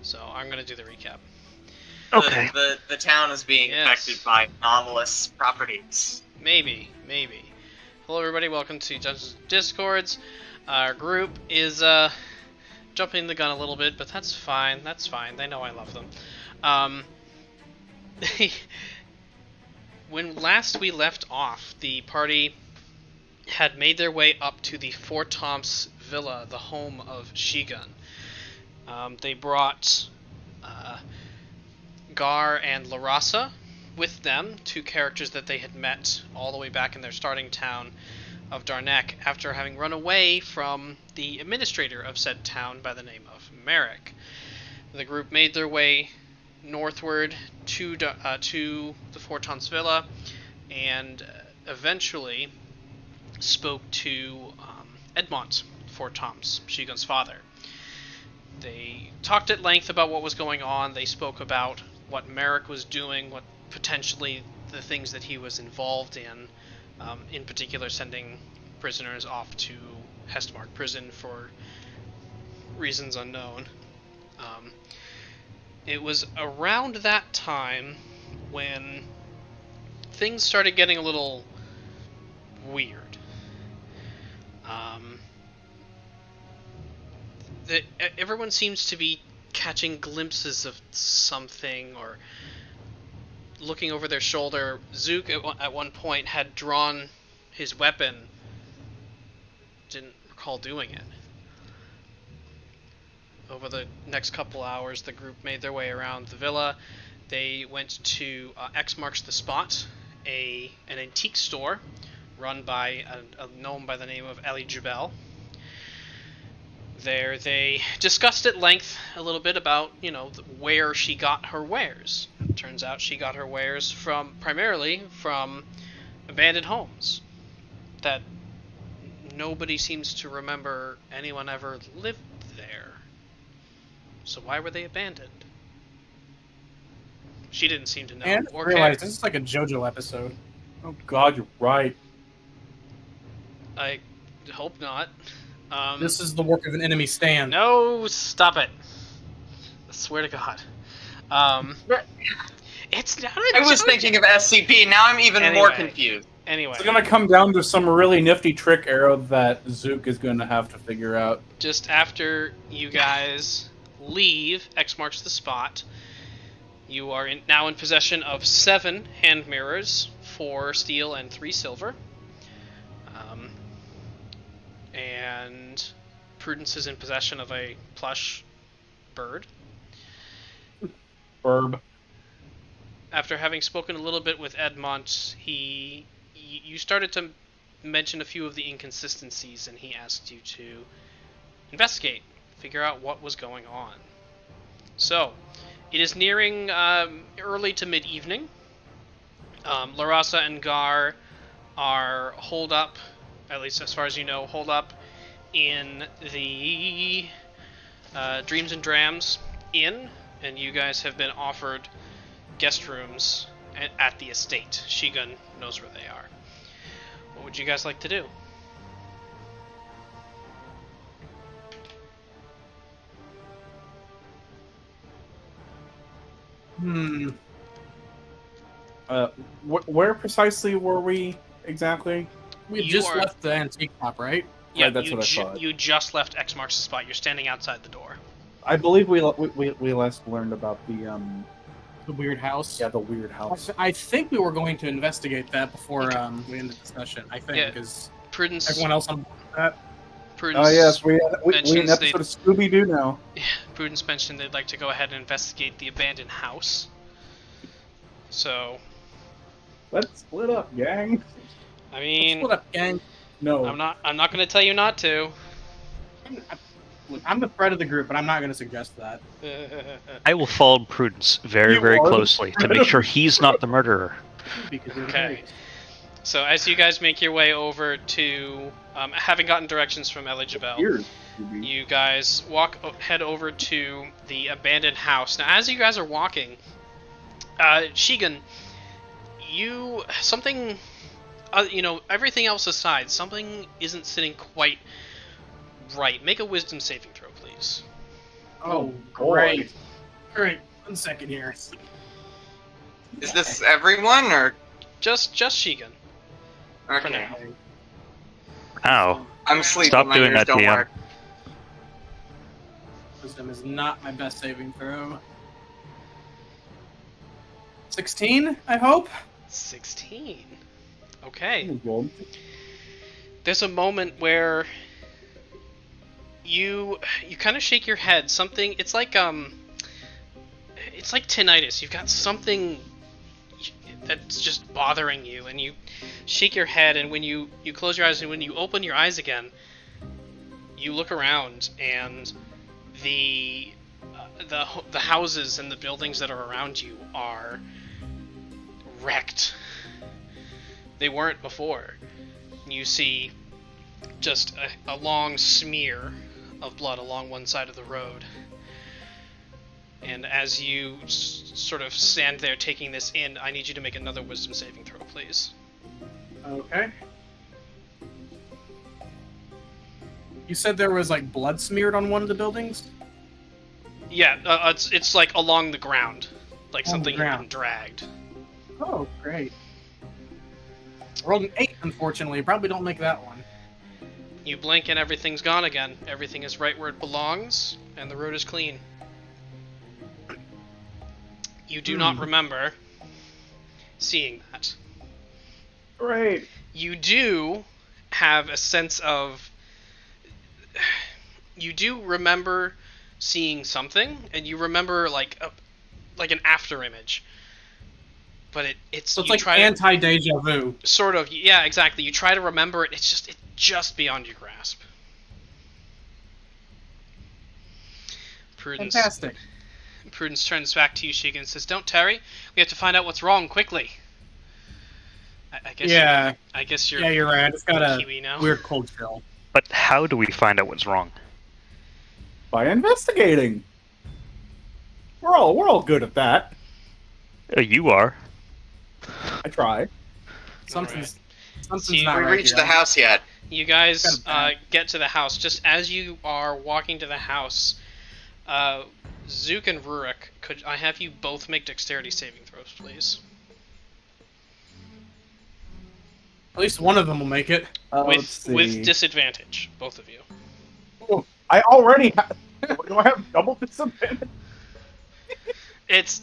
So I'm going to do the recap. Okay. The town is being affected by anomalous properties. Maybe. Hello everybody, welcome to Dungeons & Discords. Our group is jumping the gun a little bit, but that's fine, they know I love them. When last we left off, the party had made their way up to the Fortemps villa, the home of Shigun. They brought Gar and Larasa with them, two characters that they had met all the way back in their starting town of Darnek after having run away from the administrator of said town by the name of Merrick. The group made their way northward to the Fortemps villa and eventually spoke to Edmont Fortemps, Shigun's father. They talked at length about what was going on. They spoke about what Merrick was doing, what potentially the things that he was involved in particular sending prisoners off to Hestmark prison for reasons unknown. It was around that time when things started getting a little weird. Everyone seems to be catching glimpses of something or looking over their shoulder. Zook at one point had drawn his weapon. Didn't recall doing it. Over the next couple hours, the group made their way around the villa. They went to X Marks the Spot, an antique store run by a gnome by the name of Ellie Jabel. There they discussed at length a little bit about, where she got her wares. Turns out she got her wares primarily from abandoned homes that nobody seems to remember anyone ever lived there. So why were they abandoned? She didn't seem to know. And or realize care. This is like a JoJo episode. Oh God, you're right. I hope not. This is the work of an enemy stand. No, stop it. I swear to God. It's not a I was thinking of SCP, now I'm even more confused. Anyway. It's gonna come down to some really nifty trick arrow that Zook is gonna have to figure out. Just after you guys leave X Marks the Spot, you are now in possession of 7 hand mirrors, 4 steel and 3 silver. And Prudence is in possession of a plush bird. Burb. After having spoken a little bit with Edmont, you started to mention a few of the inconsistencies, and he asked you to investigate, figure out what was going on. So, it is nearing early to mid-evening. Larasa and Gar are holed up, at least as far as you know, holed up in the Dreams and Drams Inn, and you guys have been offered guest rooms at the estate. Shigun knows where they are. What would you guys like to do? Where precisely were we exactly? We just left the antique shop, right? Yeah, Right, that's what I thought. You just left X Marks the Spot. You're standing outside the door. I believe we last learned about the weird house. Yeah, the weird house. I think we were going to investigate that before we ended the discussion. I think because Prudence. Everyone else on that. Prudence. Oh yes, we in mentions an episode of Scooby Doo now. Prudence mentioned they'd like to go ahead and investigate the abandoned house. So. Let's split up, gang. I mean, Split up, gang. No, I'm not going to tell you not to. Look, I'm the threat of the group, but I'm not going to suggest that. I will follow Prudence very, very closely to make sure he's not the murderer. Okay. So as you guys make your way over to, having gotten directions from Elijabel, you guys head over to the abandoned house. Now, as you guys are walking, Shigun, something, everything else aside, something isn't sitting quite right. Make a wisdom saving throw, please. Oh, great. Alright, 1 second here. Is this everyone or? Just Shigun. For Okay. now. Ow. I'm sleeping. Stop My doing ears that, don't DM. work. Wisdom is not my best saving throw. 16, I hope? 16. Okay. Good. There's a moment where you kind of shake your head. Something. It's like tinnitus. You've got something that's just bothering you, and you shake your head. And when you close your eyes, and when you open your eyes again, you look around, and the houses and the buildings that are around you are wrecked. They weren't before. You see just a long smear of blood along one side of the road. And as you sort of stand there taking this in, I need you to make another wisdom saving throw, please. Okay. You said there was, like, blood smeared on one of the buildings? Yeah, it's like along the ground. Like On the something had ground. been dragged. Oh, great. Rolled an 8, unfortunately. Probably don't make that one. You blink and everything's gone again. Everything is right where it belongs, and the road is clean. You do not remember seeing that. Great. You do have a sense of... You do remember seeing something, and you remember like an after image. But it's So it's you like try to- anti-deja vu. Sort of, yeah, exactly. You try to remember it, it's just beyond your grasp. Prudence. Fantastic. Prudence turns back to you, Shigun, and says, "Don't tarry. We have to find out what's wrong quickly." I guess. Yeah. I guess you're. Yeah, you're right. It's got a Kiwi now. weird cold chill. But how do we find out what's wrong? By investigating. We're all good at that. You are. I try. Something's See, not We right reached here. the house yet? You guys Kind of bad. get to the house. Just as you are walking to the house, Zook and Rurik, could I have you both make dexterity saving throws, please? At least one of them will make it. Let's see. With disadvantage, both of you. Oh, I already have. Do I have double disadvantage? It's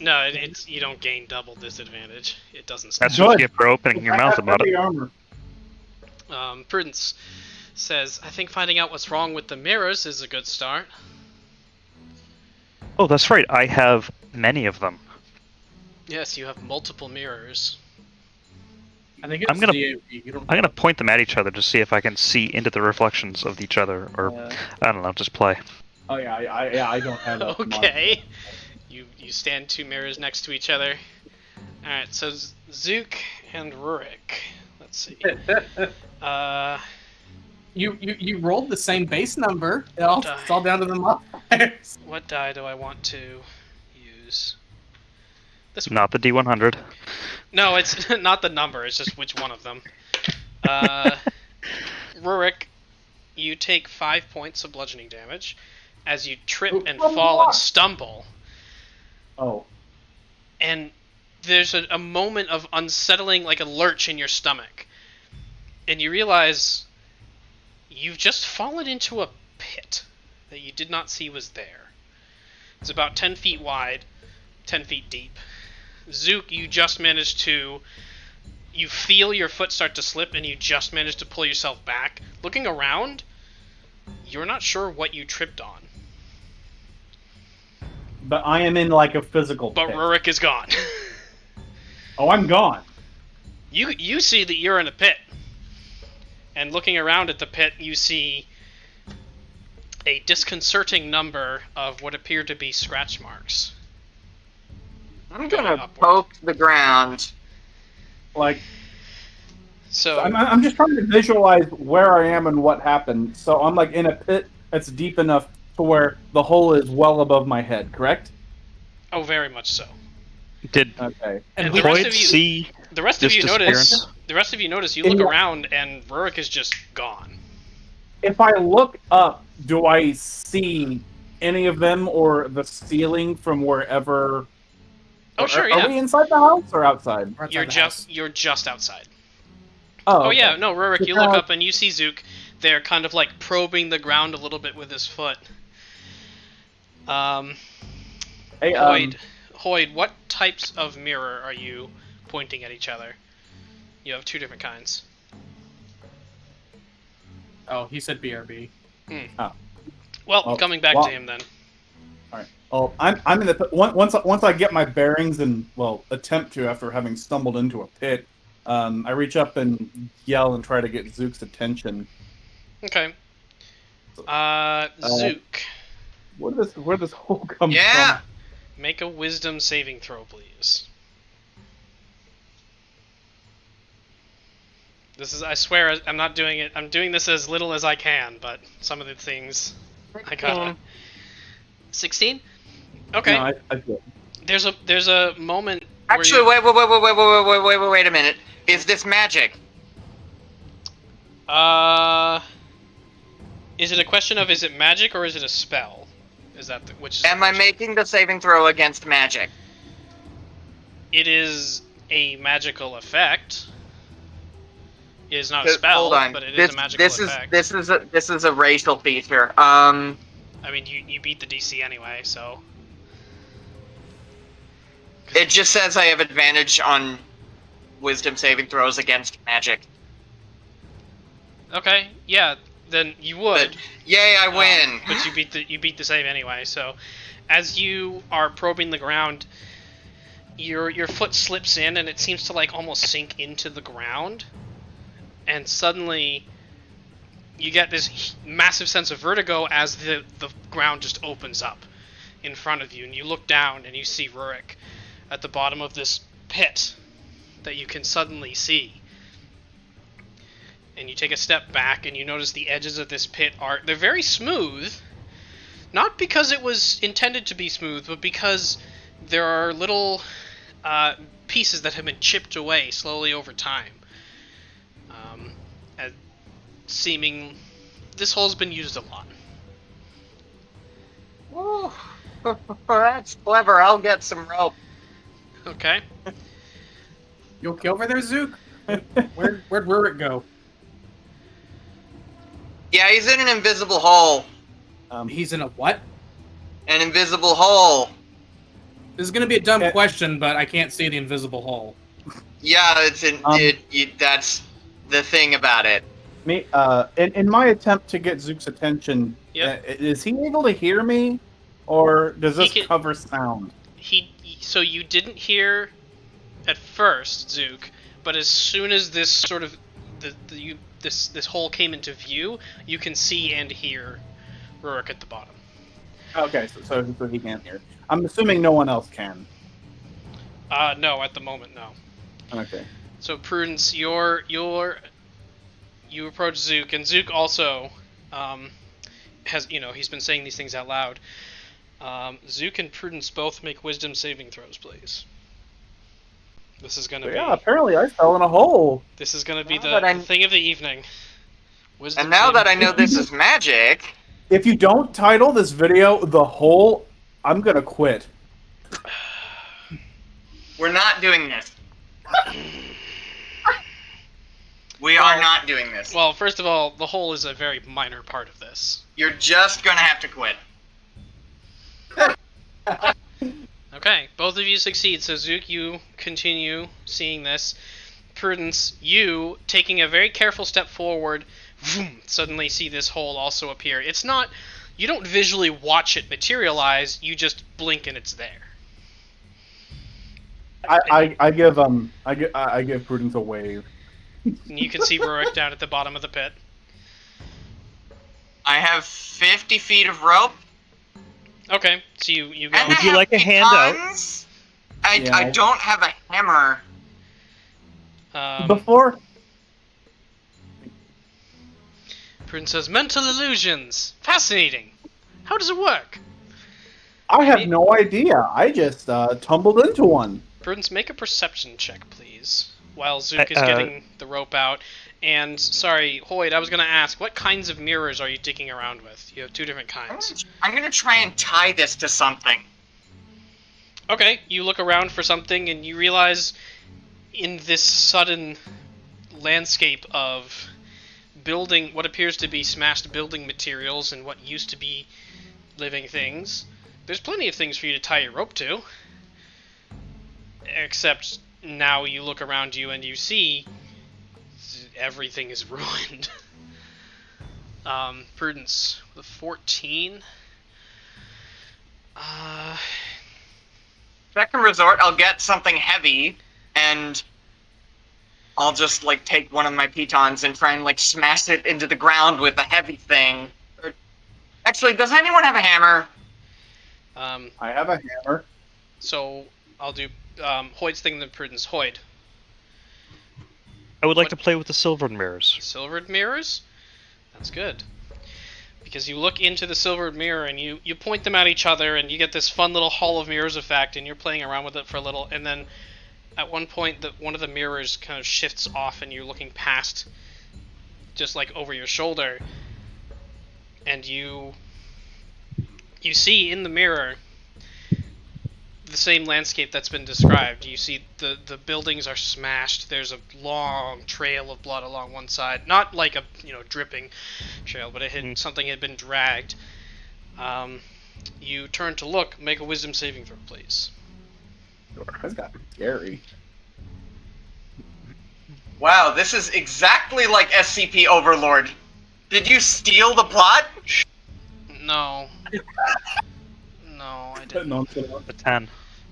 you don't gain double disadvantage. It doesn't. That's Good. just you for opening your I mouth have about heavy it. armor. Prudence says, "I think finding out what's wrong with the mirrors is a good start." Oh, that's right. I have many of them. Yes, you have multiple mirrors. I think it's I'm gonna- DAV. You don't I'm gonna point them at each other to see if I can see into the reflections of each other, or I don't know, just play. Oh yeah, I don't have that. Okay. You stand two mirrors next to each other. Alright, so Zook and Rurik. Let's see. You rolled the same base number. It's all down to the modifiers. What die do I want to use? This one. Not the D100. No, it's not the number, it's just which one of them. Rurik, you take 5 points of bludgeoning damage as you trip and fall and stumble. Oh. And there's a moment of unsettling, like a lurch in your stomach. And you realize you've just fallen into a pit that you did not see was there. It's about 10 feet wide, 10 feet deep. Zook, you just managed to... You feel your foot start to slip, and you just managed to pull yourself back. Looking around, you're not sure what you tripped on. But I am in like a physical But pit. Rurik is gone. Oh, I'm gone. You see that you're in a pit. And looking around at the pit, you see a disconcerting number of what appear to be scratch marks. I'm Going gonna upward. poke the ground. Like, So I'm just trying to visualize where I am and what happened. So I'm like in a pit that's deep enough to where the hole is well above my head, correct? oh, very much so. Did Okay. And the rest Boyd of you, see the rest of this you notice. disappearance? The rest of you notice. You In look the- around, and Rurik is just gone. If I look up, do I see any of them or the ceiling from wherever? Oh, sure, yeah. Are we inside the house or outside? You're just outside. Oh, Oh okay. yeah, no, Rurik, you look up and you see Zook there kind of like probing the ground a little bit with his foot. Hey, Hoyd, what types of mirror are you pointing at each other? You have 2 different kinds. Oh, he said BRB. Oh. Well, coming back to him then. All right. Oh, I'm in the once I get my bearings and attempt to after having stumbled into a pit. I reach up and yell and try to get Zook's attention. Okay. Zook. Where this hole come Yeah. from? Make a wisdom saving throw, please. This is, I swear, I'm not doing it. I'm doing this as little as I can, but some of the things I got. 16? Okay. No, I did. There's a moment. Actually, wait a minute. Is this magic? Is it a question of is it magic or is it a spell? Is that which is? Am I making the saving throw against magic? It is a magical effect. It is not a spell, Hold on. but it is a magical effect. This is a racial feature. I mean, you beat the DC anyway, so. It just says I have advantage on wisdom saving throws against magic. Okay, yeah, then you would. But, yay, I win! But you beat the save anyway. So, as you are probing the ground, your foot slips in, and it seems to like almost sink into the ground, and suddenly you get this massive sense of vertigo as the ground just opens up in front of you, and you look down and you see Rurik at the bottom of this pit that you can suddenly see. And you take a step back and you notice the edges of this pit they're very smooth, not because it was intended to be smooth, but because there are little pieces that have been chipped away slowly over time. This hole's been used a lot. Woo. That's clever. I'll get some rope. Okay. You okay over there, Zook? Where'd Rurik go? Yeah, he's in an invisible hole. He's in a what? An invisible hole. This is gonna be a dumb question, but I can't see the invisible hole. Yeah, that's the thing about it. In my attempt to get Zook's attention, is he able to hear me, or does this cover sound? So you didn't hear at first, Zook, but as soon as this sort of this hole came into view, you can see and hear Rurik at the bottom. Okay, so he can't hear. I'm assuming no one else can. No, at the moment, no. Okay. So Prudence, you approach Zook, and Zook also has, he's been saying these things out loud. Zook and Prudence both make wisdom saving throws, please. This is gonna be. Yeah, apparently I fell in a hole. This is gonna be the thing of the evening. Wisdom and now that I know this is magic. If you don't title this video "The Hole," I'm gonna quit. We're not doing this. We are not doing this. Well, first of all, the hole is a very minor part of this. You're just gonna have to quit. Okay, both of you succeed, so Zook, you continue seeing this. Prudence, you, taking a very careful step forward, suddenly see this hole also appear. It's not, you don't visually watch it materialize, you just blink and it's there. I give Prudence a wave. And you can see Rurik down at the bottom of the pit. I have 50 feet of rope. Okay, so you go. Would you like a handout? I don't have a hammer. Before. Prudence says, mental illusions! Fascinating! How does it work? I have no idea. I just tumbled into one. Prudence, make a perception check, please. While Zook is getting the rope out. And, sorry, Hoyd, I was going to ask, what kinds of mirrors are you digging around with? You have 2 different kinds. I'm gonna try and tie this to something. Okay, you look around for something and you realize in this sudden landscape of building, what appears to be smashed building materials and what used to be living things, there's plenty of things for you to tie your rope to. Except now you look around you and you see everything is ruined. Prudence with a 14. Second resort, I'll get something heavy, and I'll just, like, take one of my pitons and try and, like, smash it into the ground with a heavy thing. Actually, does anyone have a hammer? I have a hammer. So I'll do Hoyd's thing then Prudence. Hoyd. I would like to play with the silver mirrors. Silvered mirrors? That's good. Because you look into the silvered mirror and you point them at each other and you get this fun little Hall of Mirrors effect and you're playing around with it for a little, and then at one point one of the mirrors kind of shifts off and you're looking past, just like over your shoulder, and you see in the mirror the same landscape that's been described. You see the buildings are smashed. There's a long trail of blood along one side. Not like a dripping trail, but something had been dragged. You turn to look. Make a wisdom saving throw, please. That's got scary. Wow, this is exactly like SCP Overlord. Did you steal the plot? No. No, I didn't. A 10.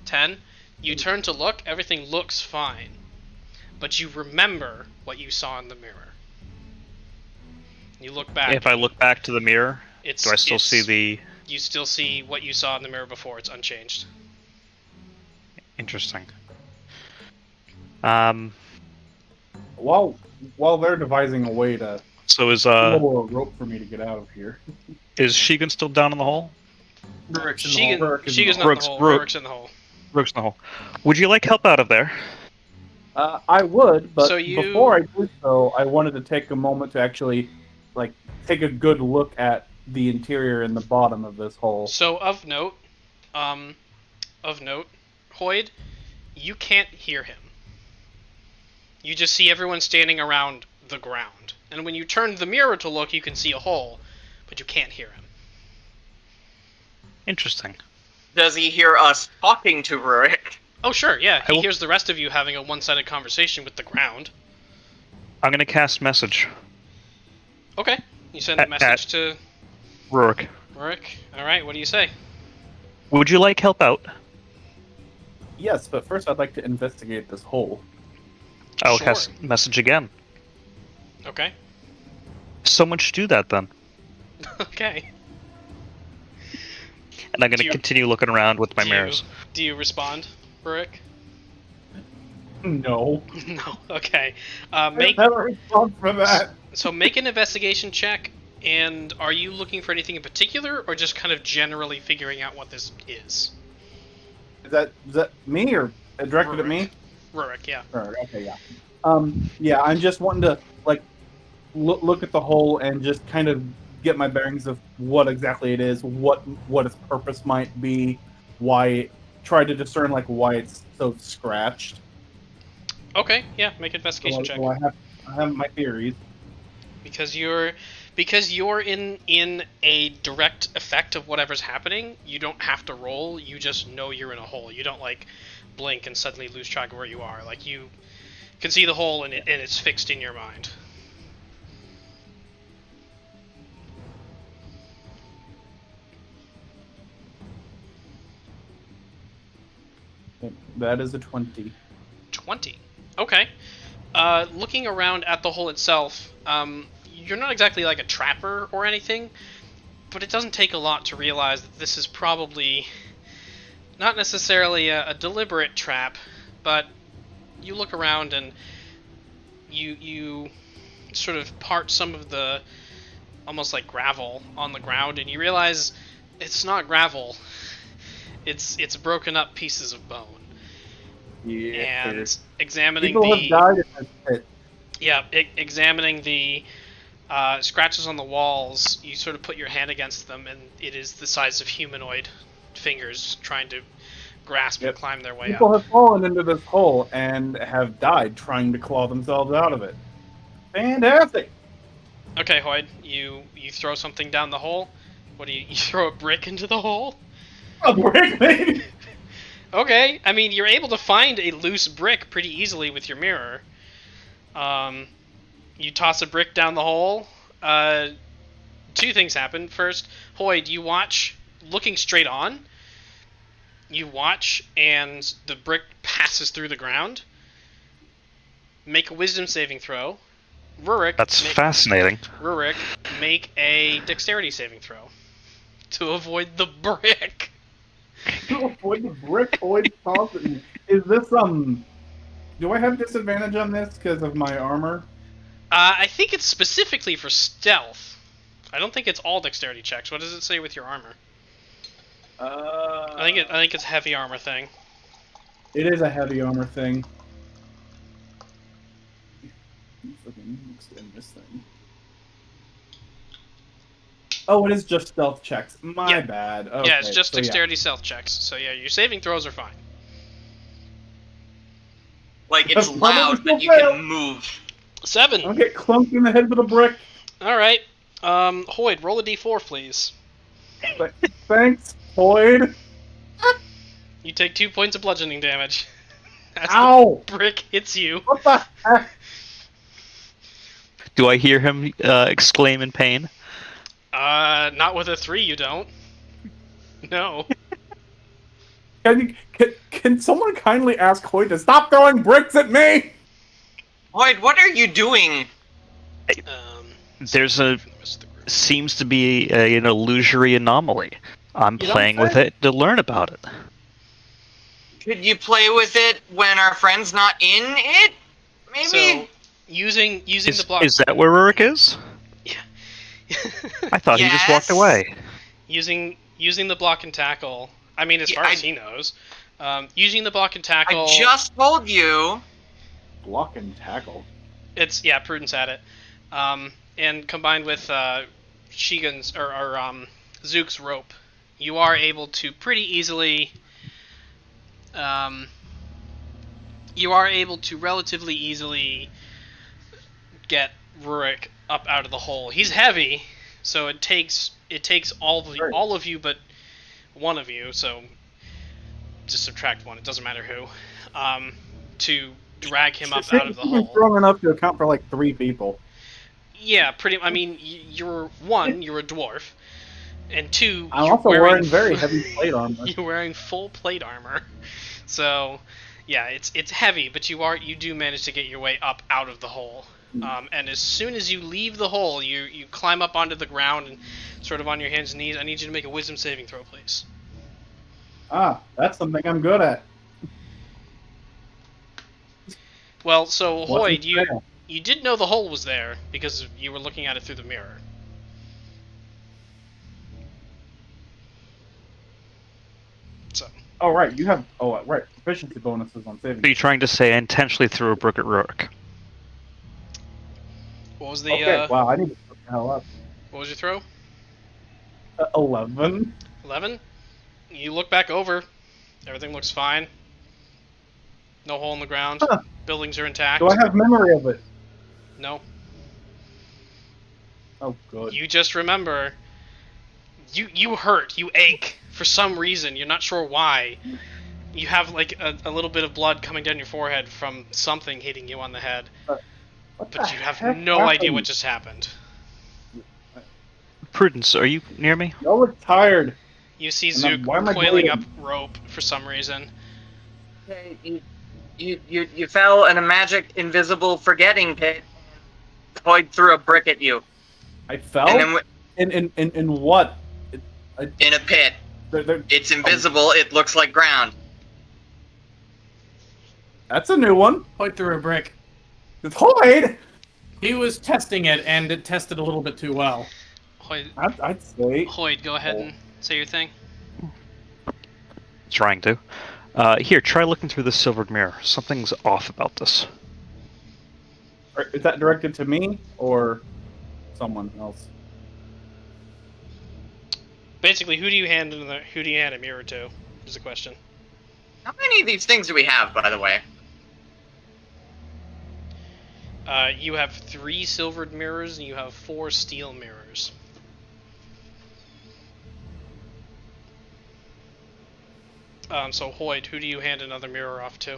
10. You turn to look, everything looks fine. But you remember what you saw in the mirror. You look back. If I look back to the mirror, do I still see the... You still see what you saw in the mirror before. It's unchanged. Interesting. While they're devising a way to lower a rope for me to get out of here. Is Shigun still down in the hole? Shigun's not in the hole. Rurik's in the hole. Rurik's in the hole. Would you like help out of there? I would, but So you- before I do so, I wanted to take a moment to actually, take a good look at the interior and the bottom of this hole. So of note, Hoyd, you can't hear him. You just see everyone standing around the ground. And when you turn the mirror to look, you can see a hole, but you can't hear him. Interesting. Does he hear us talking to Rurik? Oh, sure, yeah. He hears the rest of you having a one-sided conversation with the ground. I'm going to cast message. Okay. You send a message to Rurik. Rurik. Alright, what do you say? Would you like help out? Yes, but first I'd like to investigate this hole. I'll Sure. cast message again. Okay. Someone should do that then. Okay. And I'm going Do to you- continue looking around with my mirrors. Do you respond, Rurik? No. No. Okay. I never respond for that. So make an investigation check, and are you looking for anything in particular, or just kind of generally figuring out what this is? Is that me or directed at me? Rurik, yeah. Alright, okay, yeah. Yeah, I'm just wanting to look at the hole and just kind of get my bearings of what exactly it is, what its purpose might be, try to discern why it's so scratched. Okay, yeah, make an investigation check. So I have my theories. Because you're in a direct effect of whatever's happening, you don't have to roll, you just know you're in a hole. You don't blink and suddenly lose track of where you are. You can see the hole and it's fixed in your mind. That is a 20. 20. Okay. Looking around at the hole itself, you're not exactly like a trapper or anything, but it doesn't take a lot to realize that this is probably not necessarily a deliberate trap, but you look around and you sort of part some of the almost like gravel on the ground, and you realize it's not gravel. It's broken up pieces of bone. Yeah. And examining People have died in this pit. Yeah, examining the scratches on the walls, you sort of put your hand against them, and it is the size of humanoid fingers trying to grasp and climb their way People up. have fallen into this hole and have died trying to claw themselves out of it. Fantastic! Okay, Hoyd, you throw something down the hole. What do you throw a brick into the hole? A brick, maybe? Okay, I mean, you're able to find a loose brick pretty easily with your mirror. You toss a brick down the hole. Two things happen. First, Hoyd, you watch, looking straight on, you watch, and the brick passes through the ground. Make a wisdom saving throw. Rurik. That's fascinating. Rurik, make a dexterity saving throw to avoid the brick. To avoid the brick, Hoyd tosses it. Is this, do I have disadvantage on this because of my armor? I think it's specifically for stealth. I don't think it's all dexterity checks. What does it say with your armor? I think it's a heavy armor thing. It is a heavy armor thing. Extend this thing. Oh, it is just stealth checks. My bad. Okay, yeah, it's just dexterity stealth checks. So yeah, your saving throws are fine. Like, it's loud, but you can move. 7. I'll get clunked in the head with a brick. Alright. Hoyd, roll a d4, please. Thanks, Hoyd. You take 2 points of bludgeoning damage. As Ow! the brick hits you. What the heck? Do I hear him exclaim in pain? Not with a 3, you don't. No. Can someone kindly ask Hoyd to stop throwing bricks at me? Hoyd, what are you doing? There's seems to be an illusory anomaly. I'm playing with it to learn about it. Could you play with it when our friend's not in it? Maybe? So, using the block... Is that where Rurik is? Yeah. I thought he just walked away. Using the block and tackle... I mean, as far as he knows. Using the block and tackle... I just told you! Block and tackle? It's, yeah, Prudence at it. And combined with Shigun's, or Zook's rope, you are able to pretty easily... you are able to relatively easily get Rurik up out of the hole. He's heavy, so it takes all of you but one of you, so just subtract one, it doesn't matter who, to drag him up out of the hole. Strong enough to account for like 3 people. Yeah, I mean, you're a dwarf, and 2, I'm also wearing very heavy plate armor. You're wearing full plate armor, so yeah, it's heavy, but you do manage to get your way up out of the hole. And as soon as you leave the hole, you climb up onto the ground and sort of on your hands and knees. I need you to make a wisdom saving throw, please. Ah, that's something I'm good at. Well, so Hoyd, you did know the hole was there because you were looking at it through the mirror. So. Oh right, you have proficiency bonuses on saving. Are you trying to say I intentionally threw a brick at Rurik? What was the? Okay, wow, I need to put the hell up. What was your throw? 11. 11. You look back over. Everything looks fine. No hole in the ground. Huh. Buildings are intact. Do I have memory of it? No. Oh, good. You just remember. You hurt. You ache for some reason. You're not sure why. You have like a little bit of blood coming down your forehead from something hitting you on the head. But you have no idea what just happened. Prudence, are you near me? Y'all look tired. You see Zook coiling up rope for some reason. Okay, you fell in a magic invisible forgetting pit. Hoyd threw a brick at you. I fell? And then in what? in a pit. It's invisible, it looks like ground. That's a new one. Hoyd threw a brick. It's Hoyd! He was testing it, and it tested a little bit too well. Hoyd, I'd say. Hoyd, go ahead and say your thing. Trying to. Here, try looking through this silvered mirror. Something's off about this. Is that directed to me or someone else? Basically, who do you hand a mirror to? Is the question. How many of these things do we have, by the way? You have 3 silvered mirrors and you have 4 steel mirrors. So Hoyd, who do you hand another mirror off to?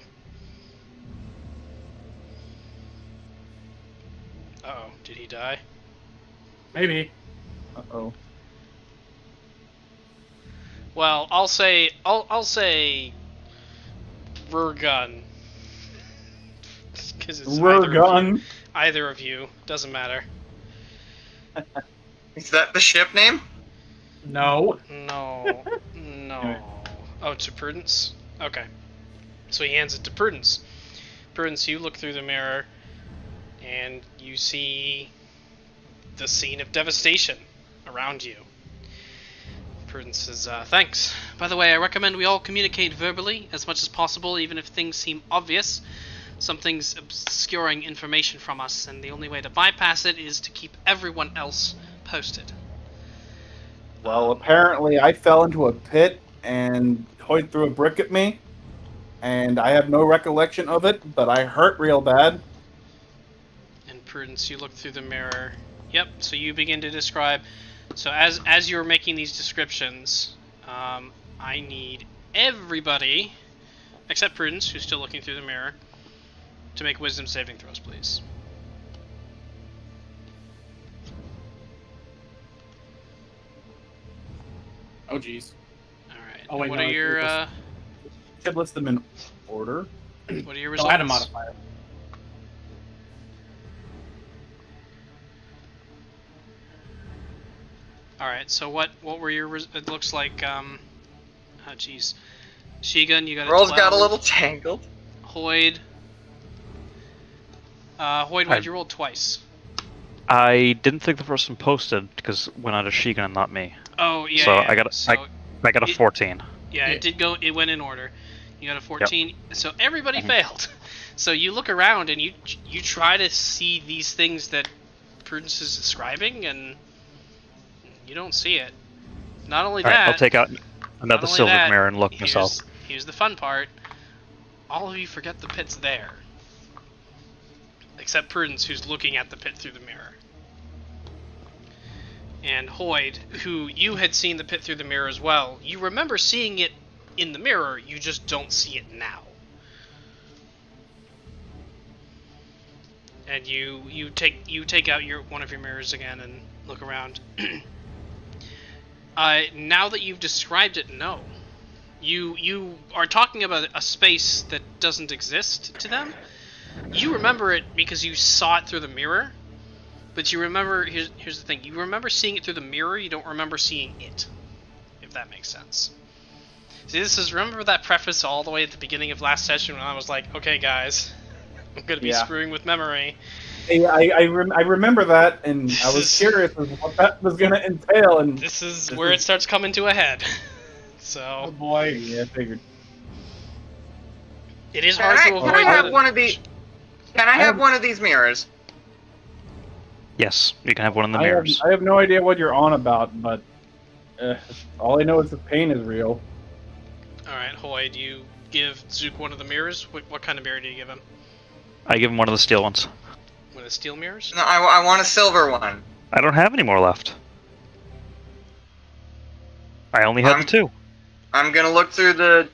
Uh-oh, did he die? Maybe. Uh-oh. Well, I'll say Rurgun. Because it's Rurgun. either of you. Doesn't matter. Is that the ship name? No. No. No. Oh, to Prudence? Okay. So he hands it to Prudence. Prudence, you look through the mirror, and you see the scene of devastation around you. Prudence says, thanks. By the way, I recommend we all communicate verbally as much as possible, even if things seem obvious. Something's obscuring information from us, and the only way to bypass it is to keep everyone else posted. Well, apparently I fell into a pit and Hoyd threw a brick at me, and I have no recollection of it, but I hurt real bad. And Prudence, you look through the mirror. Yep, so you begin to describe. So as you're making these descriptions, I need everybody, except Prudence, who's still looking through the mirror, to make wisdom saving throws, please. Oh, jeez. Alright. Oh, wait, what no, are your Should list them in order. what are your No, results? I had a modifier. Alright, so what were your it looks like oh jeez. Shigun, you got a Rolls 12. got a little tangled. Hoyd. Hoyd, why'd you roll twice? I didn't think the first one posted because it went out of Shigun and not me. Oh yeah. So yeah. I got a 14. Yeah, it did go. It went in order. You got a 14. Yep. So everybody failed. So you look around and you try to see these things that Prudence is describing, and you don't see it. Not only All that, right, I'll take out another silver mirror and look myself. Here's the fun part. All of you forget the pit's there, except Prudence, who's looking at the pit through the mirror. And Hoyd, who you had seen the pit through the mirror as well, you remember seeing it in the mirror, you just don't see it now. And you take out one of your mirrors again and look around. Now that you've described it, no. You are talking about a space that doesn't exist to them. You remember it because you saw it through the mirror. But you remember, here's the thing, you remember seeing it through the mirror, you don't remember seeing it, if that makes sense. See, remember that preface all the way at the beginning of last session when I was like, okay guys, I'm going to be screwing with memory. Hey, I remember that, and I was curious as what that was going to entail. And this is where it starts coming to a head. So, oh boy, yeah, I figured. It is hard to avoid. Can I have one of these? Can I have one of these mirrors? Yes, you can have one of the mirrors. I have no idea what you're on about, but all I know is the pain is real. Alright, Hoyd, you give Zook one of the mirrors? What kind of mirror do you give him? I give him one of the steel ones. One of the steel mirrors? No, I want a silver one. I don't have any more left. I only have the 2. I'm gonna look through the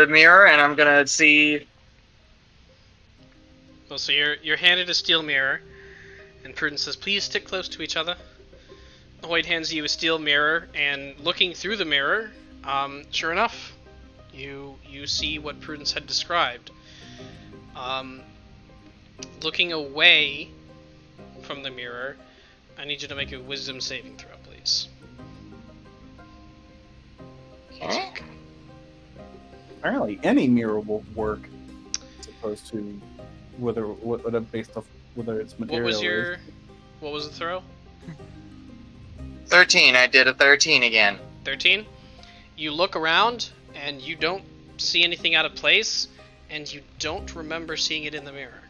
mirror and I'm gonna see. Well, so you're handed a steel mirror, and Prudence says, "Please stick close to each other." Hoyd hands you a steel mirror, and looking through the mirror, sure enough, you see what Prudence had described. Looking away from the mirror, I need you to make a wisdom saving throw, please. Apparently, any mirror will work, as opposed to whether based off whether it's material. What was the throw? 13. I did a 13 again. 13. You look around and you don't see anything out of place, and you don't remember seeing it in the mirror.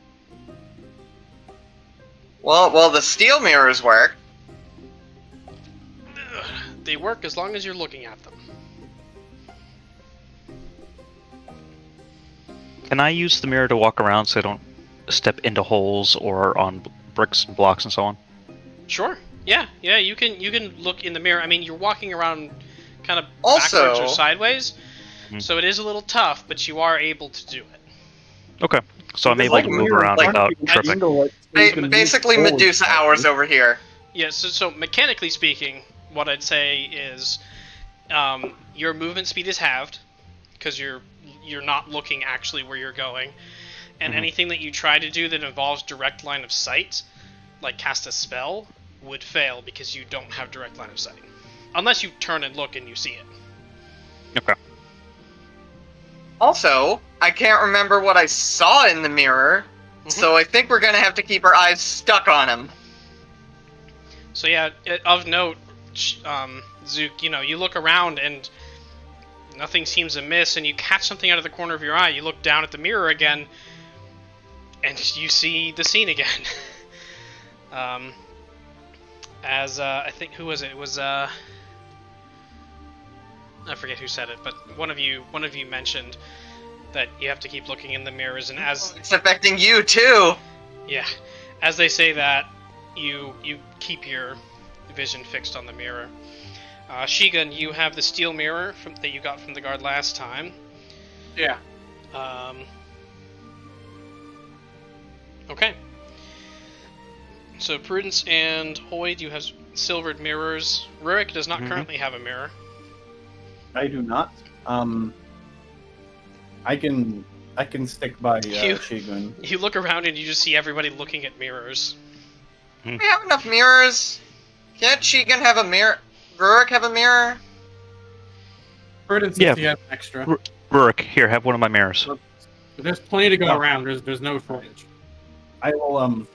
Well, the steel mirrors work. They work as long as you're looking at them. Can I use the mirror to walk around so I don't step into holes or on bricks and blocks and so on? Sure. Yeah, you can look in the mirror. I mean, you're walking around kind of Also- backwards or sideways, so it is a little tough, but you are able to do it. Okay. So I'm There's able like to a move mirror in around front of without you tripping. into, like, so you can Basically, move forward. Medusa hours over here. Yeah, so mechanically speaking, what I'd say is your movement speed is halved because you're not looking actually where you're going, and anything that you try to do that involves direct line of sight, like cast a spell, would fail because you don't have direct line of sight, unless you turn and look and you see it. Okay. Also, I can't remember what I saw in the mirror, so I think we're gonna have to keep our eyes stuck on him. So yeah, of note, Zook, you look around and nothing seems amiss, and you catch something out of the corner of your eye. You look down at the mirror again, and you see the scene again. I think, who was it? It was I forget who said it, but one of you mentioned that you have to keep looking in the mirrors, and as It's affecting you too. yeah, as they say that, you keep your vision fixed on the mirror. Shigun, you have the steel mirror that you got from the guard last time. Yeah. Okay. So Prudence and Hoyd, you have silvered mirrors. Rurik does not currently have a mirror. I do not. I can stick by Shigun. You look around and you just see everybody looking at mirrors. We have enough mirrors. Can't Shigun have a mirror? Rurik have a mirror? Prudence Yeah. if you have extra. Rurik, here, have one of my mirrors. But there's plenty to go No. around. There's no shortage. I will All right.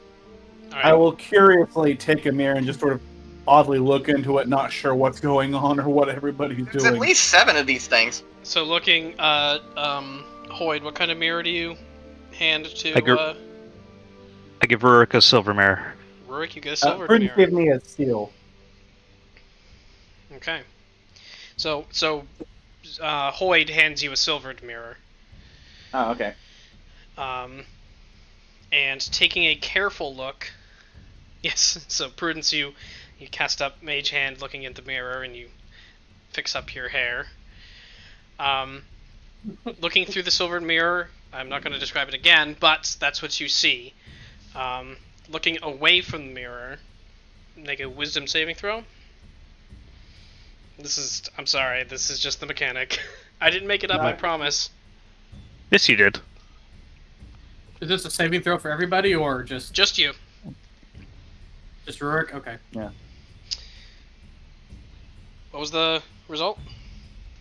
I will curiously take a mirror and just sort of oddly look into it, not sure what's going on or what everybody's There's doing. at least 7 of these things. So looking, Hoyd, what kind of mirror do you hand to I give Rurik a silver mirror. Rurik? You get a silver Prudence mirror. gave me a seal. Okay. So Hoyd hands you a silvered mirror. Oh, okay. And taking a careful look, yes. So Prudence, you cast up Mage Hand, looking at the mirror, and you fix up your hair. Looking through the silvered mirror, I'm not going to describe it again, but that's what you see. Looking away from the mirror, make a Wisdom saving throw. I'm sorry, this is just the mechanic. I didn't make it up, I promise. Yes, you did. Is this a saving throw for everybody or just Just you. Rurik? Okay. Yeah. What was the result?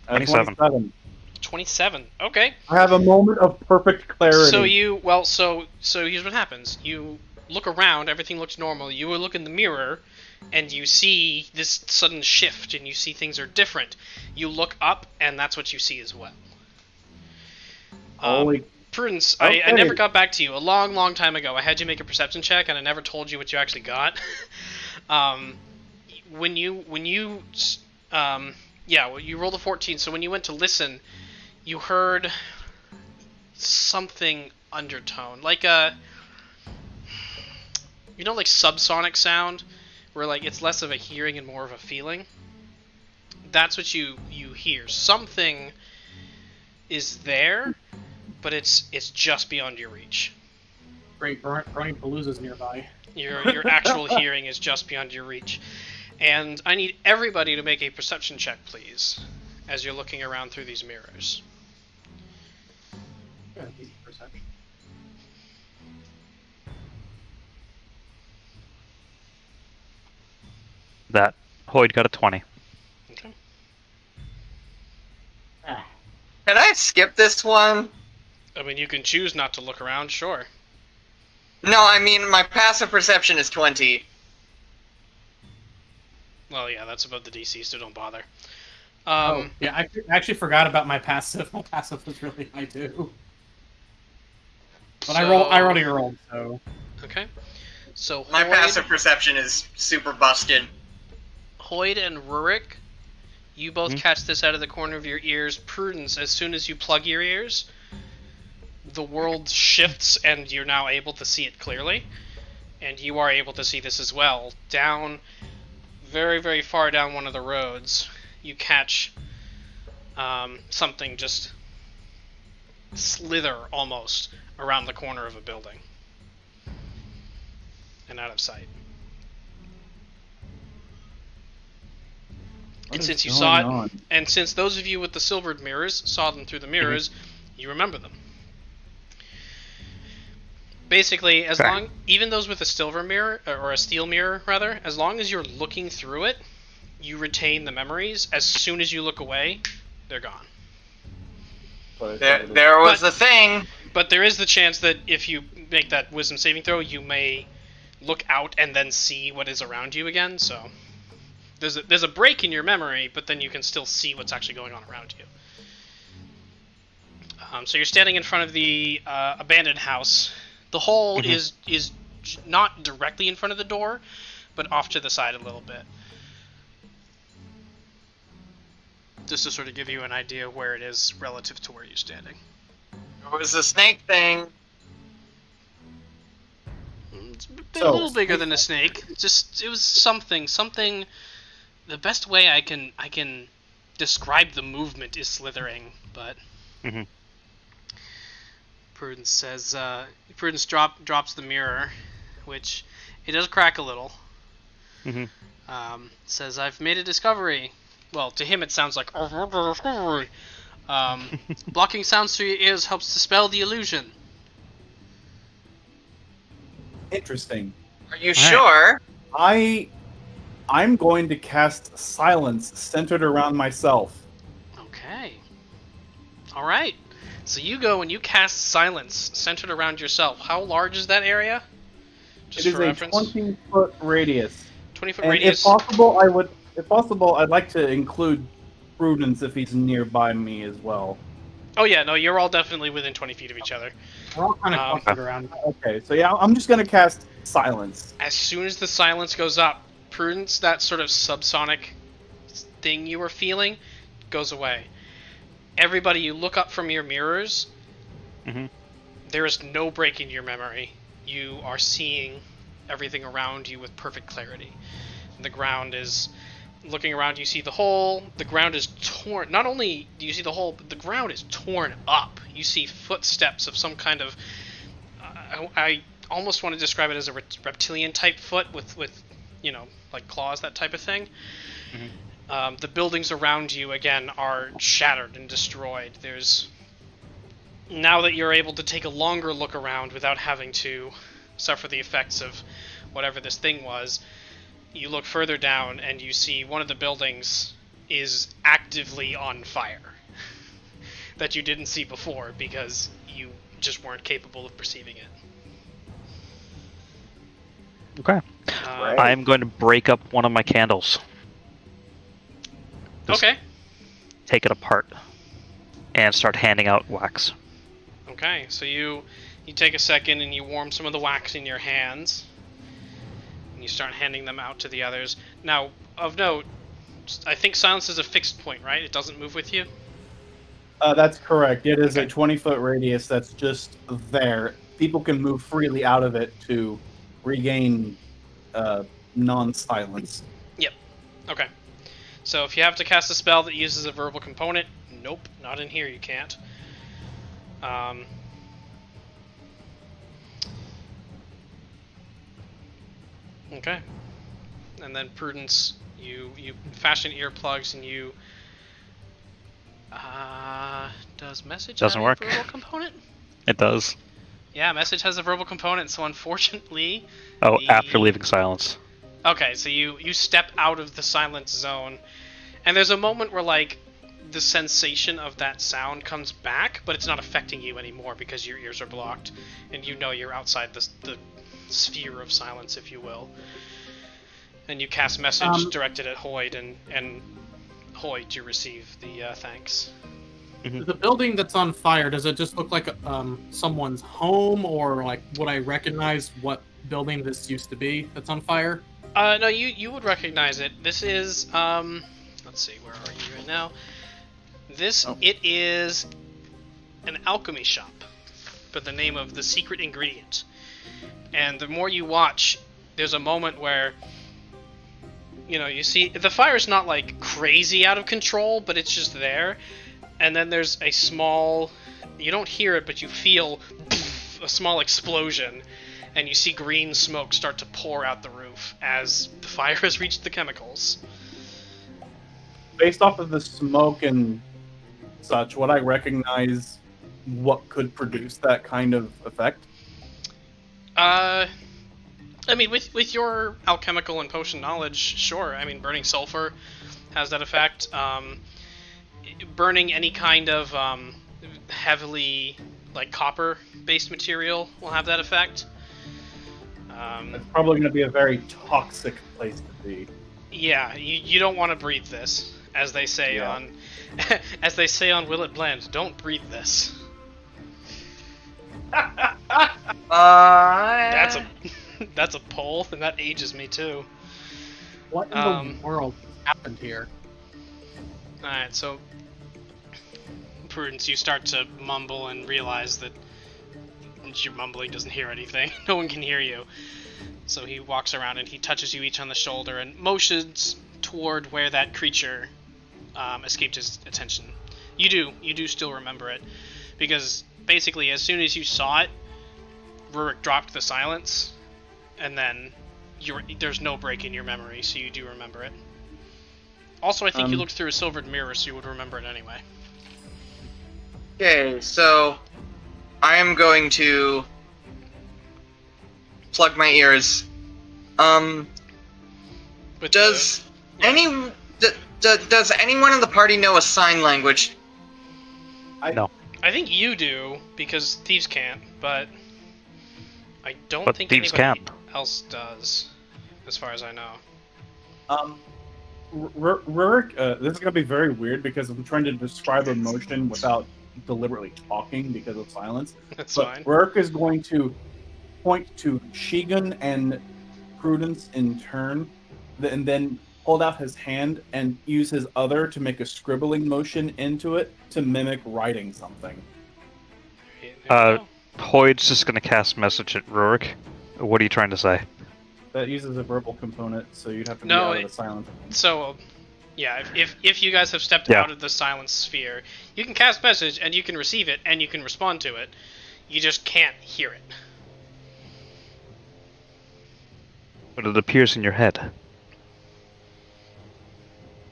27. 27. 27. Okay. I have a moment of perfect clarity. So here's what happens. You look around, everything looks normal. You will look in the mirror, and you see this sudden shift, and you see things are different. You look up, and that's what you see as well. Holy Prudence, Okay. I never got back to you. A long, long time ago, I had you make a perception check, and I never told you what you actually got. When you rolled a 14, so when you went to listen, you heard something undertone, like like subsonic sound, where like it's less of a hearing and more of a feeling. That's what you hear. Something is there, but it's just beyond your reach. Great. Brony Palooza's nearby. Your actual hearing is just beyond your reach. And I need everybody to make a perception check, please, as you're looking around through these mirrors. Yeah, decent perception. That Hoyd got a 20. Okay. Can I skip this one? I mean, you can choose not to look around, sure. No, I mean, my passive perception is 20. Well, yeah, that's above the DC, so don't bother. Yeah, I actually forgot about my passive. My passive was really high too. But I rolled a roll, so. Okay. So My passive perception is super busted. Hoyd and Rurik, you both catch this out of the corner of your ears. Prudence, as soon as you plug your ears, the world shifts and you're now able to see it clearly. And you are able to see this as well. Down, very, very far down one of the roads, you catch something just slither almost around the corner of a building. And out of sight. And since you saw it, and since those of you with the silvered mirrors saw them through the mirrors, you remember them. Basically, even those with a silver mirror, or a steel mirror, rather, as long as you're looking through it, you retain the memories. As soon as you look away, they're gone. There was a thing. But there is the chance that if you make that wisdom saving throw, you may look out and then see what is around you again, so... There's a break in your memory, but then you can still see what's actually going on around you. So you're standing in front of the abandoned house. The hole is not directly in front of the door, but off to the side a little bit. Just to sort of give you an idea of where it is relative to where you're standing. There was a snake thing. It's a little bigger than a snake. It was something. The best way I can describe the movement is slithering, but Prudence says Prudence drops the mirror, which it does crack a little. Says, I've made a discovery. Well, to him it sounds like blocking sounds through your ears helps dispel the illusion. Interesting. Are you sure? I'm going to cast Silence centered around myself. Okay. Alright. So you go and you cast Silence centered around yourself. How large is that area? Just it is for a reference. 20-foot radius. 20-foot and radius. If possible, I'd like to include Prudence if he's nearby me as well. Oh yeah, no, you're all definitely within 20 feet of each other. We're all kind of clustered around. Okay, so yeah, I'm just going to cast Silence. As soon as the silence goes up, Prudence, that sort of subsonic thing you were feeling, goes away. Everybody, you look up from your mirrors, there is no break in your memory. You are seeing everything around you with perfect clarity. The ground is... Looking around, you see the hole. The ground is torn. Not only do you see the hole, but the ground is torn up. You see footsteps of some kind of... I almost want to describe it as a reptilian-type foot with you know, like claws, that type of thing. The buildings around you, again, are shattered and destroyed. There's... Now that you're able to take a longer look around without having to suffer the effects of whatever this thing was, you look further down and you see one of the buildings is actively on fire that you didn't see before because you just weren't capable of perceiving it. Okay. I'm going to break up one of my candles. Okay. Take it apart and start handing out wax. Okay, so you take a second and you warm some of the wax in your hands. And you start handing them out to the others. Now, of note, I think silence is a fixed point, right? It doesn't move with you? That's correct. It is a 20-foot radius that's just there. People can move freely out of it to regain non-silence. Yep. Okay. So if you have to cast a spell that uses a verbal component, nope, not in here, you can't. Okay. And then Prudence, you fashion earplugs and you... does message Doesn't have work. a verbal component? It does. Yeah, message has a verbal component, so unfortunately... Oh, after leaving silence. Okay, so you step out of the silence zone, and there's a moment where, like, the sensation of that sound comes back, but it's not affecting you anymore because your ears are blocked, and you know you're outside the sphere of silence, if you will. And you cast message directed at Hoyd, and Hoyd, you receive the thanks. The building that's on fire, does it just look like someone's home, or like would I recognize what building this used to be that's on fire? No, you would recognize it. This is let's see, where are you right now? It is an alchemy shop, but the name of the secret ingredient. And the more you watch, there's a moment where, you see the fire's not like crazy out of control, but it's just there. And then there's a small, you don't hear it, but you feel a small explosion, and you see green smoke start to pour out the roof as the fire has reached the chemicals. Based off of the smoke and such, would I recognize what could produce that kind of effect? I mean, with your alchemical and potion knowledge, sure. I mean, burning sulfur has that effect. Burning any kind of heavily, like, copper-based material will have that effect. It's probably going to be a very toxic place to be. Yeah, you don't want to breathe this, as they say on, as they say on Will It Blend. Don't breathe this. That's a poll, and that ages me too. What in the world happened here? All right, so Prudence, you start to mumble and realize that your mumbling doesn't hear anything. No one can hear you. So he walks around and he touches you each on the shoulder and motions toward where that creature escaped his attention. You do still remember it, because basically as soon as you saw it, Rurik dropped the silence, and then there's no break in your memory, so you do remember it. Also, I think you looked through a silvered mirror, so you would remember it anyway. Okay, so I am going to plug my ears. Does anyone in the party know a sign language? No. I think you do, because thieves can't, but I don't But think thieves anybody can. else does, as far as I know. Rurik, this is going to be very weird because I'm trying to describe emotion without deliberately talking because of silence. That's but fine. Rurik is going to point to Shigun and Prudence in turn, and then hold out his hand and use his other to make a scribbling motion into it to mimic writing something. There you go. Hoyd's just gonna cast message at Rurik. What are you trying to say? That uses a verbal component, so you'd have to be No, out of the silence. So, yeah, if you guys have stepped Yeah. out of the silence sphere, you can cast message, and you can receive it, and you can respond to it. You just can't hear it. But it appears in your head.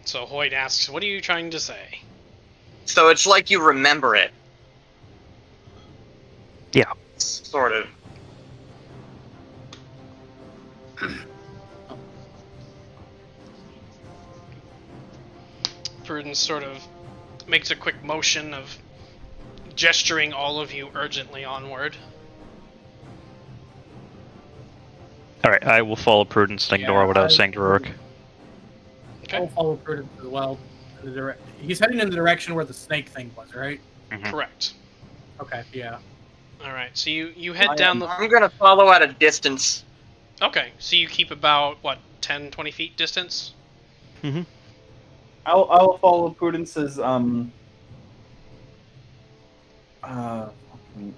So Hoyd asks, what are you trying to say? So it's like you remember it. Yeah. Sort of. Prudence sort of makes a quick motion of gesturing all of you urgently onward. Alright, I will follow Prudence and ignore what I was saying to Rurik. Okay. I'll follow Prudence as well. He's heading in the direction where the snake thing was, right? Mhm. Correct. Okay, yeah. Alright, so you head down the... I'm gonna follow at a distance. Okay, so you keep about, what, 10, 20 feet distance? Mhm. I'll follow Prudence's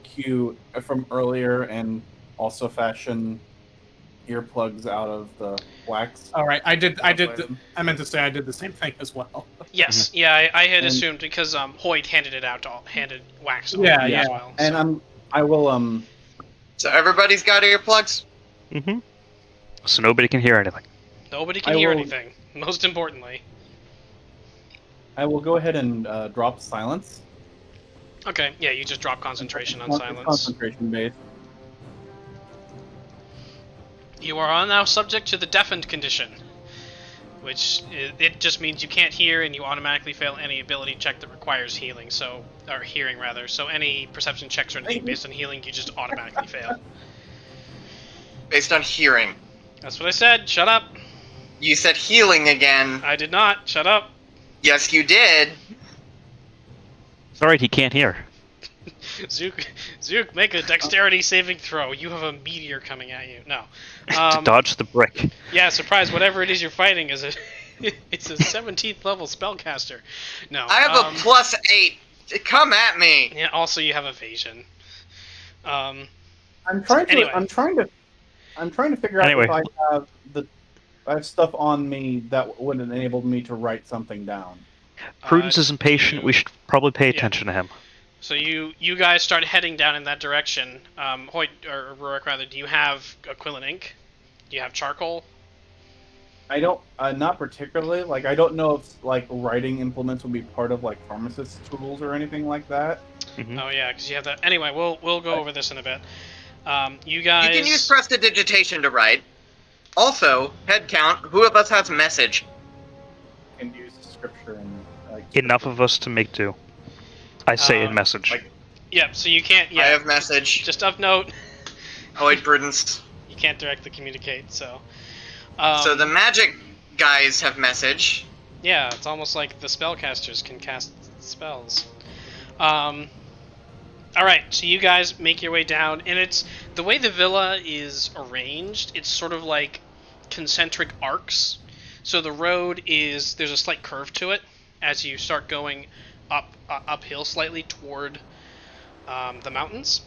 cue from earlier and also fashion earplugs out of the wax. All right, I meant to say I did the same thing as well. Yes, yeah, I had And- assumed because Hoyd handed wax to Yeah, all yeah. as well. And I will So everybody's got earplugs? Mhm. So nobody can hear anything. Nobody can I hear will- anything, most importantly. go ahead and drop silence. Okay, yeah, you just drop concentration on It's silence. concentration based. You are now subject to the deafened condition, which it just means you can't hear and you automatically fail any ability check that requires healing, or hearing rather. So any perception checks or anything based on healing, you just automatically fail. Based on hearing. That's what I said. Shut up. You said healing again. I did not. Shut up. Yes, you did. It's alright, he can't hear. Zook, make a dexterity saving throw. You have a meteor coming at you. No. To dodge the brick. Yeah, surprise, whatever it is you're fighting is it's a 17th level spellcaster. No. I have a +8. Come at me. Yeah, also you have evasion. I'm trying to. Anyway. I'm trying to figure out Anyway. if I have stuff on me that would enable me to write something down. Prudence is impatient. We should probably pay yeah. attention to him. So you guys start heading down in that direction. Hoyt, or Rurik rather, do you have acrylic ink? Do you have charcoal? I don't. Not particularly. Like, I don't know if like writing implements would be part of like pharmacist tools or anything like that. Mhm. Oh yeah, because you have that. Anyway, we'll go over this in a bit. You guys. You can use prestidigitation to write. Also, head count. Who of us has message? And use scripture and like. Enough of us to make do. I say in message. like- Yeah, so you can't. Yeah. I have message. Just of note, Avoid Prudence. you can't directly communicate. So. So the magic guys have message. Yeah, it's almost like the spellcasters can cast spells. Alright, so you guys make your way down, and it's the way the villa is arranged, it's sort of like concentric arcs. So the road is, there's a slight curve to it as you start going uphill slightly toward the mountains.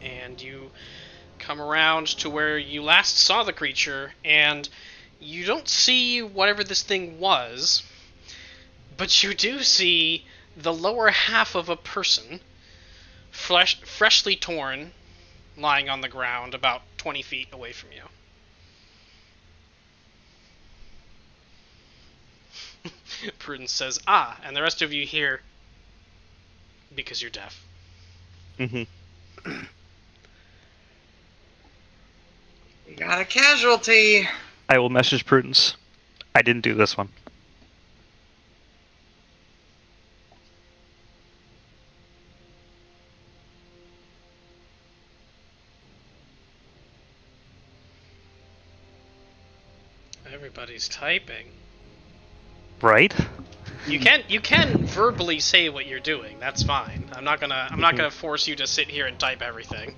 And you come around to where you last saw the creature, and you don't see whatever this thing was, but you do see the lower half of a person, freshly torn, lying on the ground about 20 feet away from you. Prudence says, "Ah," and the rest of you hear, "Because you're deaf." Mhm. We got a casualty. I will message Prudence. I didn't do this one. Everybody's typing. Right? You can verbally say what you're doing. That's fine. I'm not gonna force you to sit here and type everything.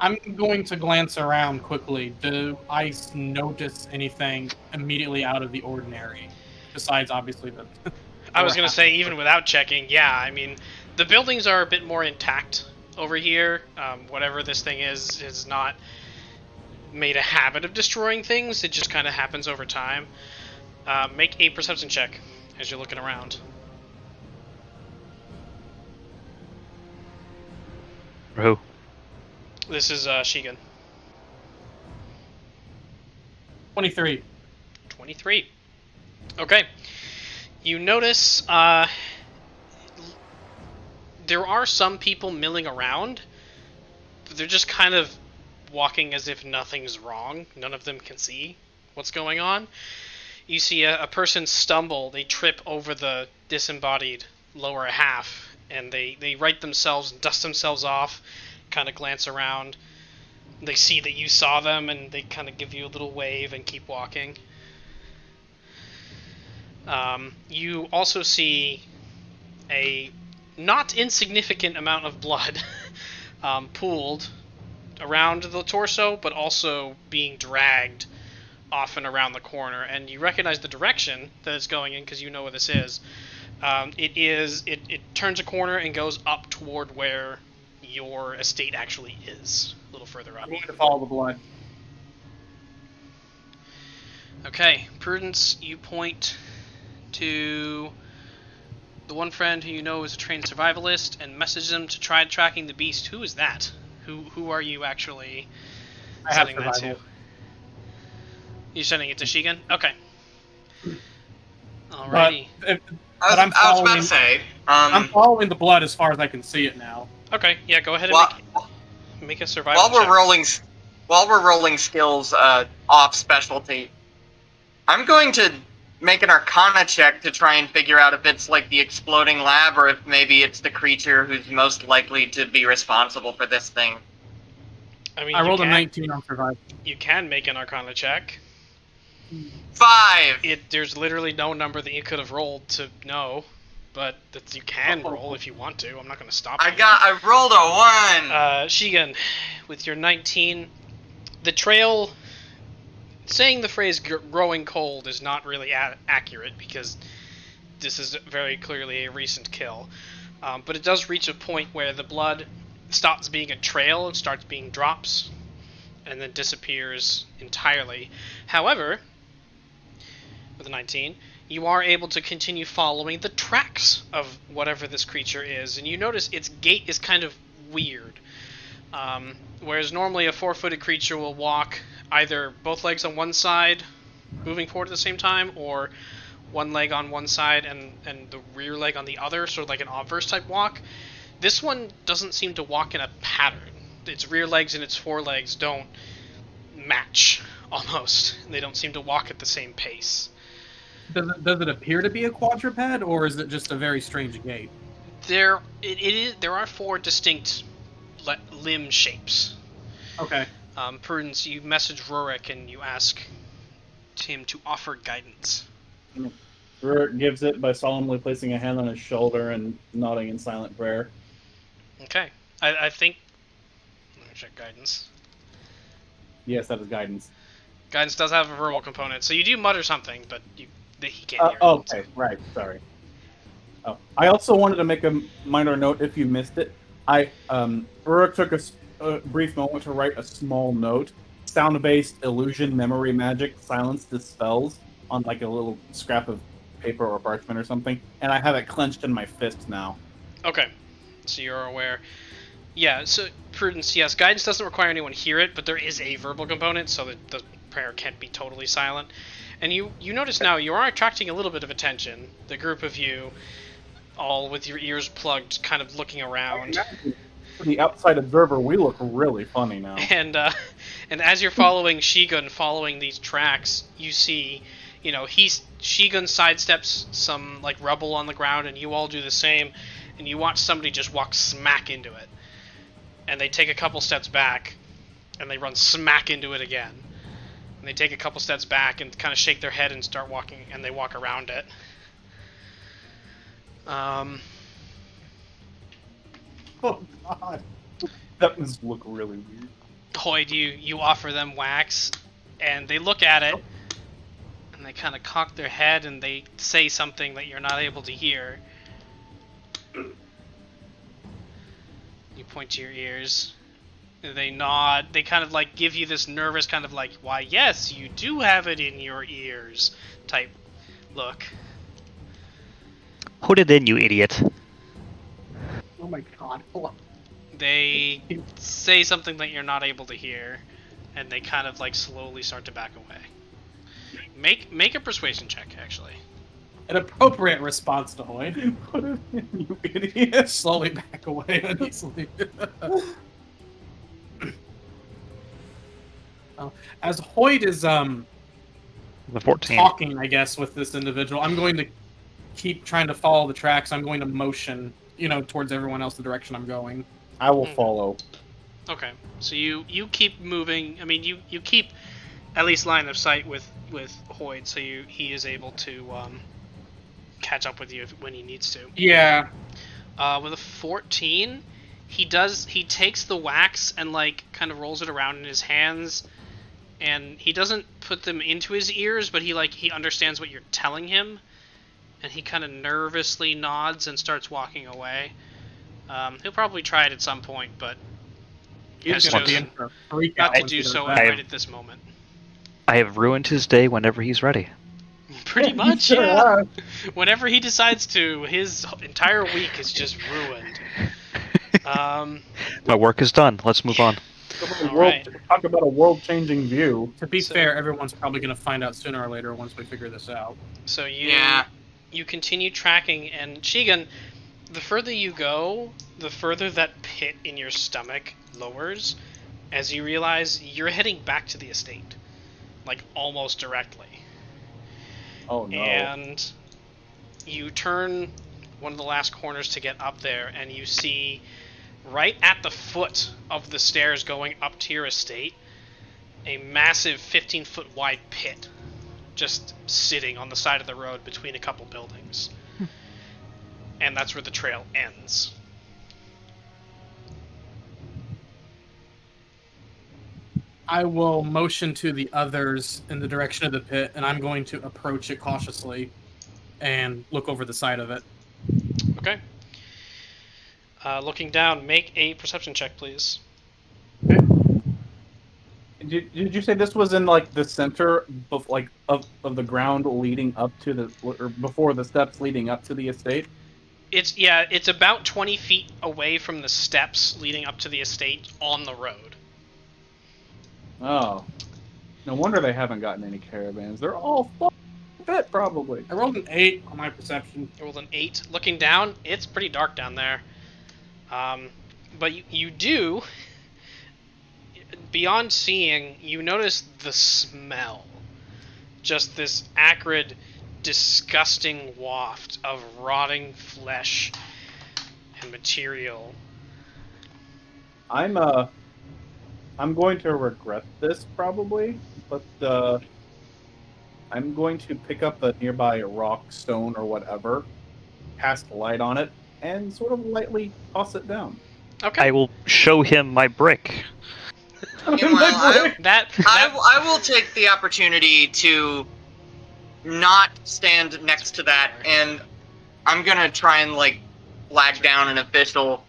I'm going to glance around quickly. Do I notice anything immediately out of the ordinary? Besides, obviously, the... I was gonna say, even without checking, yeah. I mean, the buildings are a bit more intact over here. Whatever this thing is not made a habit of destroying things. It just kind of happens over time. Make a perception check as you're looking around. Who? This is Shigun. 23. 23. Okay. You notice there are some people milling around, but they're just kind of walking as if nothing's wrong. None of them can see what's going on. You see a person stumble, they trip over the disembodied lower half, and they right themselves and dust themselves off, kind of glance around. They see that you saw them, and they kind of give you a little wave and keep walking. You also see a not insignificant amount of blood pooled around the torso, but also being dragged off and around the corner. And you recognize the direction that it's going in because you know where this is. It turns a corner and goes up toward where your estate actually is, a little further up. I'm going to follow the blood. Okay, Prudence, you point to the one friend who you know is a trained survivalist and message them to try tracking the beast. Who is that? Who are you actually sending that to? You're sending it to Shigun? Okay. Alrighty. But I was about to say. I'm following the blood as far as I can see it now. Okay, yeah, go ahead and make a survival check. While we're rolling skills off specialty, I'm going to make an Arcana check to try and figure out if it's like the exploding lab or if maybe it's the creature who's most likely to be responsible for this thing. I mean, I rolled a 19 on survival. You can make an Arcana check. 5! There's literally no number that you could have rolled to know. but you can roll if you want to. I'm not going to stop you. I rolled a 1. Shigun, with your 19, the trail. Saying the phrase "growing cold" is not really accurate because this is very clearly a recent kill. But it does reach a point where the blood stops being a trail and starts being drops, and then disappears entirely. However, with a 19, you are able to continue following the tracks of whatever this creature is, and you notice its gait is kind of weird. Whereas normally a 4-footed creature will walk either both legs on one side, moving forward at the same time, or one leg on one side and the rear leg on the other, sort of like an obverse type walk. This one doesn't seem to walk in a pattern. Its rear legs and its forelegs don't match, almost. They don't seem to walk at the same pace. Does it appear to be a quadruped, or is it just a very strange gait? There are 4 distinct limb shapes. Okay. Prudence, you message Rurik and you ask him to offer guidance. Rurik gives it by solemnly placing a hand on his shoulder and nodding in silent prayer. Okay. I think... Let me check guidance. Yes, that is guidance. Guidance does have a verbal component, so you do mutter something, but he can't hear it. Okay, right, sorry. Oh, I also wanted to make a minor note if you missed it. Rurik took a brief moment to write a small note. Sound-based illusion, memory, magic, silence dispels on like a little scrap of paper or parchment or something, and I have it clenched in my fist now. Okay, so you're aware. Yeah, so Prudence, yes, guidance doesn't require anyone hear it, but there is a verbal component, so that the prayer can't be totally silent. And you notice now you are attracting a little bit of attention. The group of you, all with your ears plugged, kind of looking around. For the outside observer, we look really funny now. And as you're following Shigun, following these tracks, you see, Shigun sidesteps some like rubble on the ground, and you all do the same, and you watch somebody just walk smack into it. And they take a couple steps back, and they run smack into it again. And they take a couple steps back and kind of shake their head and start walking, and they walk around it. Oh god. That must look really weird. Hoyd, you offer them wax, and they look at it, and they kind of cock their head, and they say something that you're not able to hear. You point to your ears. They nod. They kind of like give you this nervous kind of like, why yes, you do have it in your ears type look. Put it in, you idiot. Oh my god. They say something that you're not able to hear, and they kind of like slowly start to back away. Make a persuasion check, actually. An appropriate response to Hoyd. Put it in, you idiot. Slowly back away uneasily. As Hoyd is The 14. talking, I guess, with this individual, I'm going to keep trying to follow the tracks. I'm going to motion, towards everyone else the direction I'm going. I will follow. Okay, so you keep moving. I mean, you keep at least line of sight with Hoyd, so he is able to catch up with you when he needs to. Yeah. With a 14, he takes the wax and like kind of rolls it around in his hands, and he doesn't put them into his ears, but he understands what you're telling him, and he kind of nervously nods and starts walking away. He'll probably try it at some point, but has chosen not to do so right at this moment. I have ruined his day whenever he's ready. Pretty much, Sure yeah. have. Whenever he decides to, his entire week is just ruined. My work is done. Let's move on. Talk about a world-changing view. To be fair, everyone's probably going to find out sooner or later once we figure this out. So you continue tracking, and Shigun, the further you go, the further that pit in your stomach lowers, as you realize you're heading back to the estate, like almost directly. Oh no. And you turn one of the last corners to get up there, and you see right at the foot of the stairs going up to your estate, a massive 15-foot wide pit just sitting on the side of the road between a couple buildings. and that's where the trail ends. I will motion to the others in the direction of the pit, and I'm going to approach it cautiously and look over the side of it. Okay. Looking down, make a perception check, please. Did you say this was in like the center of the ground leading up to the, or before the steps leading up to the estate? It's about 20 feet away from the steps leading up to the estate on the road. Oh, no wonder they haven't gotten any caravans. They're all fit, probably. I rolled an 8 on my perception. You rolled an 8. Looking down, it's pretty dark down there. But you do, beyond seeing, you notice the smell. Just this acrid, disgusting waft of rotting flesh and material. I'm going to regret this probably, but I'm going to pick up a nearby rock, stone, or whatever, cast light on it, and sort of lightly toss it down. Okay. I will show him my brick. Meanwhile, That I will take the opportunity to not stand next to that, and I'm gonna try and like flag down an official.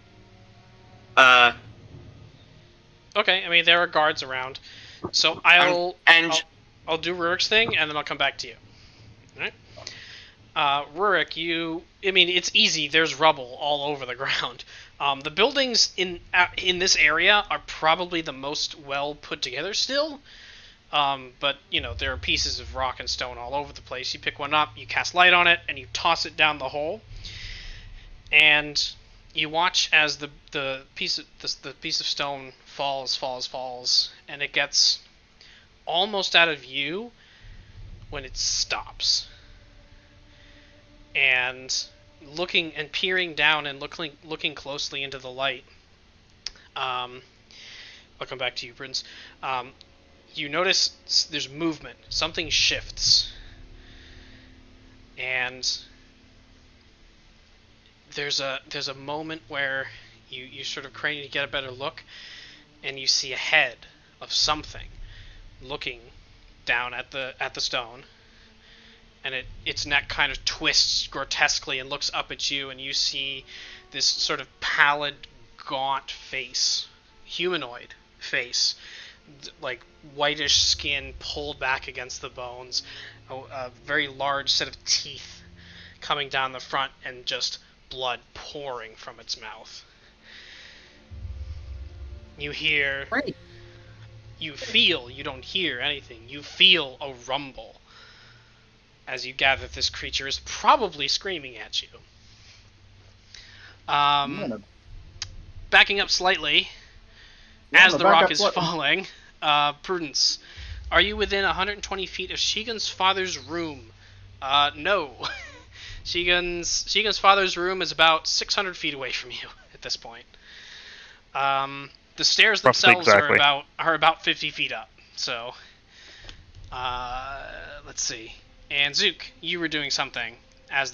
Okay, I mean there are guards around, so I'll do Rurik's thing, and then I'll come back to you. All right. Rurik, it's easy. There's rubble all over the ground. The buildings in this area are probably the most well put together still. But there are pieces of rock and stone all over the place. You pick one up, you cast light on it, and you toss it down the hole. And you watch as the piece of stone falls, and it gets almost out of view when it stops. And looking and peering down and looking closely into the light, I'll come back to you, Prudence. You notice there's movement. Something shifts, and there's a moment where you sort of crane to get a better look, and you see a head of something looking down at the stone, and its neck kind of twists grotesquely and looks up at you, and you see this sort of pallid, gaunt face, humanoid face, like whitish skin pulled back against the bones, a very large set of teeth coming down the front, and just blood pouring from its mouth. You hear... Great. You feel, you don't hear anything, you feel a rumble as you gather this creature is probably screaming at you. Backing up slightly, as the rock is falling, Prudence, are you within 120 feet of Shigun's father's room? No. Shigun's father's room is about 600 feet away from you at this point. The stairs themselves are about 50 feet up. So, let's see. And Zook, you were doing something as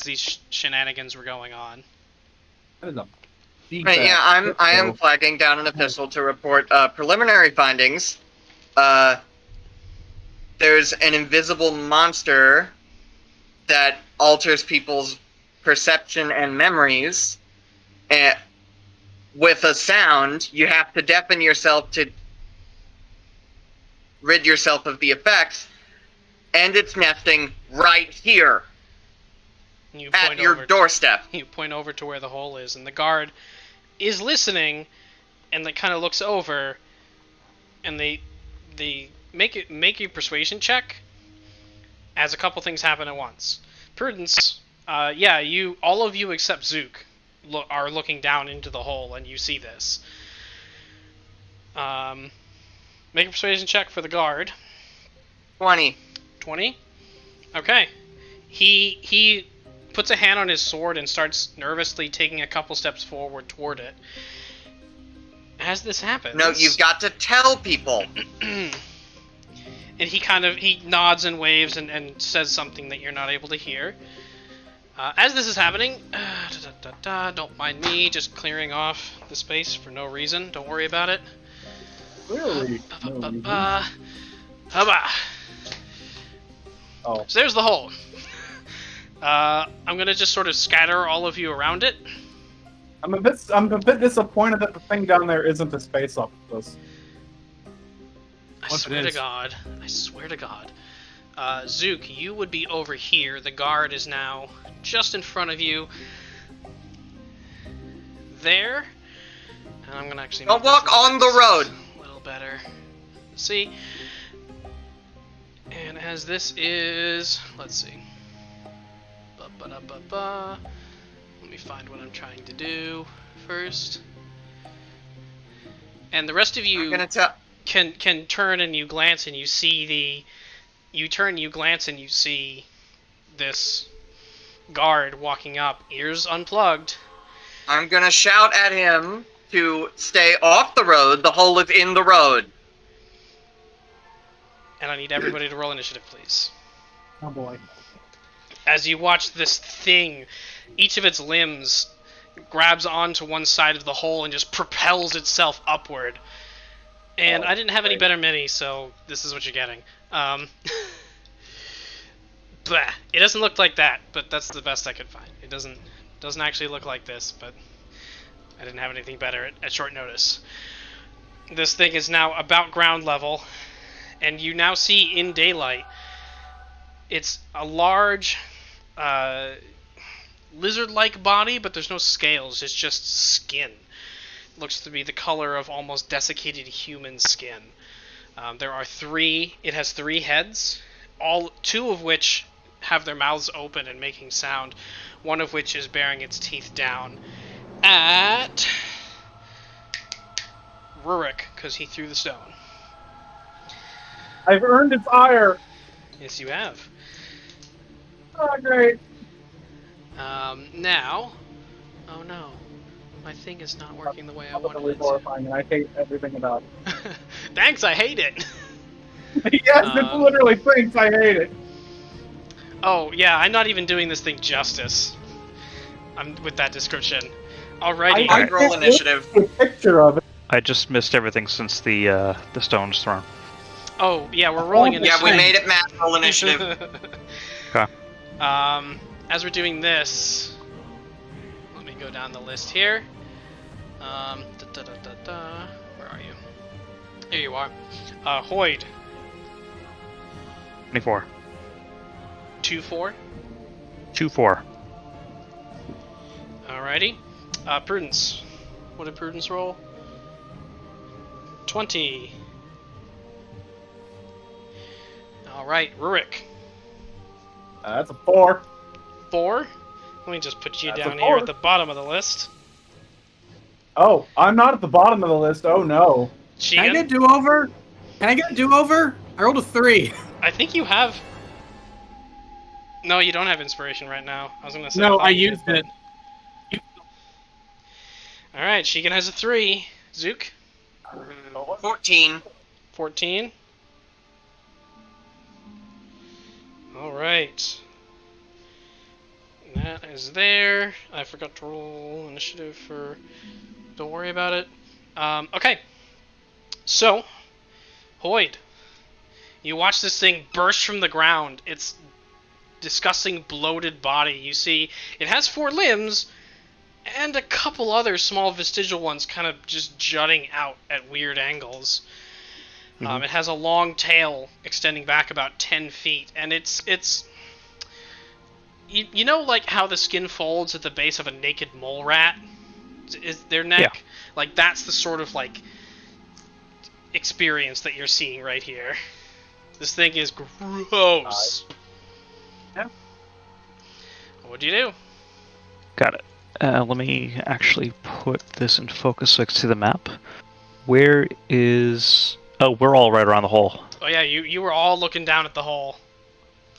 these shenanigans were going on. Right, yeah, I am flagging down an epistle to report preliminary findings. There's an invisible monster that alters people's perception and memories. And with a sound, you have to deafen yourself to rid yourself of the effects. And it's nesting right here. At your doorstep. You point over to where the hole is, and the guard is listening, and they kind of looks over, and they make a persuasion check as a couple things happen at once. Prudence, all of you except Zook are looking down into the hole, and you see this. Make a persuasion check for the guard. 20. 20? Okay. He puts a hand on his sword and starts nervously taking a couple steps forward toward it. As this happens... No, you've got to tell people. And he nods and waves and says something that you're not able to hear. As this is happening, don't mind me just clearing off the space for no reason. Don't worry about it. Clearly. No reason. Oh. So there's the hole. I'm gonna just sort of scatter all of you around it. I'm a bit disappointed that the thing down there isn't a space octopus. I What if swear it to is? God. I swear to God. Zook, you would be over here. The guard is now just in front of you. There. And I'm gonna actually Don't make walk this on the road. a little better. See? And as this is... Let's see. Ba-ba-da-ba-ba. Let me find what I'm trying to do first. And the rest of I'm you gonna tell. can turn and you glance and you see the... You turn and you glance and you see this guard walking up, ears unplugged. I'm gonna shout at him to stay off the road. The hole is in the road. And I need everybody to roll initiative, please. Oh boy. As you watch this thing, each of its limbs grabs onto one side of the hole and just propels itself upward. And Oh, I didn't have any great. better mini, so this is what you're getting. Blah. It doesn't look like that, but that's the best I could find. It doesn't actually look like this, but I didn't have anything better at short notice. This thing is now about ground level, and you now see in daylight it's a large lizard-like body, but there's no scales, it's just skin. Looks to be the color of almost desiccated human skin. It has 3 heads, 2 of which have their mouths open and making sound, one of which is bearing its teeth down at Rurik, because he threw the stone. I've earned its ire. Yes, you have. Oh, great. Now... Oh no. My thing is not working the way I wanted Utterly it to. horrifying, and I hate everything about Thanks, I hate it! it. Yes, it literally thinks I hate it. Oh, yeah, I'm not even doing this thing justice. I'm with that description. Alrighty. I roll initiative. A picture of it. I just missed everything since the stone's thrown. Oh, yeah, we're rolling Yeah, initiative. we made it math. Roll initiative. Okay. As we're doing this, let me go down the list here. Where are you? Here you are. Hoyd. 24. 2-4. 2-4. Alrighty. Prudence. What did Prudence roll? 20. Alright, Rurik. That's a 4. 4. Let me just put you That's a down here 4. at the bottom of the list. Oh, I'm not at the bottom of the list. Oh no. Can I Shigun, get a do-over? Can I get a do-over? I rolled a 3. I think you have... No, you don't have inspiration right now. I was gonna say... No, thought I you used did, it. but- Alright, Shigun has a 3. Zook? 14. 14. Alright. That is there. I forgot to roll initiative for... Don't worry about it. Okay. So, Hoyd. You watch this thing burst from the ground. Its disgusting bloated body. You see, it has 4 limbs, and a couple other small vestigial ones kind of just jutting out at weird angles. It has a long tail extending back about 10 feet, and it's you know, like how the skin folds at the base of a naked mole rat? Is their neck? Yeah. Like, that's the sort of, like, experience that you're seeing right here. This thing is gross. Yeah. What do you do? Got it. Let me actually put this in focus so I can see the map. Where is... Oh, we're all right around the hole. Oh yeah, you were all looking down at the hole.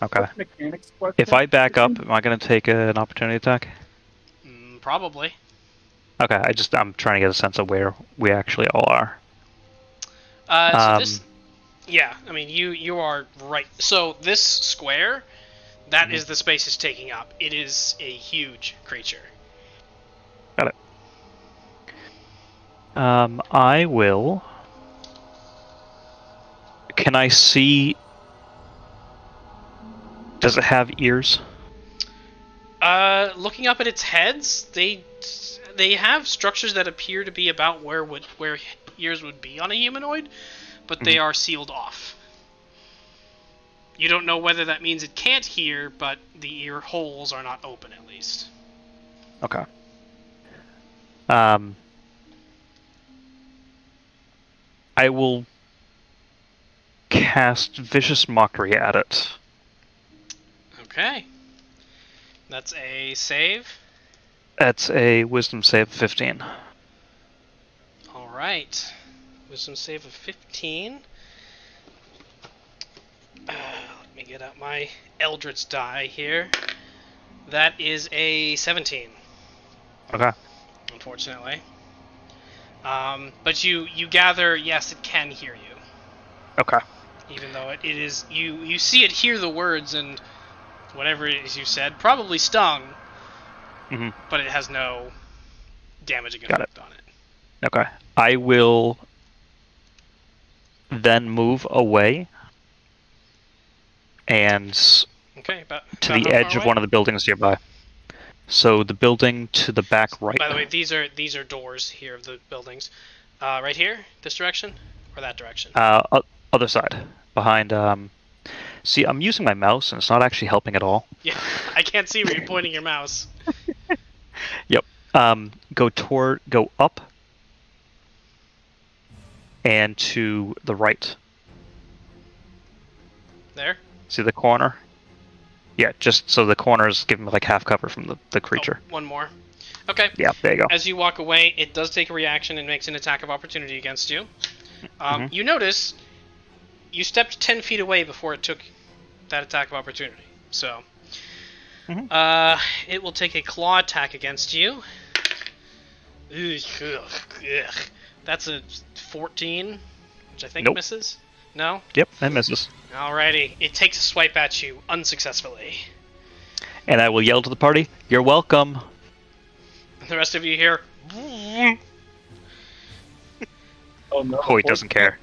Okay. Mechanics question. If I back up, am I going to take an opportunity attack? Probably. Okay, I'm trying to get a sense of where we actually all are. So this... Yeah, I mean, you are right. So this square, That is the space it's taking up. It is a huge creature. Got it. I will... Can I see... Does it have ears? Looking up at its heads, they have structures that appear to be about where ears would be on a humanoid, but they are sealed off. You don't know whether that means it can't hear, but the ear holes are not open, at least. Okay. I will cast Vicious Mockery at it. Okay. That's a save. That's a Wisdom save of 15. Alright. Wisdom save of 15. Let me get out my Eldritch die here. That is a 17. Okay. Unfortunately. But you gather, yes, it can hear you. Okay. Even though it is... You see it hear the words and whatever it is you said, probably stung, but it has no damaging effect on it. Okay. I will then move away and to the edge of one of the buildings nearby. So the building to the back right. By the way, these are doors here of the buildings. Right here? This direction? Or that direction? Other side. Behind... See, I'm using my mouse, and it's not actually helping at all. Yeah, I can't see where you're pointing your mouse. Yep. Go up, and to the right. There? See the corner? Yeah, just so the corner is giving me like half cover from the creature. Oh, one more. Okay. Yeah, there you go. As you walk away, it does take a reaction and makes an attack of opportunity against you. You notice you stepped 10 feet away before it took that attack of opportunity. So, it will take a claw attack against you. That's a 14, which I think misses. No? Yep, that misses. Alrighty. It takes a swipe at you, unsuccessfully. And I will yell to the party, "You're welcome!" And the rest of you hear... Oh no. Oh, he doesn't care.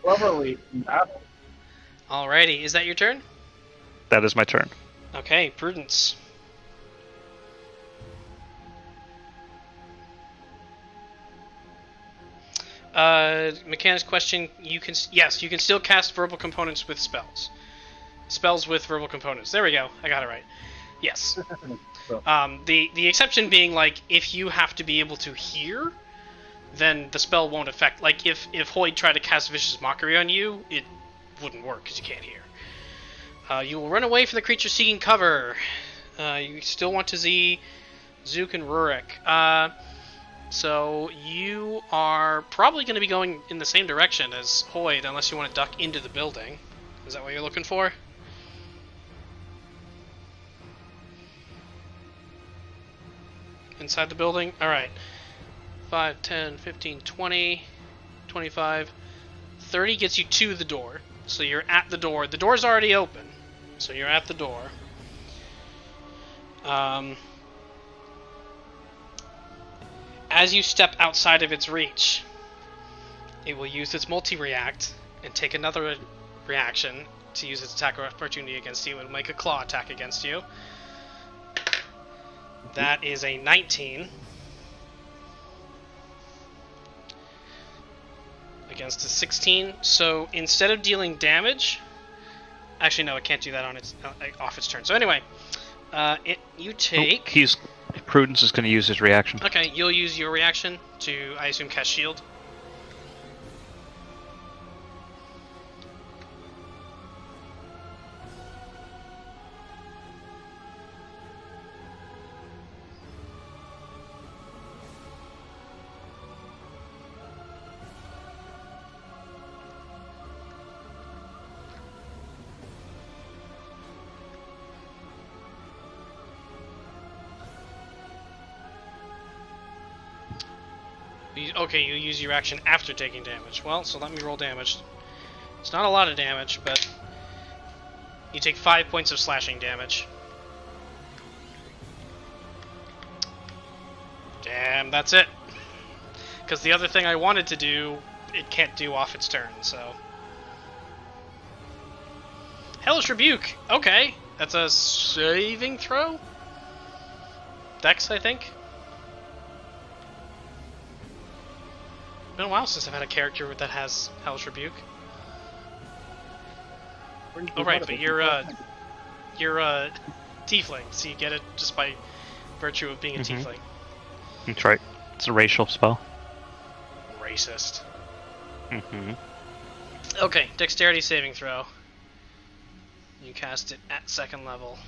Cleverly in battle. Alrighty. Is that your turn? That is my turn. Okay, Prudence. Mechanics question, you can still cast verbal components with spells. Spells with verbal components. There we go. I got it right. Yes. The exception being, like, if you have to be able to hear, then the spell won't affect... Like, if Hoyd tried to cast Vicious Mockery on you, it wouldn't work, because you can't hear. You will run away from the creature seeking cover. You still want to see Zook and Rurik. So you are probably going to be going in the same direction as Hoyd, unless you want to duck into the building. Is that what you're looking for? Inside the building? Alright. 5, 10, 15, 20, 25, 30 gets you to the door. So you're at the door. The door's already open. So you're at the door. As you step outside of its reach, it will use its multi-react and take another reaction to use its attack of opportunity against you and make a claw attack against you. That is a 19 against a 16. So instead of dealing damage, actually no, it can't do that on its off its turn. So anyway, you take. Prudence is going to use his reaction. Okay, you'll use your reaction to, I assume, cast shield. Okay, you use your action after taking damage. Well, so let me roll damage. It's not a lot of damage, but You take 5 points of slashing damage. Damn, that's it. Because the other thing I wanted to do, it can't do off its turn, so... Hellish Rebuke! Okay, that's a saving throw? Dex, I think? Been a while since I've had a character that has Hellish Rebuke. Oh right, but you're a Tiefling, so you get it just by virtue of being a Tiefling. That's right. It's a racial spell. Racist. Mm-hmm. Okay, dexterity saving throw. You cast it at 2nd level.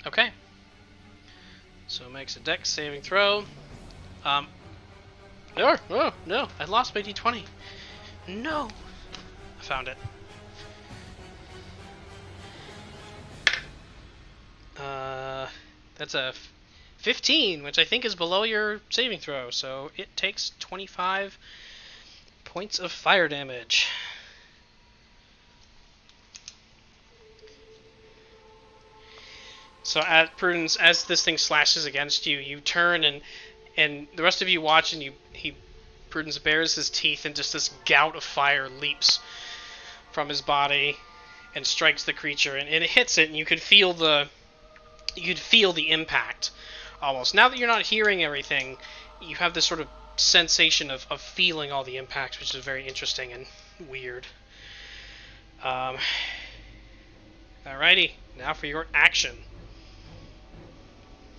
Okay. So it makes a dex saving throw. Oh, no, I lost my d20. No. I found it. That's a 15, which I think is below your saving throw, so it takes 25 points of fire damage. So at Prudence, as this thing slashes against you, you turn and the rest of you watch, and Prudence bares his teeth, and just this gout of fire leaps from his body and strikes the creature, and it hits it, and you could feel the impact almost. Now that you're not hearing everything, you have this sort of sensation of feeling all the impacts, which is very interesting and weird. Alrighty, now for your action.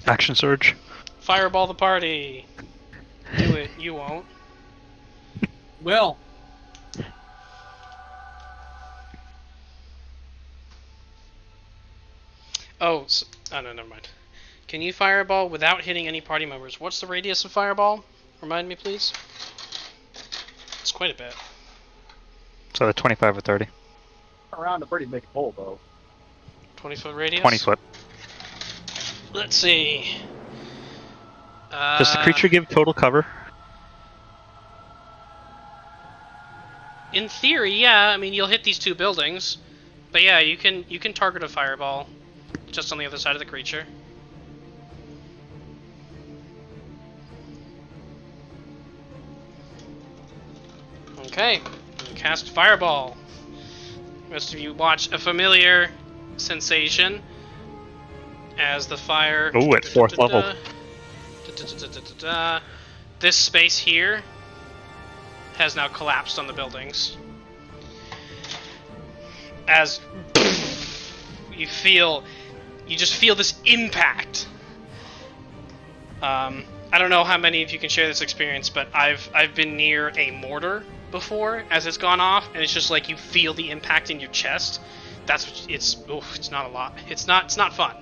Action surge. Fireball the party. Do it. You won't. Will. Oh, no, never mind. Can you fireball without hitting any party members? What's the radius of fireball? Remind me, please. It's quite a bit. So 25 or 30. Around a pretty big hole, though. 20-foot radius? 20 foot. Let's see. Does the creature give total cover? In theory, yeah. I mean, you'll hit these 2 buildings. But yeah, you can target a fireball just on the other side of the creature. Okay, you cast Fireball. Most of you watch a familiar sensation as the fire... Ooh, at 4th level. This space here has now collapsed on the buildings. As you just feel this impact. I don't know how many of you can share this experience, but I've been near a mortar before as it's gone off, and it's just like you feel the impact in your chest. That's what it's not a lot. It's not fun.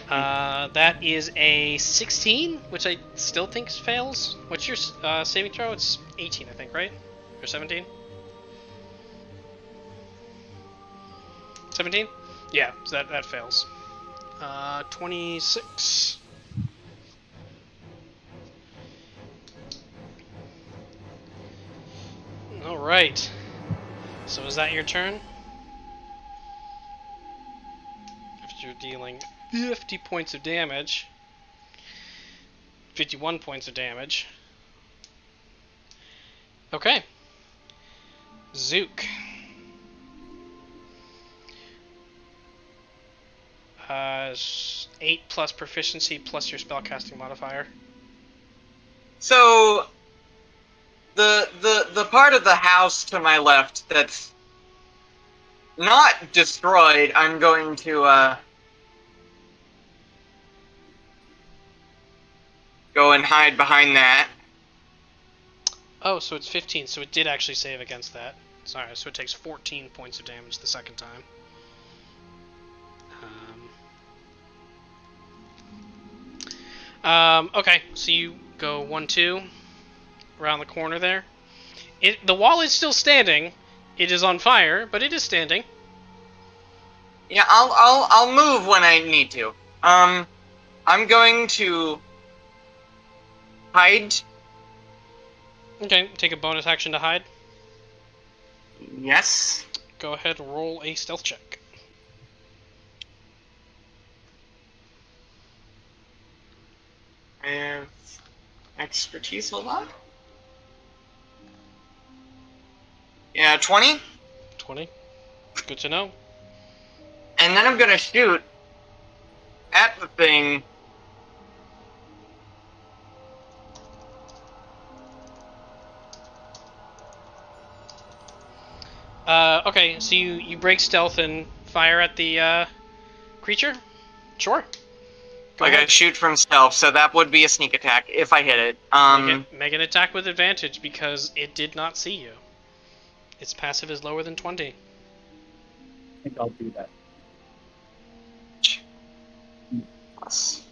That is a 16, which I still think fails. What's your saving throw? It's 18, I think, right? Or 17? 17? Yeah, so that fails. 26. Alright. So is that your turn? After you're dealing 50 points of damage. 51 points of damage. Okay. Zook. 8 plus proficiency plus your spellcasting modifier. So the part of the house to my left that's not destroyed, I'm going to go and hide behind that. Oh, so it's 15, so it did actually save against that. Sorry, so it takes 14 points of damage the second time. Okay, so you go 1-2 around the corner there. The wall is still standing. It is on fire, but it is standing. Yeah, I'll move when I need to. I'm going to hide. Okay, take a bonus action to hide. Yes. Go ahead and roll a stealth check. I have expertise a lot. Yeah, 20. 20. Good to know. And then I'm gonna shoot at the thing. Okay, so you break stealth and fire at the creature? Sure. Go Like I ahead. shoot from stealth, so that would be a sneak attack if I hit it. Make an attack with advantage because it did not see you. Its passive is lower than 20. I think I'll do that. Plus.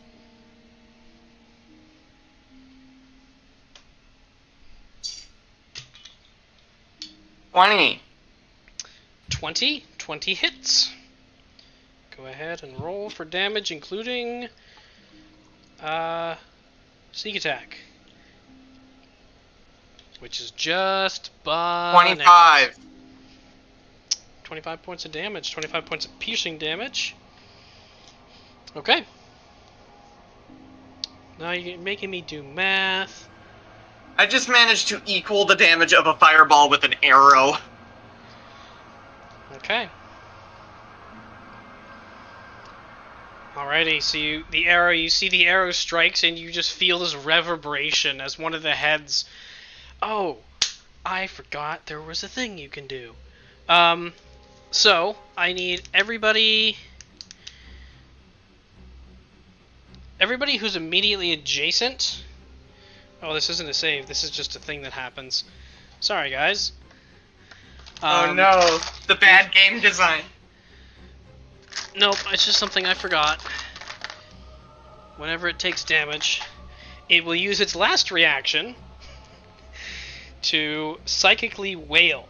$20. 20 hits. Go ahead and roll for damage, including sneak attack, which is just 25. 25 points of damage. 25 points of piercing damage. Okay. Now you're making me do math. I just managed to equal the damage of a fireball with an arrow. Okay. Alrighty, so you see the arrow strikes and you just feel this reverberation as one of the heads. Oh, I forgot there was a thing you can do. So I need everybody who's immediately adjacent. Oh, this isn't a save. This is just a thing that happens. Sorry, guys. Oh no, the bad game design. Nope, it's just something I forgot. Whenever it takes damage, it will use its last reaction to psychically wail.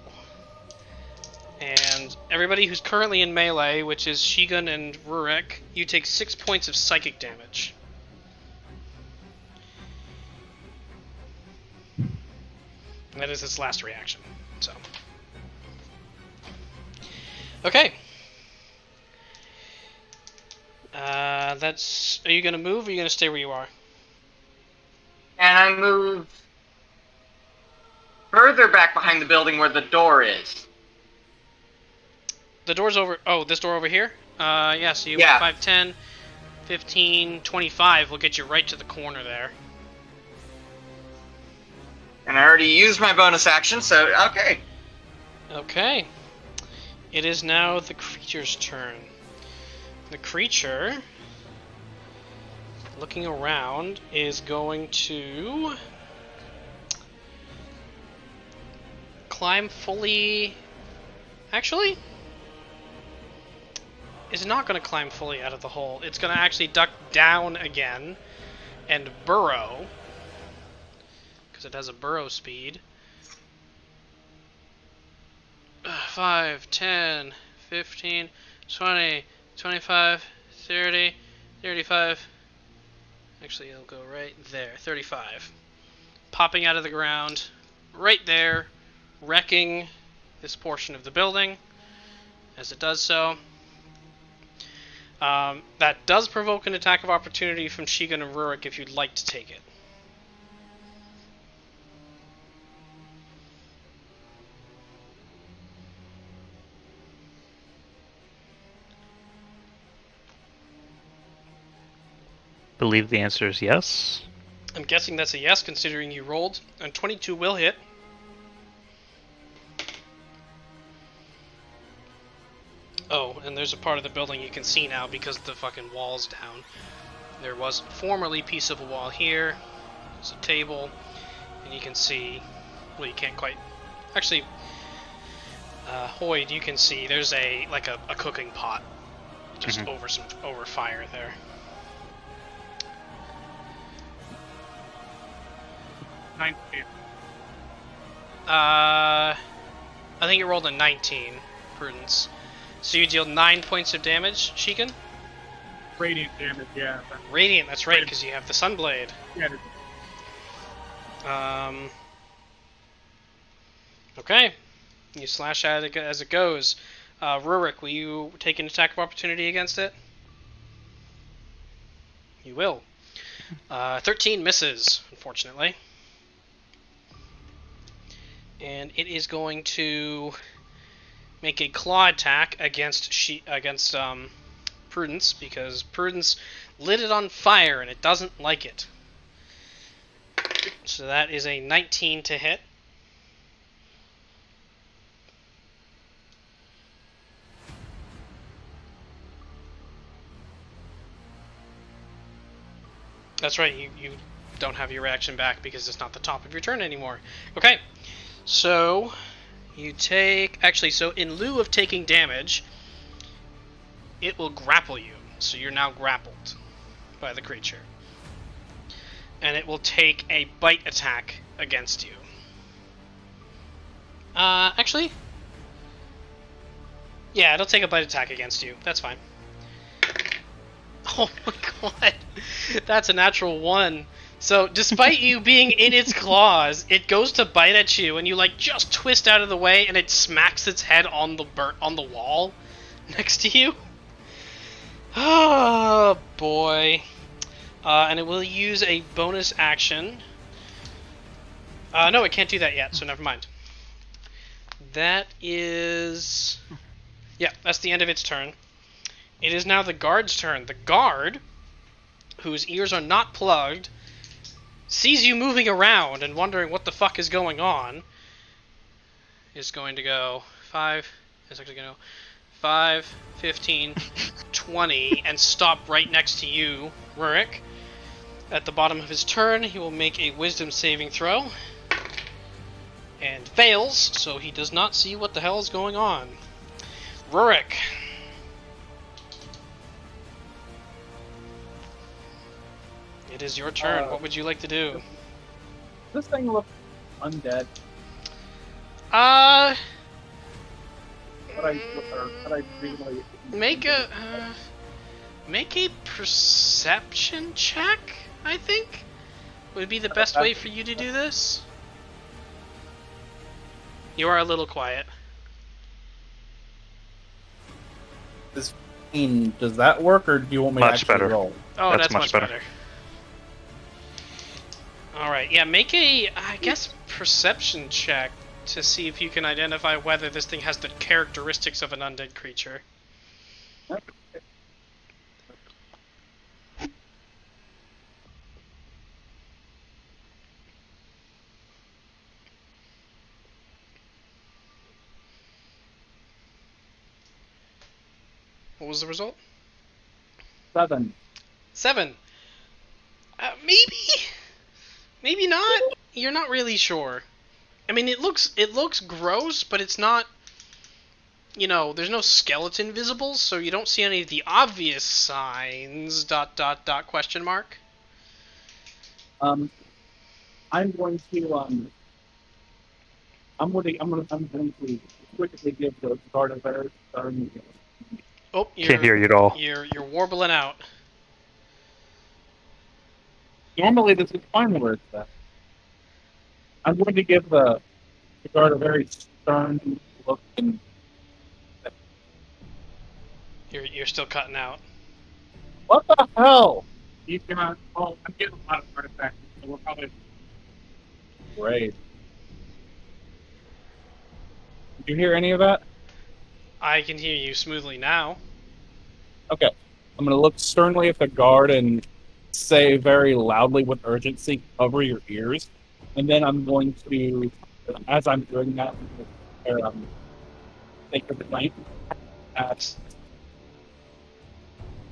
And everybody who's currently in melee, which is Shigun and Rurik, you take 6 points of psychic damage. And that is its last reaction. So, okay. Are you gonna move, or are you gonna stay where you are? And I move further back behind the building where the door is. The door's over. Oh, this door over here? Yeah, so you Yeah. 5, 10, 15, 25 will get you right to the corner there. And I already used my bonus action, so okay. Okay. It is now the creature's turn. The creature, looking around, is going to climb fully. Actually, is not going to climb fully out of the hole. It's going to actually duck down again and burrow, because it has a burrow speed. 5, 10, 15, 20, 25, 30, 35. Actually, it'll go right there. 35. Popping out of the ground right there, wrecking this portion of the building as it does so. That does provoke an attack of opportunity from Shigun and Rurik if you'd like to take it. Believe the answer is yes. I'm guessing that's a yes, considering you rolled, and 22 will hit. Oh, and there's a part of the building you can see now because the fucking wall's down. There was formerly a piece of a wall here. There's a table, and you can see. Well, you can't quite. Actually, Hoyd, you can see there's a cooking pot just over fire there. I think you rolled a 19, Prudence. So you deal 9 points of damage, Shigun? Radiant damage, yeah. Radiant, that's right, because you have the Sunblade. Yeah. Okay. You slash at it as it goes. Rurik, will you take an attack of opportunity against it? You will. 13 misses, unfortunately. And it is going to make a claw attack against Prudence, because Prudence lit it on fire and it doesn't like it. So that is a 19 to hit. That's right, you don't have your reaction back because it's not the top of your turn anymore. Okay, so you take... Actually, so in lieu of taking damage, it will grapple you. So you're now grappled by the creature. And it will take a bite attack against you. Actually... Yeah, it'll take a bite attack against you. That's fine. Oh my god. That's a natural 1. So, despite you being in its claws, it goes to bite at you, and you, like, just twist out of the way, and it smacks its head on the wall next to you. Oh, boy. And it will use a bonus action. No, it can't do that yet, so never mind. That is... Yeah, that's the end of its turn. It is now the guard's turn. The guard, whose ears are not plugged, sees you moving around and wondering what the fuck is going on, is going to go 5, is actually going to go 5, 15, 20, and stop right next to you, Rurik. At the bottom of his turn, he will make a wisdom saving throw, and fails, so he does not see what the hell is going on. Rurik. It is your turn. What would you like to do? This thing looks undead. Make a perception check, I think, would be the best way for you to do this. You are a little quiet. Does that work, or do you want me to actually roll? Oh, that's much better. Alright, yeah, make a, I guess, perception check to see if you can identify whether this thing has the characteristics of an undead creature. What was the result? 7. 7. Maybe not. You're not really sure. I mean, it looks gross, but it's not. You know, there's no skeleton visible, so you don't see any of the obvious signs. ... question mark. I'm going to quickly give the guard a better start. Oh, can't hear you at all. You're warbling out. Normally this is fine where it's at. I'm going to give the guard a very stern look and... You're still cutting out. What the hell? He's gonna... Oh, I'm getting a lot of artifacts, so we're probably... Great. Did you hear any of that? I can hear you smoothly now. Okay. I'm going to look sternly at the guard and say very loudly with urgency, cover your ears. And then I'm going to, as I'm doing that, take a flame at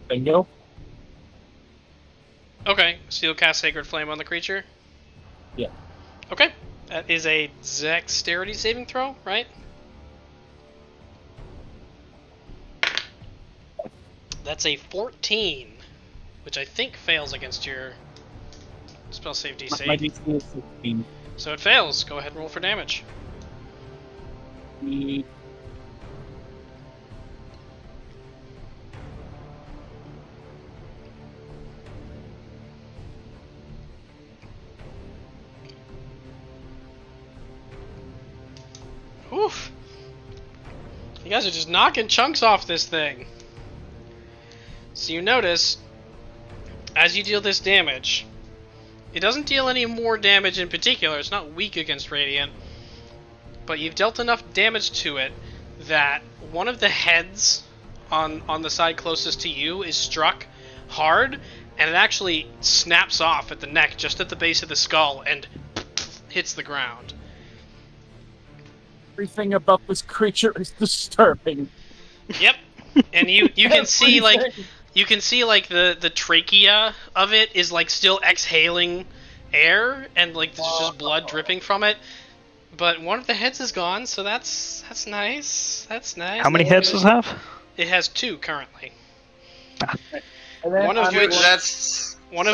Bingo. Okay, so you'll cast Sacred Flame on the creature? Yeah. Okay. That is a dexterity saving throw, right? That's a 14, which I think fails against your spell save DC. My DC is 16. So it fails. Go ahead and roll for damage. Oof. You guys are just knocking chunks off this thing. So you notice, as you deal this damage, it doesn't deal any more damage in particular. It's not weak against Radiant. But you've dealt enough damage to it that one of the heads on the side closest to you is struck hard, and it actually snaps off at the neck, just at the base of the skull, and hits the ground. Everything about this creature is disturbing. Yep. And you can see like the trachea of it is like still exhaling air, and like there's just blood dripping from it. But one of the heads is gone, so that's nice. That's nice. How many heads does it have? It has 2 currently. One of which one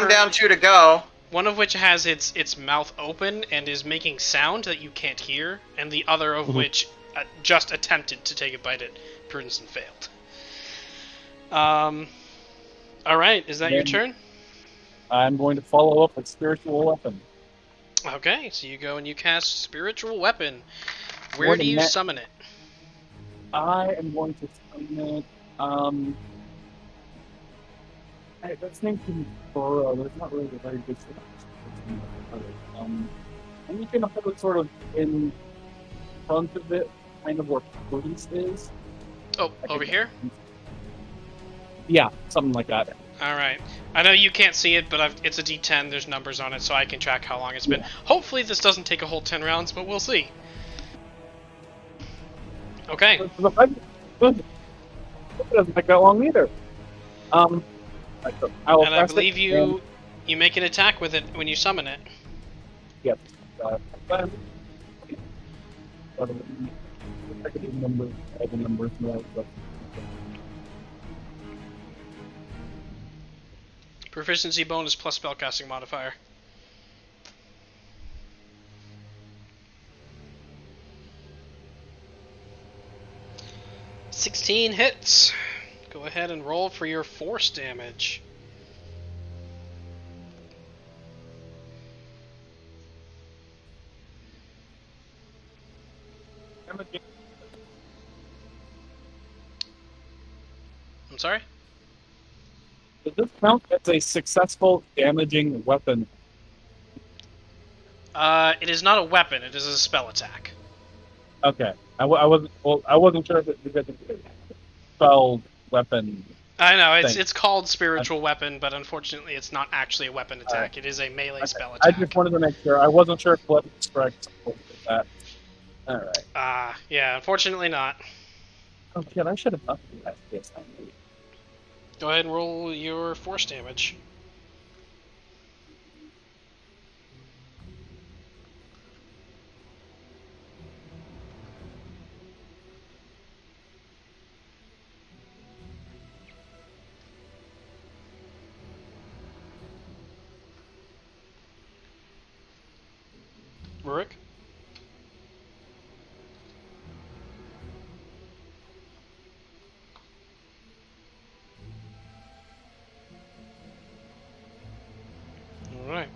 down, 2 to go. One of which has its mouth open and is making sound that you can't hear, and the other of which just attempted to take a bite at Prudence and failed. All right, is that your turn? I'm going to follow up with Spiritual Weapon. Okay, so you go and you cast Spiritual Weapon. Where do you summon it? I am going to summon it. That's named Burrow. There's not really a very good I'm just going to put it sort of in front of it, kind of where Prudence is. Oh, over here? Yeah, something like that. Alright. I know you can't see it, but it's a D10, there's numbers on it, so I can track how long it's been. Hopefully this doesn't take a whole 10 rounds, but we'll see. Okay. It doesn't take that long either. And I believe you make an attack with it when you summon it. Yep. Proficiency bonus plus spellcasting modifier. $16 hits. Go ahead and roll for your force damage. I'm sorry? Does this count as a successful damaging weapon? It is not a weapon. It is a spell attack. Okay, I wasn't sure if it was a spell weapon. I know it's called spiritual weapon, but unfortunately, it's not actually a weapon attack. It is a melee spell attack. I just wanted to make sure. I wasn't sure if weapon strike was that. All right. Yeah, unfortunately not. Oh shit! I should have updated that. Yes, I knew. Go ahead and roll your force damage. Rurik? Alright.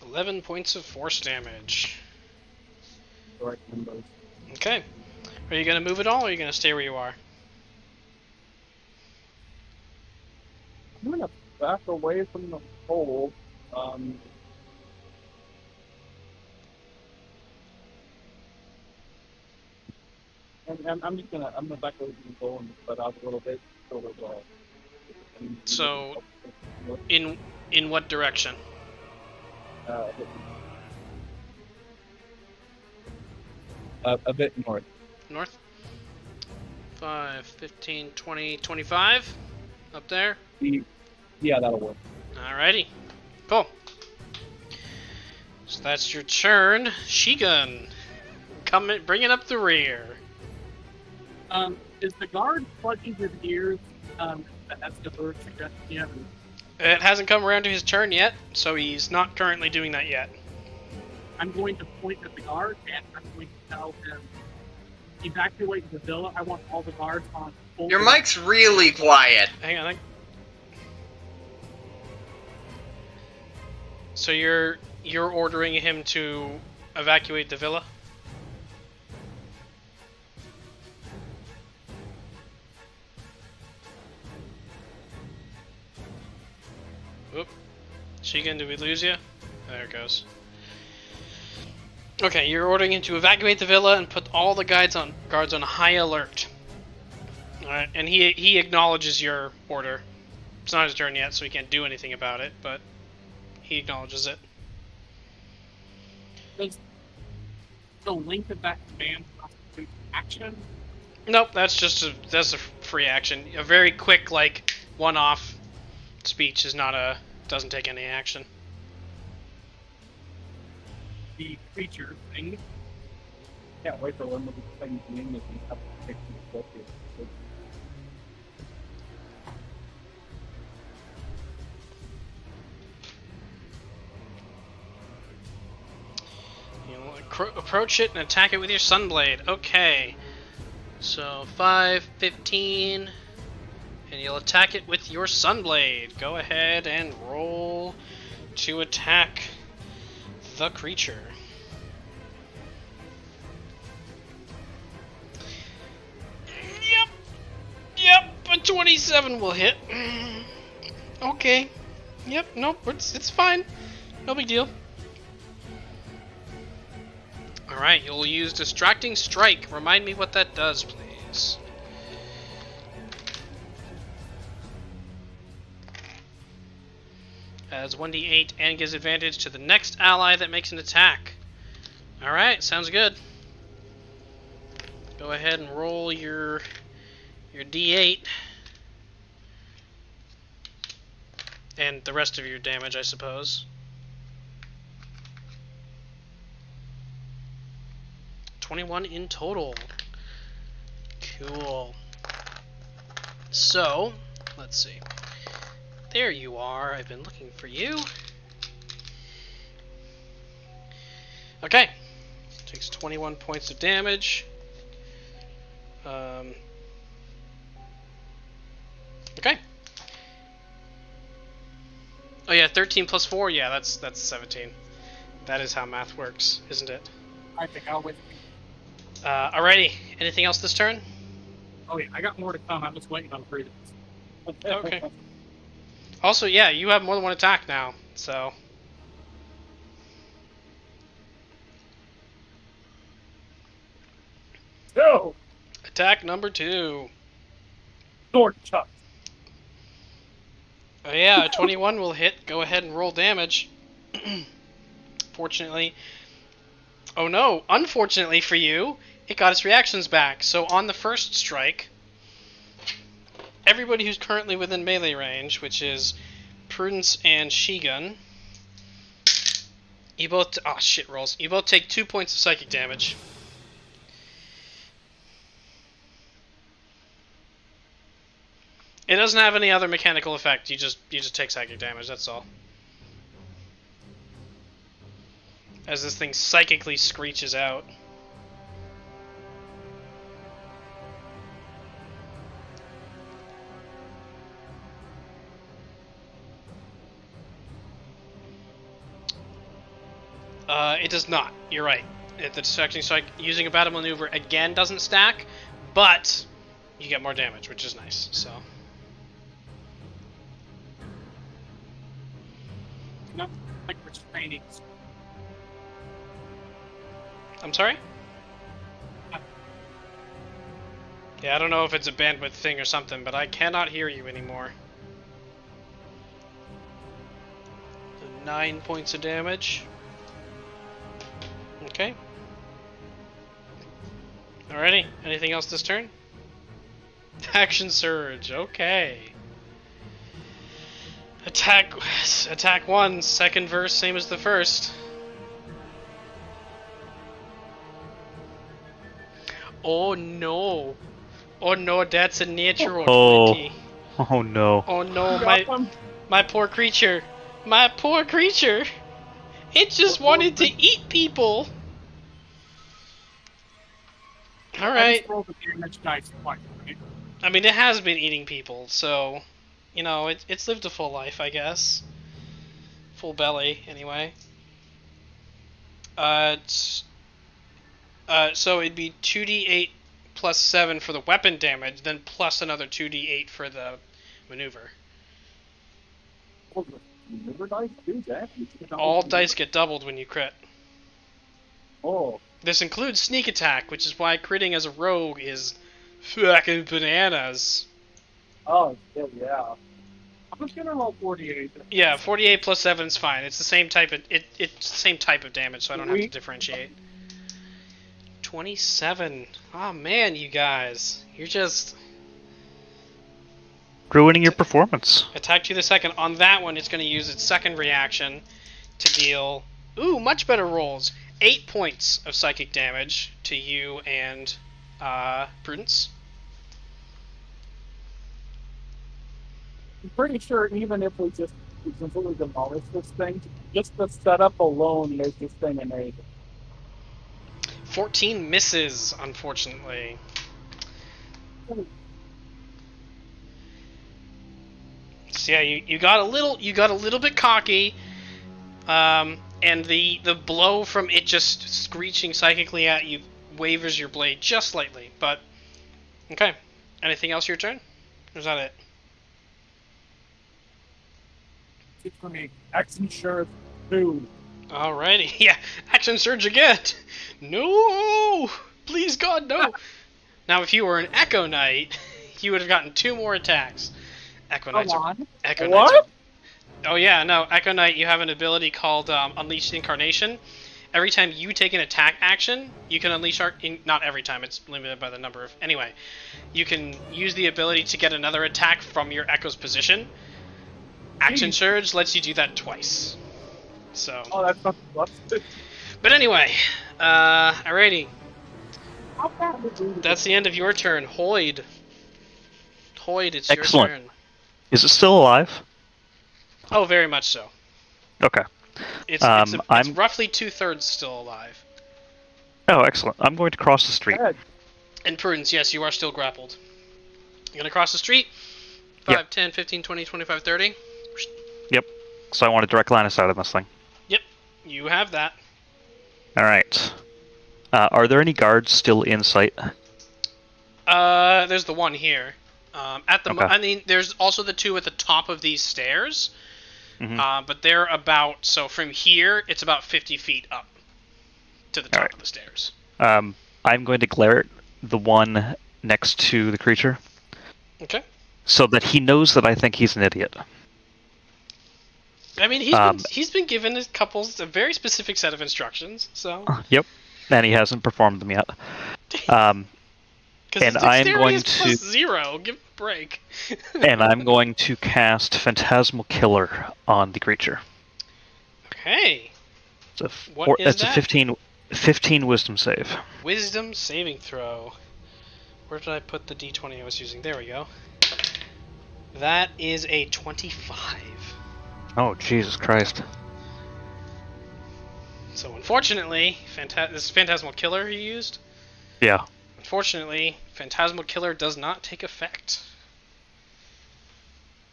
11 points of force damage. Right numbers. Okay. Are you going to move at all, or are you going to stay where you are? I'm gonna back away from the hole. And I'm gonna back away from the hole and spread out a little bit. So, in what direction? A bit north. North? 5, 15, 20, 25? Up there? Yeah, that'll work. Alrighty. Cool. So that's your turn. Shigun. Bringing up the rear. Is the guard plugging his ears? That's the bird suggestion. It hasn't come around to his turn yet, so he's not currently doing that yet. I'm going to point at the guard and I'm going to tell him, evacuate the villa. I want all the guards on full. Your mic's really quiet. Hang on. So you're ordering him to evacuate the villa? Oop. Shigun, did we lose you? There it goes. Okay, you're ordering him to evacuate the villa and put all the guards on high alert. Alright, and he acknowledges your order. It's not his turn yet, so he can't do anything about it, but he acknowledges it. Does the length of that command constitute action? Nope, that's a free action. A very quick, like, one-off speech doesn't take any action. The creature thing. Can't wait for one of the things in English and have to take the book. You'll approach it and attack it with your Sunblade. Okay. So 5, 15, and you'll attack it with your Sunblade. Go ahead and roll to attack the creature. Yep, a 27 will hit. Okay. Yep, nope, it's fine. No big deal. Alright, you'll use Distracting Strike. Remind me what that does, please. Adds 1d8 and gives advantage to the next ally that makes an attack. Alright, sounds good. Go ahead and roll your d8. And the rest of your damage, I suppose. 21 in total. Cool. So, let's see. There you are. I've been looking for you. Okay. Takes 21 points of damage. Okay. Oh yeah, 13 plus 4. Yeah, that's 17. That is how math works, isn't it? I think I'll wait. Alrighty. Anything else this turn? Oh yeah, I got more to come. I'm just waiting on Prudence. Okay. Also, yeah, you have more than one attack now, so. No! Attack number 2. Sword chuck. Oh yeah, a 21 will hit. Go ahead and roll damage. Fortunately. Oh no, unfortunately for you, it got its reactions back. So on the first strike, everybody who's currently within melee range, which is Prudence and Shigun, you both rolls. You both take 2 points of psychic damage. It doesn't have any other mechanical effect. You just take psychic damage. That's all. As this thing psychically screeches out. It does not. You're right. The distracting strike using a battle maneuver again doesn't stack, but you get more damage, which is nice. So. Not like restraining. I'm sorry? Yeah, I don't know if it's a bandwidth thing or something, but I cannot hear you anymore. 9 points of damage. Okay. Alrighty, anything else this turn? Action Surge, okay. Attack 1, second verse, same as the first. Oh no. Oh no, that's a natural 20. Oh no. Oh no, my poor creature. My poor creature. It just wanted to eat people. Alright. I mean, it has been eating people, so, you know, it's lived a full life, I guess. Full belly, anyway. So it'd be 2d8 plus 7 for the weapon damage, then plus another 2d8 for the maneuver. Never dice do that. All dice get doubled when you crit. Oh. This includes sneak attack, which is why critting as a rogue is fucking bananas. Oh, yeah. I'm just gonna roll 48. Yeah, 48 plus 7 is fine. It's the same type of it's the same type of damage, so I don't have to differentiate. 27. Oh man, you guys, you're just Ruining your performance. attack to the second. On that one, it's going to use its second reaction to deal much better rolls. 8 points of psychic damage to you and Prudence. I'm pretty sure even if we just completely demolish this thing, just the setup alone makes this thing an 8. 14 misses, unfortunately. So yeah, you got a little bit cocky, and the blow from it just screeching psychically at you wavers your blade just slightly. But okay, anything else your turn? Or is that it? It's for me. Action Sheriff 2. Alrighty, yeah, action surge again. No, please God no. Now if you were an Echo Knight, you would have gotten 2 more attacks. Echo Knights are... Echo Knights are... Oh yeah, no, Echo Knight, you have an ability called Unleash Incarnation. Every time you take an attack action, you can unleash... Not every time, it's limited by the number of... Anyway, you can use the ability to get another attack from your Echo's position. Action Surge lets you do that twice. So... Oh, that's not... But anyway, alrighty. That's the end of your turn. Hoyd, it's Excellent. your turn. Is it still alive? Oh, very much so. Okay. It's I'm roughly 2/3 still alive. Oh, excellent. I'm going to cross the street. And Prudence, yes, you are still grappled. You're going to cross the street? 5, Yep. 10, 15, 20, 25, 30? Yep. So I want a direct line of sight on this thing. Yep, you have that. Alright. Are there any guards still in sight? There's the one here. Okay. I mean, there's also the 2 at the top of these stairs. Mm-hmm. But they're about... So from here, it's about 50 feet up to the top of the stairs. I'm going to glare at the one next to the creature. Okay. So that he knows that I think he's an idiot. I mean, he's been given a very specific set of instructions, so... Yep. And he hasn't performed them yet. Because I'm going is to +0. Give him a break. and I'm going to cast Phantasmal Killer on the creature. Okay. It's is a that? 15 Wisdom save. Wisdom saving throw. Where did I put the d20 I was using? There we go. That is a 25. Oh, Jesus Christ. So unfortunately, this Phantasmal Killer he used. Yeah. Unfortunately, Phantasmal Killer does not take effect.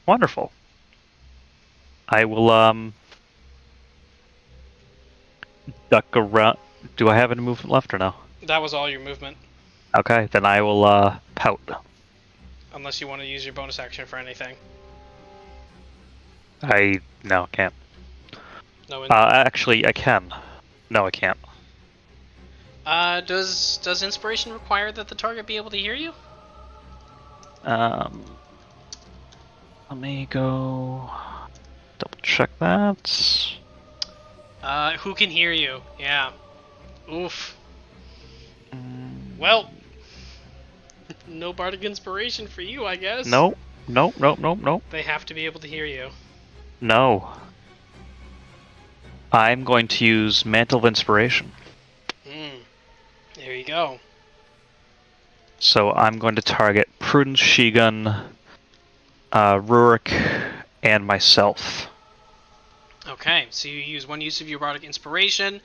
Wonderful. I will, duck around. Do I have any movement left or no? That was all your movement. Okay, then I will, pout. Unless you want to use your bonus action for anything. No, can't. No. Actually, I can. No, I can't. Does inspiration require that the target be able to hear you? Let me go double check that. Who can hear you? Yeah. Oof. Well, no bardic inspiration for you, I guess. Nope. They have to be able to hear you. No. I'm going to use Mantle of Inspiration. There you go. So I'm going to target Prudence, Shigun, Rurik, and myself. Okay, so you use one use of your bardic inspiration.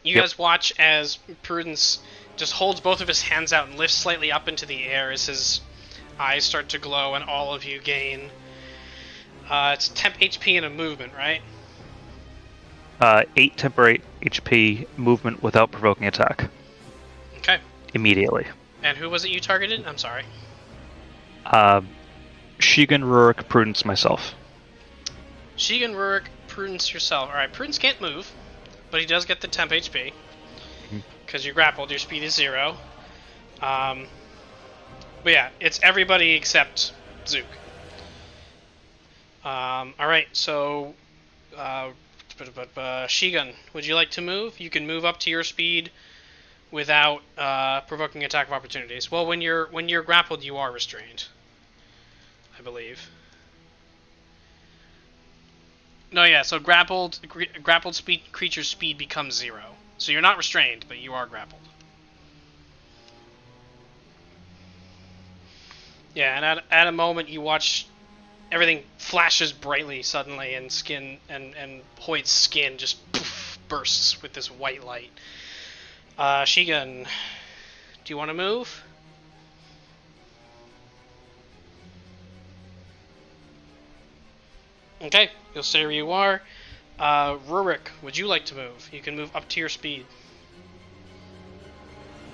You guys watch as Prudence just holds both of his hands out and lifts slightly up into the air as his eyes start to glow, and all of you gain... it's temp HP and a movement, right? 8 temporary HP movement without provoking attack. Okay. Immediately. And who was it you targeted? I'm sorry. Shigun, Rurik, Prudence, myself. Shigun, Rurik, Prudence, yourself. Alright, Prudence can't move, but he does get the temp HP. Because you're grappled, your speed is 0. But yeah, it's everybody except Zook. Alright, so... Shigun, would you like to move? You can move up to your speed without provoking attack of opportunities. Well, when you're grappled, you are restrained, I believe. No, yeah. So grappled creature's speed becomes 0. So you're not restrained, but you are grappled. Yeah, and at a moment you watch everything flashes brightly suddenly, and Hoyt's skin just poof, bursts with this white light. Shigun, do you want to move? Okay, you'll stay where you are. Rurik, would you like to move? You can move up to your speed.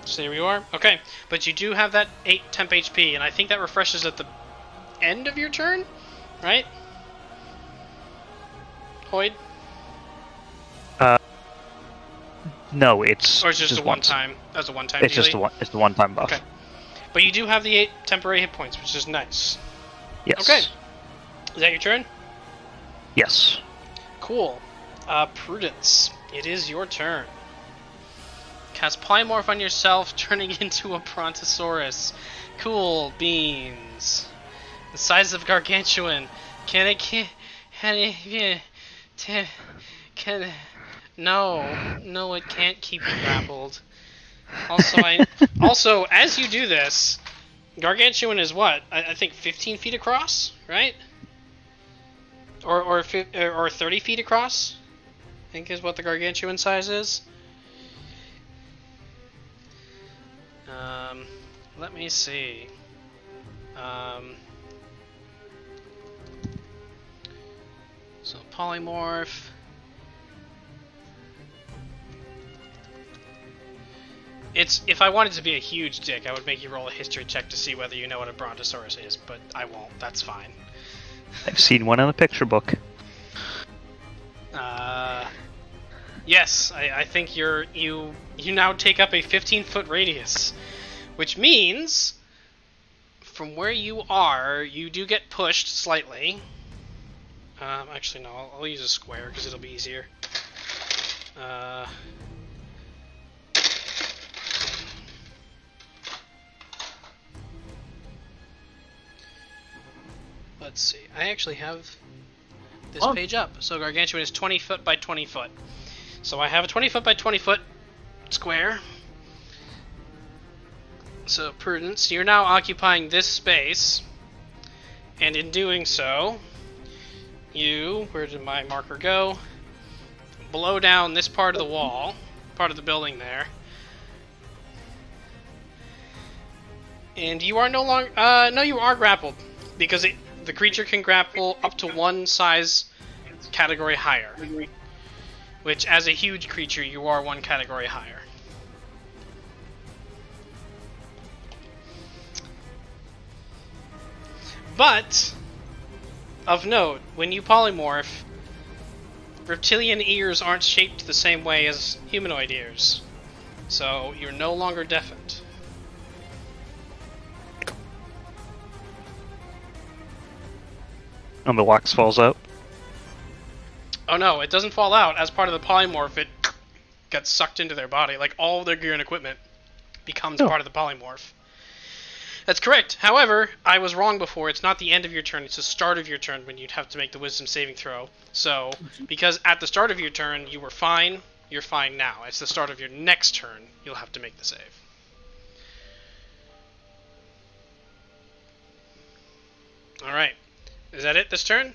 Stay where you are? Okay, but you do have that 8 temp HP, and I think that refreshes at the end of your turn, right? Hoyd? No, it's or it's just a once. one-time. That's a one-time. It's just it's the one-time buff. Okay, but you do have the 8 temporary hit points, which is nice. Yes. Okay, is that your turn? Yes. Cool. Prudence, it is your turn. Cast Polymorph on yourself, turning into a Brontosaurus. Cool beans. The size of Gargantuan. No, it can't keep you grappled. Also, as you do this, Gargantuan is what? I think 15 feet across, right? Or 30 feet across, I think is what the Gargantuan size is. Let me see. So polymorph. If I wanted to be a huge dick, I would make you roll a history check to see whether you know what a Brontosaurus is, but I won't. That's fine. I've seen one in the picture book. Yes, I think you now take up a 15-foot radius, which means from where you are, you do get pushed slightly. Actually, no, I'll use a square because it'll be easier. Let's see. I actually have this page up. So Gargantuan is 20 foot by 20 foot. So I have a 20 foot by 20 foot square. So Prudence, you're now occupying this space. And in doing so, where did my marker go? Blow down this part of the wall, part of the building there. And you are no longer, no, you are grappled. Because the creature can grapple up to one size category higher. Which, as a huge creature, you are one category higher. But, of note, when you polymorph, reptilian ears aren't shaped the same way as humanoid ears. So, you're no longer deafened. And the wax falls out. Oh no, it doesn't fall out. As part of the polymorph, it gets sucked into their body. Like, all of their gear and equipment becomes part of the polymorph. That's correct. However, I was wrong before. It's not the end of your turn. It's the start of your turn when you'd have to make the wisdom saving throw. So, because at the start of your turn, you were fine, you're fine now. It's the start of your next turn, you'll have to make the save. Alright. Is that it this turn?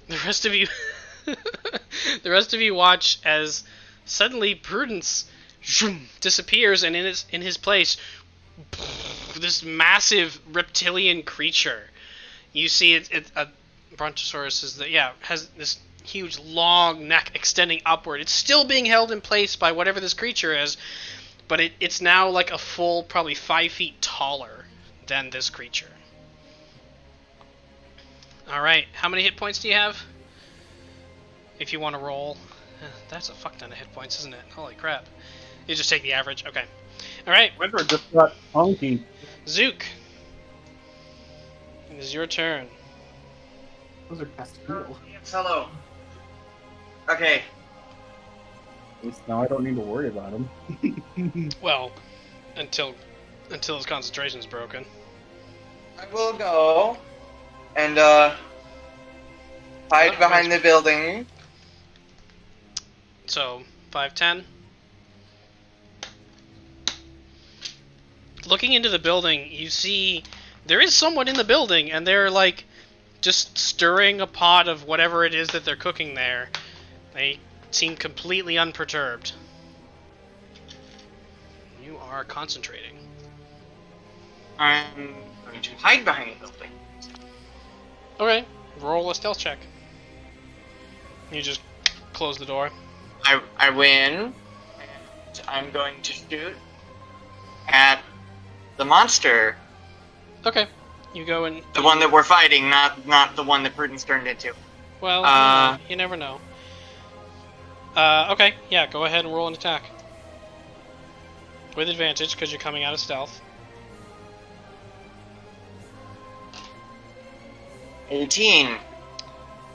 The rest of you the rest of you watch as suddenly Prudence disappears, and in his place this massive reptilian creature. You see a Brontosaurus has this huge long neck extending upward. It's still being held in place by whatever this creature is, but it's now like a full probably 5 feet taller than this creature. Alright, how many hit points do you have? If you want to roll. That's a fuck ton of hit points, isn't it? Holy crap. You just take the average. Okay. Alright, Winter just got funky. Zook. It is your turn. Those are Castile. Yes, hello. Okay. At least now I don't need to worry about him. Well, until his concentration's broken. I will go and hide behind the building. So, 5'10". Looking into the building, you see there is someone in the building, and they're like just stirring a pot of whatever it is that they're cooking there. They seem completely unperturbed. You are concentrating. I'm going to hide behind the building. Okay, roll a stealth check. You just close the door. I win, and I'm going to shoot at the monster. Okay, you go and... The one that we're fighting, not the one that Prudence turned into. Well, you never know. Okay, yeah, go ahead and roll an attack. With advantage, because you're coming out of stealth. 18.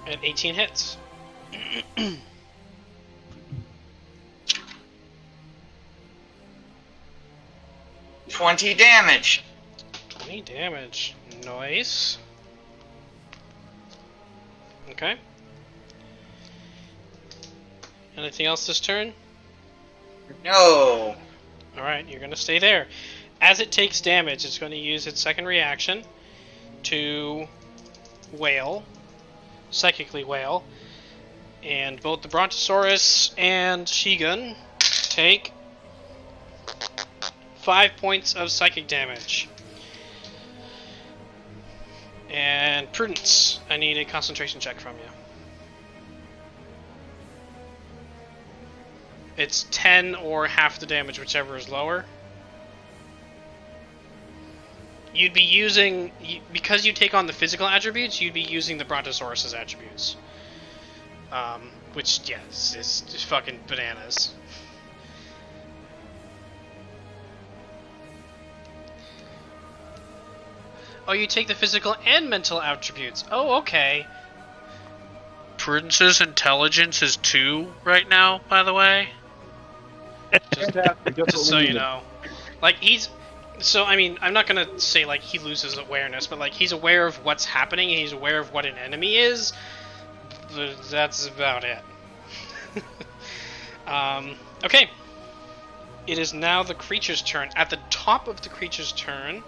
And 18 hits. 20 damage. 20 damage. Nice. Okay. Anything else this turn? No. Alright, you're going to stay there. As it takes damage, it's going to use its second reaction to wail, psychically wail, and both the Brontosaurus and Shigun take 5 points of psychic damage. And Prudence, I need a concentration check from you. It's 10 or half the damage, whichever is lower. You'd be using, because you take on the physical attributes, you'd be using the Brontosaurus's attributes. Which, yes, is just fucking bananas. Oh, you take the physical and mental attributes. Oh, okay. Prudence's intelligence is 2 right now, by the way. Just so you know. Like, he's... So, I mean, I'm not gonna say, like, he loses awareness, but, like, he's aware of what's happening, and he's aware of what an enemy is. But that's about it. Okay. It is now the creature's turn. At the top of the creature's turn,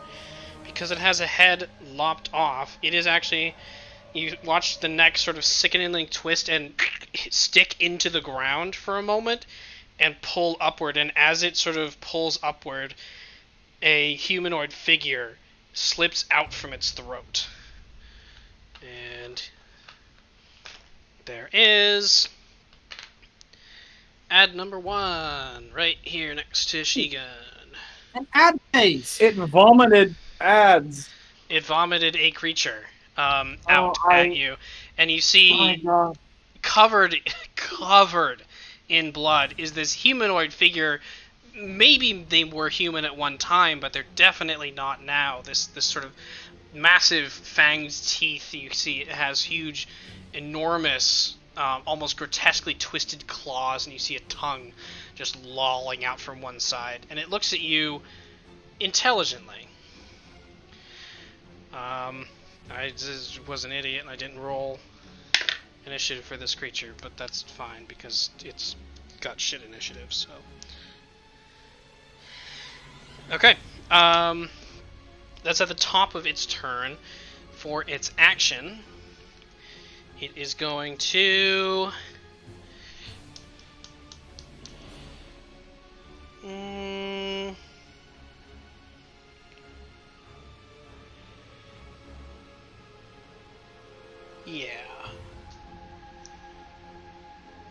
because it has a head lopped off, it is actually... You watch the neck sort of sickeningly twist and stick into the ground for a moment and pull upward, and as it sort of pulls upward, a humanoid figure slips out from its throat. And there is ad number 1 right here next to Shigun. An ad face. It vomited ads. It vomited a creature out at you, and you see covered in blood is this humanoid figure. Maybe they were human at one time, but they're definitely not now. This sort of massive fanged teeth. You see it has huge, enormous, almost grotesquely twisted claws, and you see a tongue just lolling out from one side. And it looks at you intelligently. I just was an idiot and I didn't roll initiative for this creature, but that's fine because it's got shit initiative, so... Okay, that's at the top of its turn. For its action, it is going to... Yeah.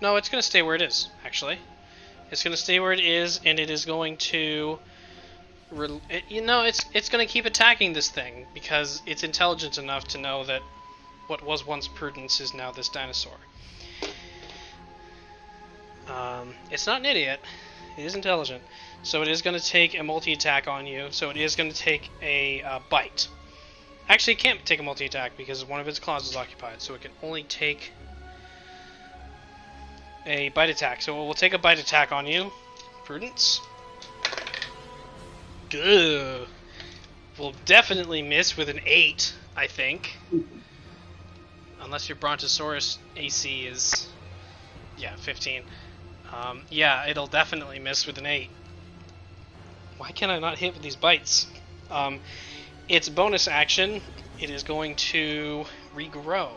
No, it's going to stay where it is, actually. It's going to stay where it is, and it is going to... it's going to keep attacking this thing, because it's intelligent enough to know that what was once Prudence is now this dinosaur. It's not an idiot. It is intelligent. So it is going to take a multi-attack on you. So it is going to take a bite. Actually, it can't take a multi-attack because one of its claws is occupied. So it can only take a bite attack. So it will take a bite attack on you. Prudence. Good. Will definitely miss with an 8, I think. Unless your Brontosaurus AC is... yeah, 15. Yeah, it'll definitely miss with an 8. Why can I not hit with these bites? Its bonus action, it is going to regrow.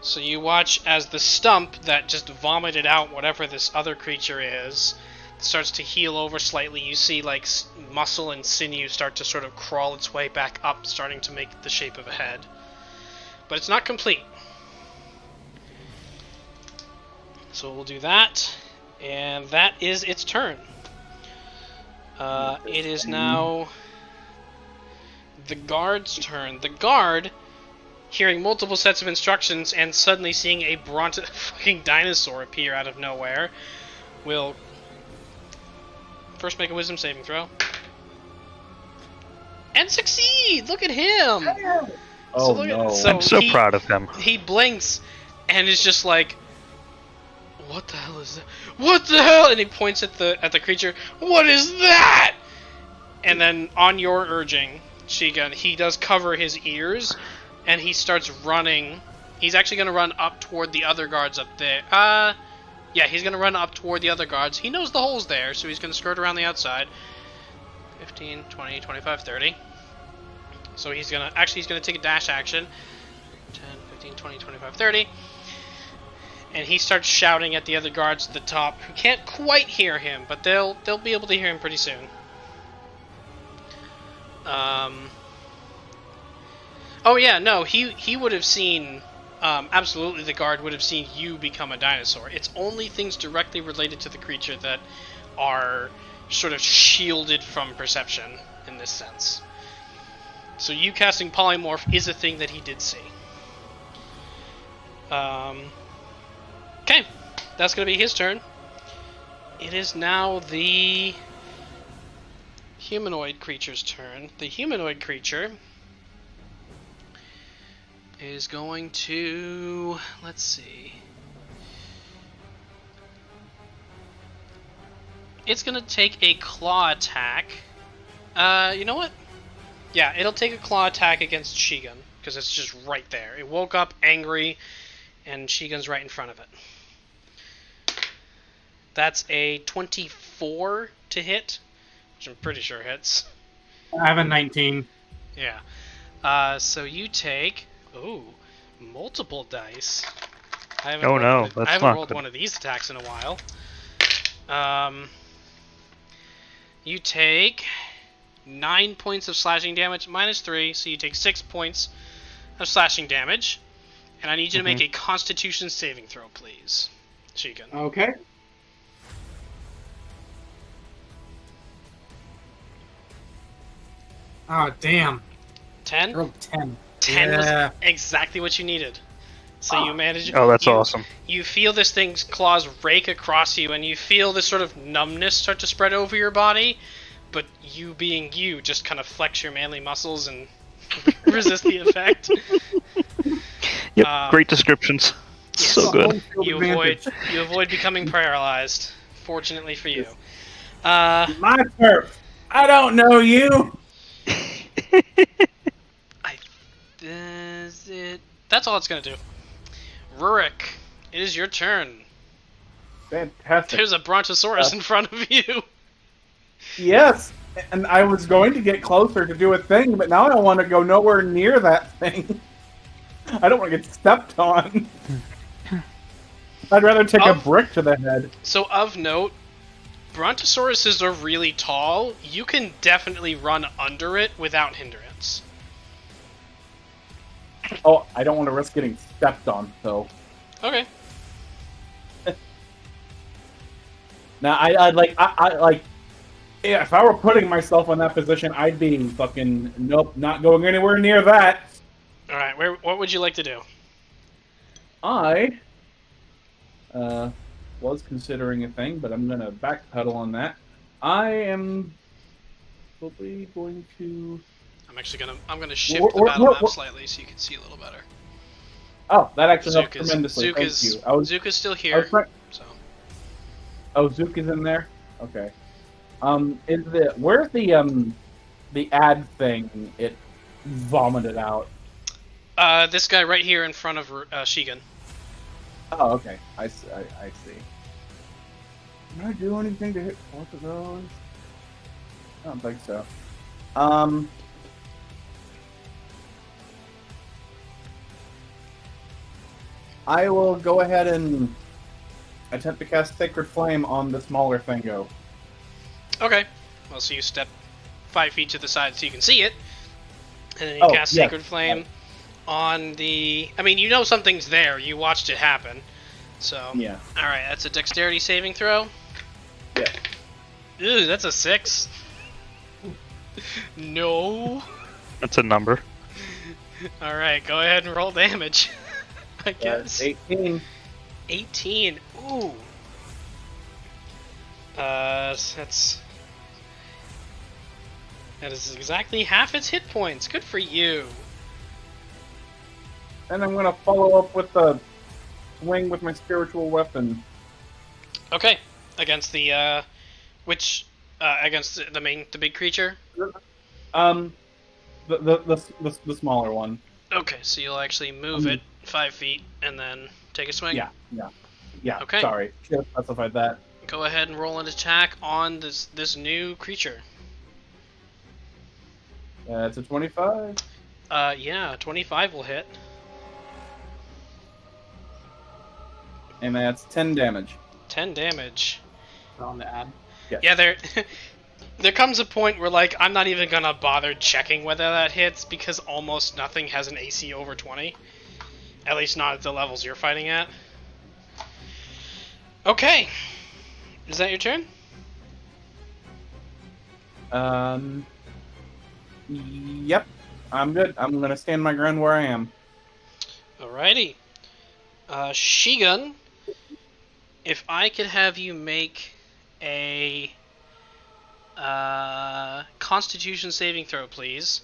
So you watch as the stump that just vomited out whatever this other creature is starts to heal over slightly. You see like muscle and sinew start to sort of crawl its way back up, starting to make the shape of a head. But it's not complete. So we'll do that, and that is its turn. It is now the guard's turn. The guard, hearing multiple sets of instructions and suddenly seeing a fucking dinosaur appear out of nowhere, will first make a wisdom saving throw. And succeed! Look at him! Oh, I'm so proud of him. He blinks and is just like, what the hell is that? What the hell? And he points at the creature. What is that? And then, on your urging, Shigun, he does cover his ears, and he starts running. He's actually going to run up toward the other guards up there. Yeah, he's going to run up toward the other guards. He knows the hole's there, so he's going to skirt around the outside. 15, 20, 25, 30. So he's going to take a dash action. 10, 15, 20, 25, 30. And he starts shouting at the other guards at the top, who can't quite hear him, but they'll be able to hear him pretty soon. Oh yeah, no, he would have seen, absolutely the guard would have seen you become a dinosaur. It's only things directly related to the creature that are sort of shielded from perception in this sense. So you casting Polymorph is a thing that he did see. Okay, that's going to be his turn. It is now the humanoid creature's turn. The humanoid creature is going to... let's see. It's going to take a claw attack. You know what? Yeah, it'll take a claw attack against Shigun, because it's just right there. It woke up angry, and Shigun's right in front of it. That's a 24 to hit, which I'm pretty sure hits. I have a 19. Yeah. So you take... ooh, multiple dice. I haven't rolled one of these attacks in a while. You take 9 points of slashing damage, minus 3, so you take 6 points of slashing damage. And I need you to make a Constitution saving throw, please, Shigun. Okay. Oh, damn. 10? I rolled 10. 10 was exactly what you needed. So you manage... oh, that's awesome. You feel this thing's claws rake across you, and you feel this sort of numbness start to spread over your body, but you being you just kind of flex your manly muscles and resist the effect. Yep, great descriptions. Yes. So good. You avoid becoming paralyzed, fortunately for you. My turf. I don't know you. That's all it's going to do. Rurik, it is your turn. Fantastic. There's a Brontosaurus in front of you. Yes, and I was going to get closer to do a thing, but now I don't want to go nowhere near that thing. I don't want to get stepped on. I'd rather take a brick to the head. So, of note, Brontosauruses are really tall. You can definitely run under it without hindrance. Oh, I don't want to risk getting stepped on, so... Okay. Now, I like... Yeah, if I were putting myself in that position, I'd be fucking... nope, not going anywhere near that. All right, what would you like to do? I was considering a thing, but I'm gonna backpedal on that. I am probably going to. I'm gonna shift the battle map slightly so you can see a little better. Oh, that actually helps tremendously. Zook is still here. So. Oh, Zook is in there. Okay. Where's the ad thing? It vomited out. This guy right here in front of Shigun. Oh, okay. I see. Can I do anything to hit both of those? I don't think so. I will go ahead and attempt to cast Sacred Flame on the smaller Thingo. Okay. Well, so you step 5 feet to the side so you can see it, and then you cast Sacred Flame on the... I mean, you know something's there. You watched it happen. So, yeah. Alright, that's a Dexterity saving throw. Yeah. Ooh, that's a 6. No. That's a number. Alright, go ahead and roll damage. I guess. 18. 18. Ooh. That is exactly half its hit points. Good for you. And I'm gonna follow up with the swing with my spiritual weapon. Okay. Against the against the big creature? The smaller one. Okay, so you'll actually move it 5 feet and then take a swing? Yeah. Okay. Sorry. Should have specified that. Go ahead and roll an attack on this new creature. It's a 25. Yeah, 25 will hit. And that's 10 damage. 10 damage. On the ad. Yeah, there comes a point where, like, I'm not even gonna bother checking whether that hits because almost nothing has an AC over 20. At least not at the levels you're fighting at. Okay. Is that your turn? Yep. I'm good. I'm gonna stand my ground where I am. Alrighty. Shigun, if I could have you make a Constitution saving throw, please,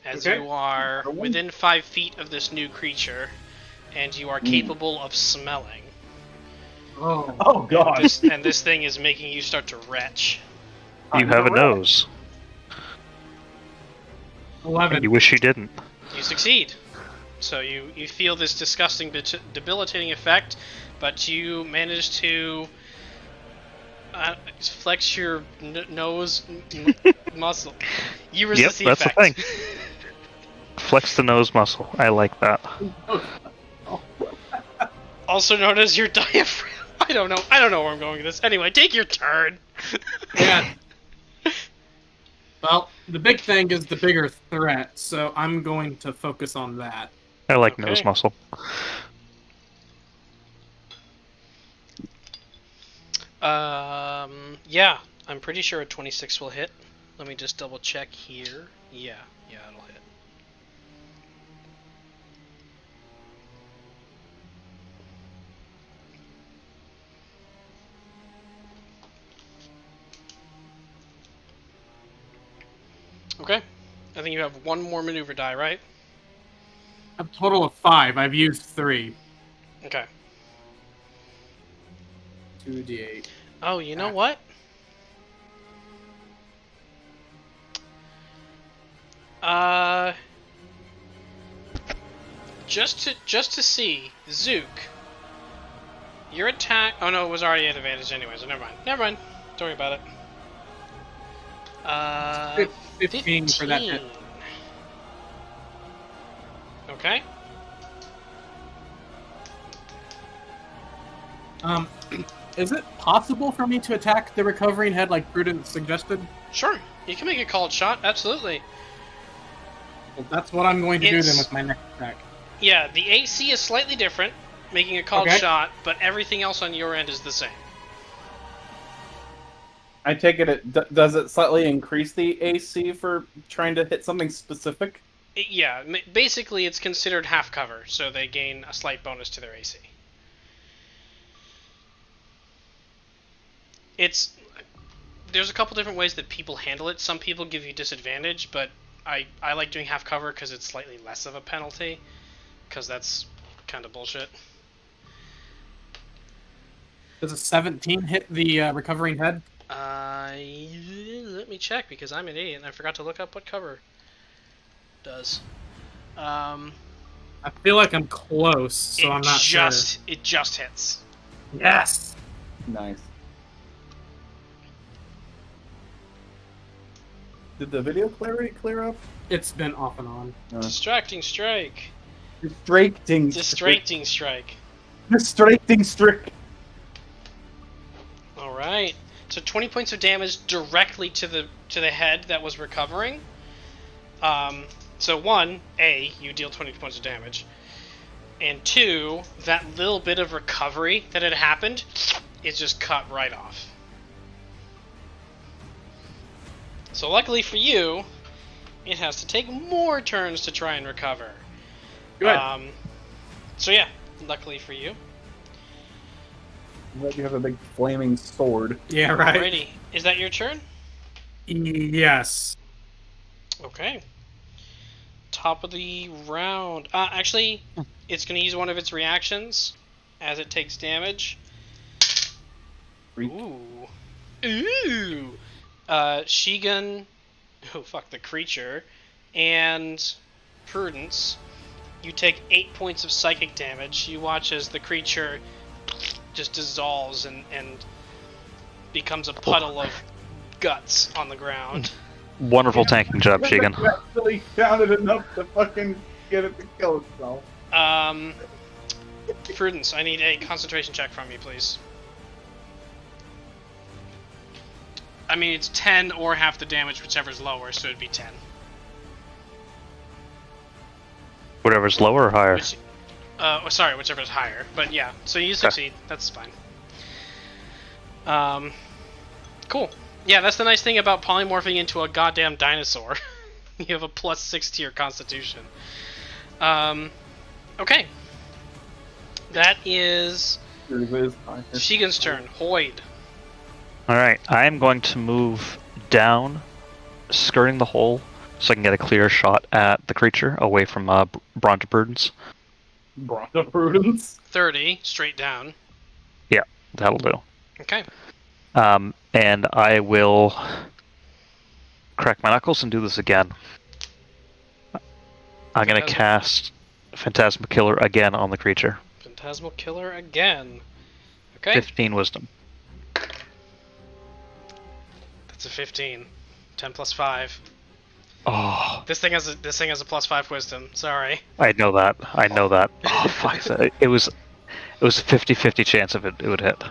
as you are within 5 feet of this new creature, and you are capable of smelling. Oh God! And this thing is making you start to retch. You have a nose. 11. You wish you didn't. You succeed. So you feel this disgusting, debilitating effect, but you manage to flex your nose muscle. You resist the effect. That's the thing. Flex the nose muscle. I like that. Also known as your diaphragm. I don't know where I'm going with this. Anyway, take your turn. Yeah. Well, the big thing is the bigger threat, so I'm going to focus on that. I like nose muscle. Yeah, I'm pretty sure a 26 will hit. Let me just double check here. Yeah, it'll hit. Okay. I think you have one more maneuver die, right? A total of 5. I've used 3. Okay. 2d8. Oh, you know what? Just to see, Zook, your attack. Oh no, it was already at advantage anyway, so never mind. Don't worry about it. 15 for that hit. Okay. Is it possible for me to attack the recovering head like Prudence suggested? Sure, you can make a called shot, absolutely. Well, that's what I'm going to do then with my next attack. Yeah, the AC is slightly different, making a called shot, but everything else on your end is the same. I take it, does it slightly increase the AC for trying to hit something specific? Yeah, basically it's considered half cover, so they gain a slight bonus to their AC. There's a couple different ways that people handle it. Some people give you disadvantage, but I like doing half cover because it's slightly less of a penalty, because that's kind of bullshit. Does a 17 hit the recovering head? Let me check, because I'm an idiot and I forgot to look up what cover does. I feel like I'm close, so I'm not sure. It just hits. Yes! Nice. Did the video clear up? It's been off and on. Distracting strike. Distracting strike. Distracting strike. Alright. So 20 points of damage directly to the head that was recovering. So 1, you deal 20 points of damage. And 2, that little bit of recovery that had happened is just cut right off. So luckily for you, it has to take more turns to try and recover. Good. So yeah, luckily for you. I'm glad you have a big flaming sword. Yeah, right. Alrighty. Is that your turn? Yes. Okay. Top of the round. Actually, it's going to use one of its reactions as it takes damage. Freak. Ooh. Shigun, the creature, and Prudence, you take 8 points of psychic damage. You watch as the creature just dissolves and becomes a puddle of guts on the ground. Wonderful tanking job, Shigun. Actually counted enough to fucking get it to kill itself. Prudence, I need a concentration check from you, please. I mean, it's 10 or half the damage, whichever's lower, so it'd be 10. Whatever's lower or higher? Whichever's higher. But yeah, so you succeed. That's fine. Cool. Yeah, that's the nice thing about polymorphing into a goddamn dinosaur. You have a +6 to your constitution. Okay. That is Shigun's turn. Hoyd. Alright, I am going to move down, skirting the hole, so I can get a clear shot at the creature, away from Bronto Prudence. Bronto Prudence? 30, straight down. Yeah, that'll do. Okay. And I will crack my knuckles and do this again. I'm going to cast Phantasmal Killer again on the creature. Phantasmal Killer again. Okay. 15 wisdom. It's a 15. 10 plus 5. Oh. This thing has a +5 wisdom. Sorry. I know that. Oh, fuck. It was a 50-50 chance of it would hit.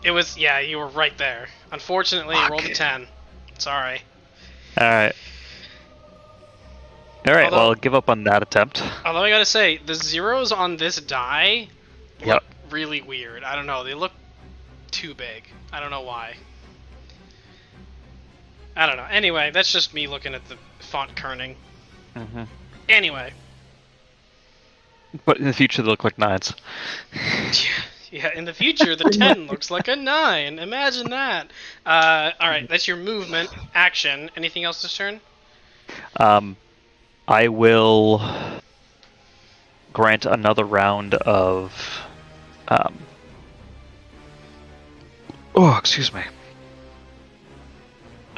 It was, yeah, you were right there. Unfortunately, you rolled a 10. Sorry. Alright. Alright, well, I'll give up on that attempt. Although I gotta say, the zeros on this die Yep. look really weird. I don't know, they look too big. I don't know why. I don't know. Anyway, that's just me looking at the font kerning. Mm-hmm. Anyway. But in the future, they look like 9s. Yeah, in the future, the 10 looks like a 9. Imagine that. Alright, that's your movement. Action. Anything else this turn? I will grant another round of... excuse me.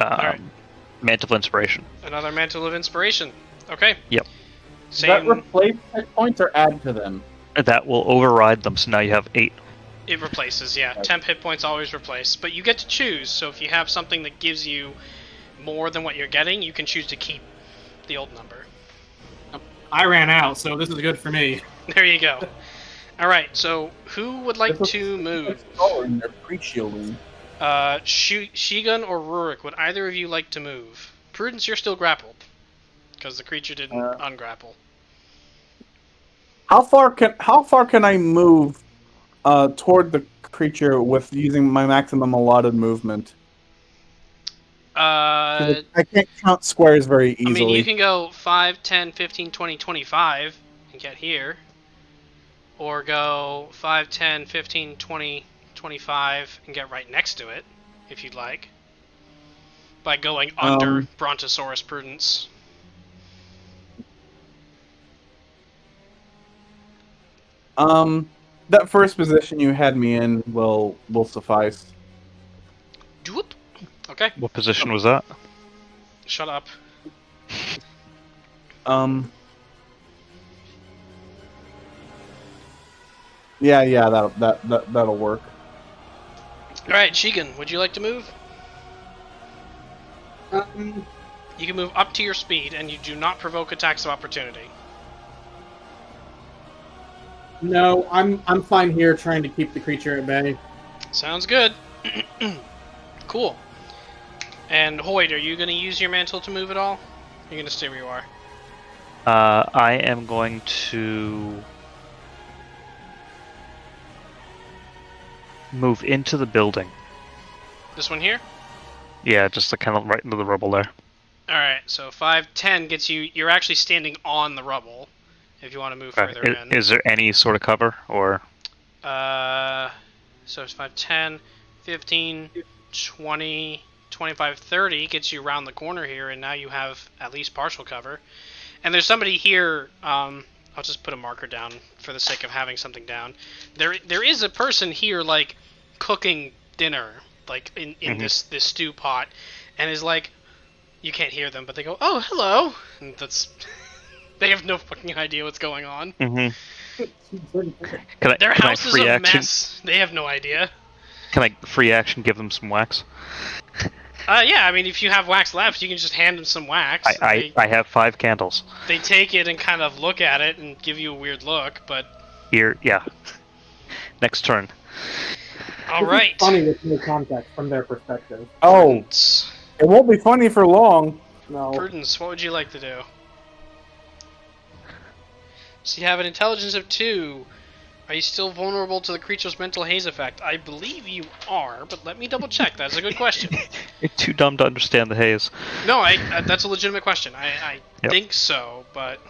Alright. Mantle of Inspiration. Another Mantle of Inspiration. Okay. Yep. Does that replace hit points or add to them? That will override them, so now you have 8. It replaces, yeah. Temp hit points always replace. But you get to choose, so if you have something that gives you more than what you're getting, you can choose to keep the old number. I ran out, so this is good for me. There you go. Alright, so who would like to move? They're pre-shielding. Shigun or Rurik, would either of you like to move? Prudence, you're still grappled. Because the creature didn't ungrapple. How far can I move toward the creature with using my maximum allotted movement? Uh, I can't count squares very I easily. mean, you can go 5, 10, 15, 20, 25 and get here. Or go 5, 10, 15, 20, 25 and get right next to it, if you'd like. By going under Brontosaurus Prudence. That first position you had me in will suffice. Doop. Okay. What position was that? Shut up. Yeah, that'll work. Alright, Shigun, would you like to move? You can move up to your speed, and you do not provoke attacks of opportunity. No, I'm fine here trying to keep the creature at bay. Sounds good. Cool. And Hoyt, are you going to use your mantle to move at all? You're going to stay where you are. I am going to move into the building. This one here? Yeah, just kind of right into the rubble there. Alright, so 5, 10 gets you... You're actually standing on the rubble, if you want to move further in. Is there any sort of cover, or...? So it's 5, 10, 15, 20, 25, 30 gets you around the corner here, and now you have at least partial cover. And there's somebody here, I'll just put a marker down for the sake of having something down. There is a person here, like, cooking dinner, like, in this stew pot, and is like, you can't hear them, but they go, oh, hello! And that's... They have no fucking idea what's going on. Their house is a mess. They have no idea. Can I free action give them some wax? Yeah, I mean, if you have wax left, you can just hand them some wax. I have 5 candles. They take it and kind of look at it and give you a weird look, but... Here, yeah. Next turn. Alright. It's funny with no context from their perspective. Oh, it won't be funny for long. No. Prudence, what would you like to do? So you have an intelligence of 2. Are you still vulnerable to the creature's mental haze effect? I believe you are, but let me double check. That's a good question. You're too dumb to understand the haze. No, that's a legitimate question. I Yep. think so, but...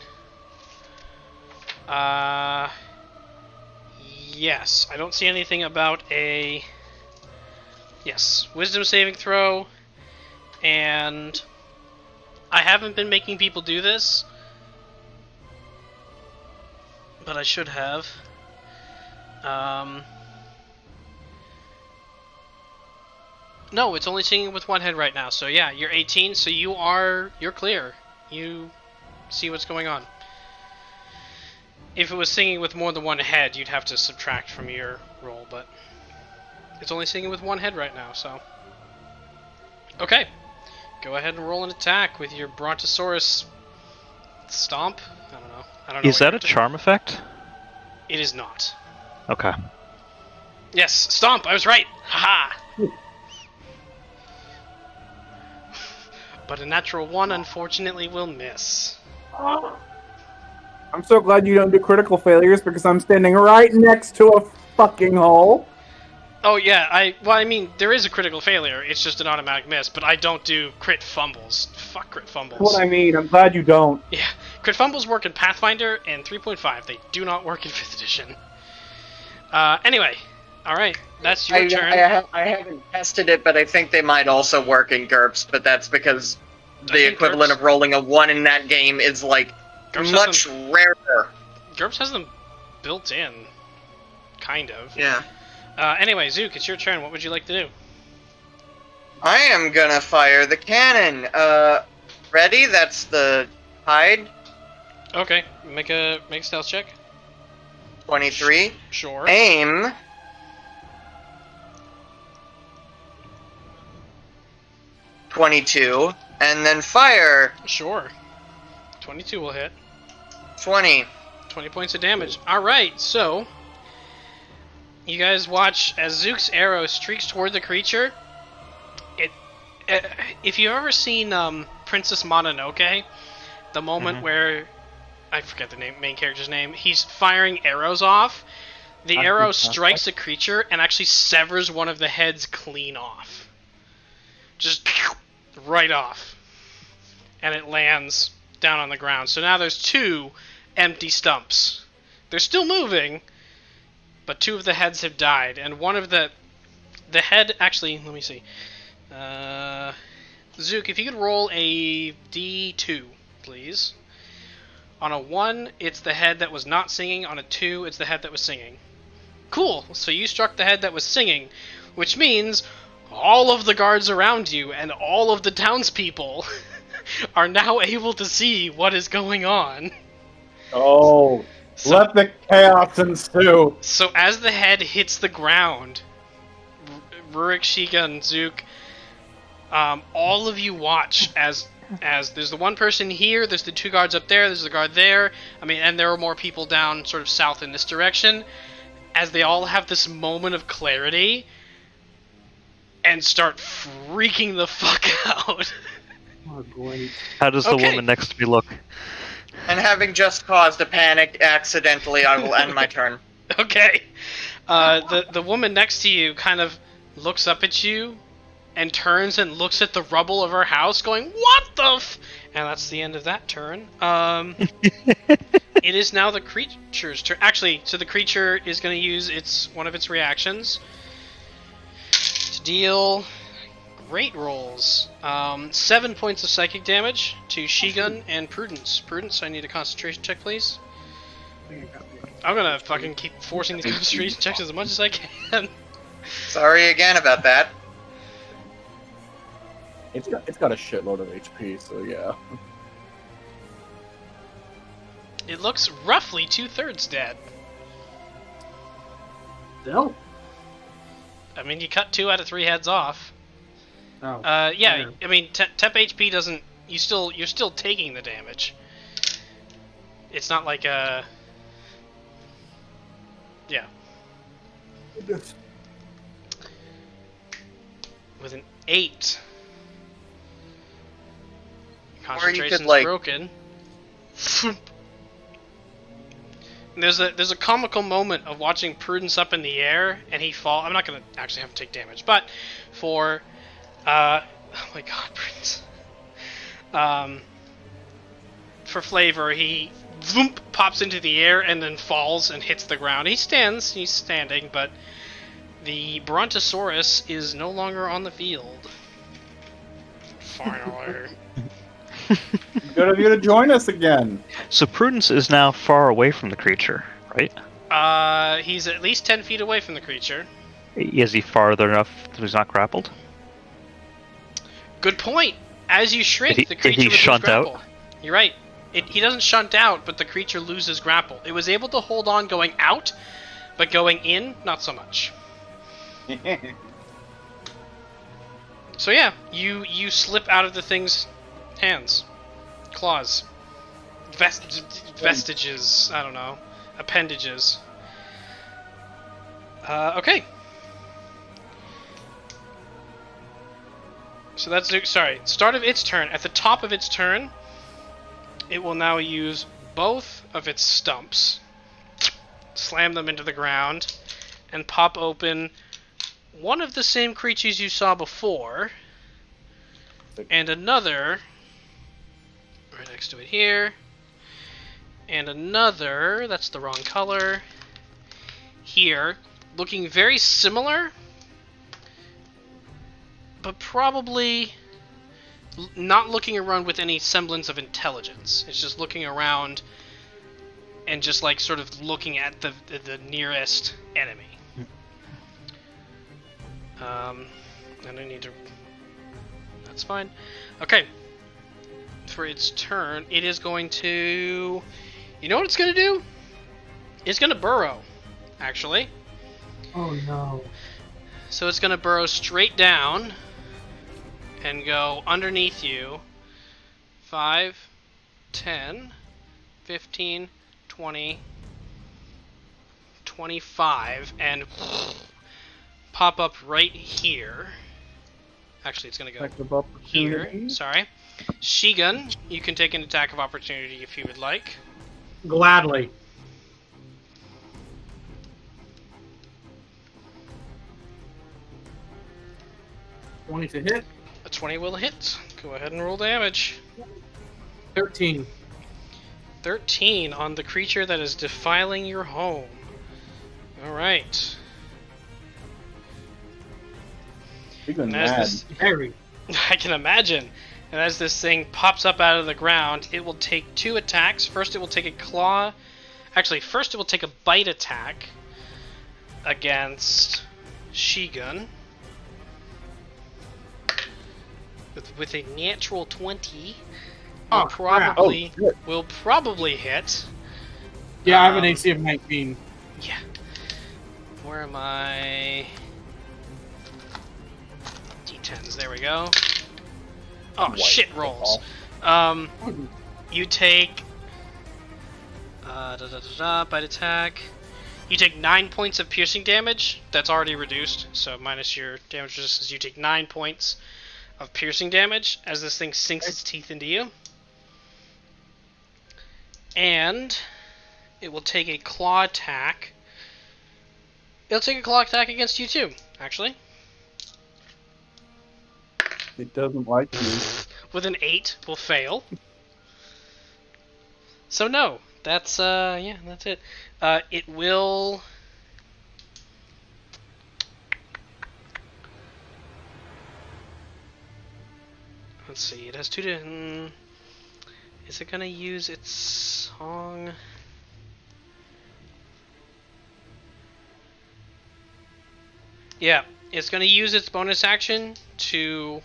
Yes. I don't see anything about a... Yes. Wisdom saving throw. And... I haven't been making people do this. But I should have. No, it's only singing with one head right now. So yeah, you're 18, so you're clear. You see what's going on. If it was singing with more than one head, you'd have to subtract from your roll, but it's only singing with one head right now, so. Okay. Go ahead and roll an attack with your Brontosaurus Stomp. I don't know. Is that a charm effect? It is not. Okay. Yes, Stomp, I was right! Haha! But a natural 1, unfortunately, will miss. I'm so glad you don't do critical failures because I'm standing right next to a fucking hole. Oh yeah, I mean, there is a critical failure, it's just an automatic miss, but I don't do crit fumbles. Fuck crit fumbles. That's what I mean, I'm glad you don't. Yeah, crit fumbles work in Pathfinder and 3.5, they do not work in 5th edition. Anyway, alright, that's your turn. I haven't tested it, but I think they might also work in GURPS, but that's because the equivalent of rolling a 1 in that game is, like, GURPS much rarer. GURPS has them built in, kind of. Yeah. Anyway, Zook, it's your turn. What would you like to do? I am gonna fire the cannon. Ready? That's the hide. Okay, make a stealth check. 23. Sure. Aim. 22. And then fire. Sure. 22 will hit. 20. 20 points of damage. Alright, so... You guys watch as Zook's arrow streaks toward the creature. If you've ever seen Princess Mononoke, the moment where... I forget the main character's name. He's firing arrows off. The arrow strikes the creature and actually severs one of the heads clean off. Just right off. And it lands down on the ground. So now there's 2 empty stumps. They're still moving, but 2 of the heads have died. And one of the head... Actually, let me see. Zook, if you could roll a D2, please. On a 1, it's the head that was not singing. On a 2, it's the head that was singing. Cool. So you struck the head that was singing, which means all of the guards around you and all of the townspeople are now able to see what is going on. Oh, So- let the chaos ensue. So as the head hits the ground, Rurik, Shigun, Zook, all of you watch as there's the one person here, there's the 2 guards up there, there's the guard there, and there are more people down sort of south in this direction, as they all have this moment of clarity and start freaking the fuck out. Oh, great. How does the Okay. woman next to me look? And having just caused a panic accidentally, I will end my turn. Okay. The woman next to you kind of looks up at you and turns and looks at the rubble of her house going, "What the f-?" And that's the end of that turn. It is now the creature's turn. Actually, so the creature is going to use one of its reactions to deal great rolls. 7 points of psychic damage to Shigun and Prudence. Prudence, I need a concentration check, please. I'm going to fucking keep forcing these concentration checks as much as I can. Sorry again about that. It's got a shitload of HP, so yeah. It looks roughly 2/3 dead. Still? You cut 2 out of 3 heads off. Oh. Yeah, temp HP doesn't... You're still taking the damage. It's not like a... Yeah. With an 8. Concentration's broken. And there's a comical moment of watching Prudence up in the air and he fall. I'm not gonna actually have him take damage, but for oh my god, Prudence. For flavor, he pops into the air and then falls and hits the ground. He's standing, but the Brontosaurus is no longer on the field. Finally. Good of you to join us again. So Prudence is now far away from the creature, right? He's at least 10 feet away from the creature. Is he farther enough that he's not grappled? Good point. As you shrink, Did he- the creature did he would lose shunt out? grapple. You're right. He doesn't shunt out, but the creature loses grapple. It was able to hold on going out, but going in, not so much. So yeah, you slip out of the thing's hands, claws, vestiges. I don't know, appendages. Okay. So that's start of its turn. At the top of its turn, it will now use both of its stumps, slam them into the ground, and pop open one of the same creatures you saw before, and another right next to it here, and another, that's the wrong color, here, looking very similar, but probably not looking around with any semblance of intelligence. It's just looking around and just like sort of looking at the nearest enemy. And I need to... That's fine. Okay. For its turn, it is going to... You know what it's going to do? It's going to burrow, actually. Oh no. So it's going to burrow straight down and go underneath you. 5, 10, 15, 20, 25, and pop up right here. Actually, it's going to Attack of go opportunity. here. Sorry. Shigun, you can take an attack of opportunity if you would like. Gladly. ...20 to hit. A 20 will hit. Go ahead and roll damage. 13. 13 on the creature that is defiling your home. Alright. You're going And as mad. this, Very. I can imagine. And as this thing pops up out of the ground, it will take 2 attacks. First, it will take a claw. Actually, first it will take a bite attack against Shigun. With a natural 20. Oh, crap. Probably Oh, shit. will probably hit. Yeah, I have an Um, AC of 19. Yeah. Where am I? D10s. There we go. Oh, White. shit rolls. You take bite attack. You take 9 points of piercing damage. That's already reduced, so minus your damage resistance, you take 9 points of piercing damage as this thing sinks its teeth into you. And it will take a claw attack. It'll take a claw attack against you too, actually. It doesn't like you. With an 8, will fail. So no, that's yeah, that's it. It will. Let's see. It has 2 to. Is it gonna use its song? Yeah, it's gonna use its bonus action to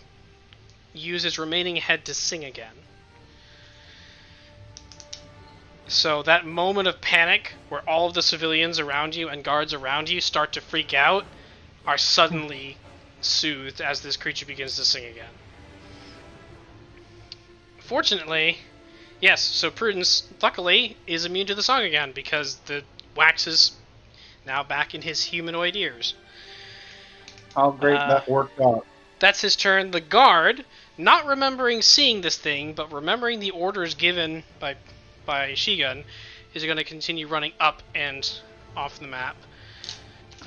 use its remaining head to sing again. So that moment of panic where all of the civilians around you and guards around you start to freak out are suddenly soothed as this creature begins to sing again. Fortunately, yes, so Prudence, luckily, is immune to the song again because the wax is now back in his humanoid ears. How great that worked out. That's his turn. The guard, not remembering seeing this thing, but remembering the orders given by Shigun, is going to continue running up and off the map.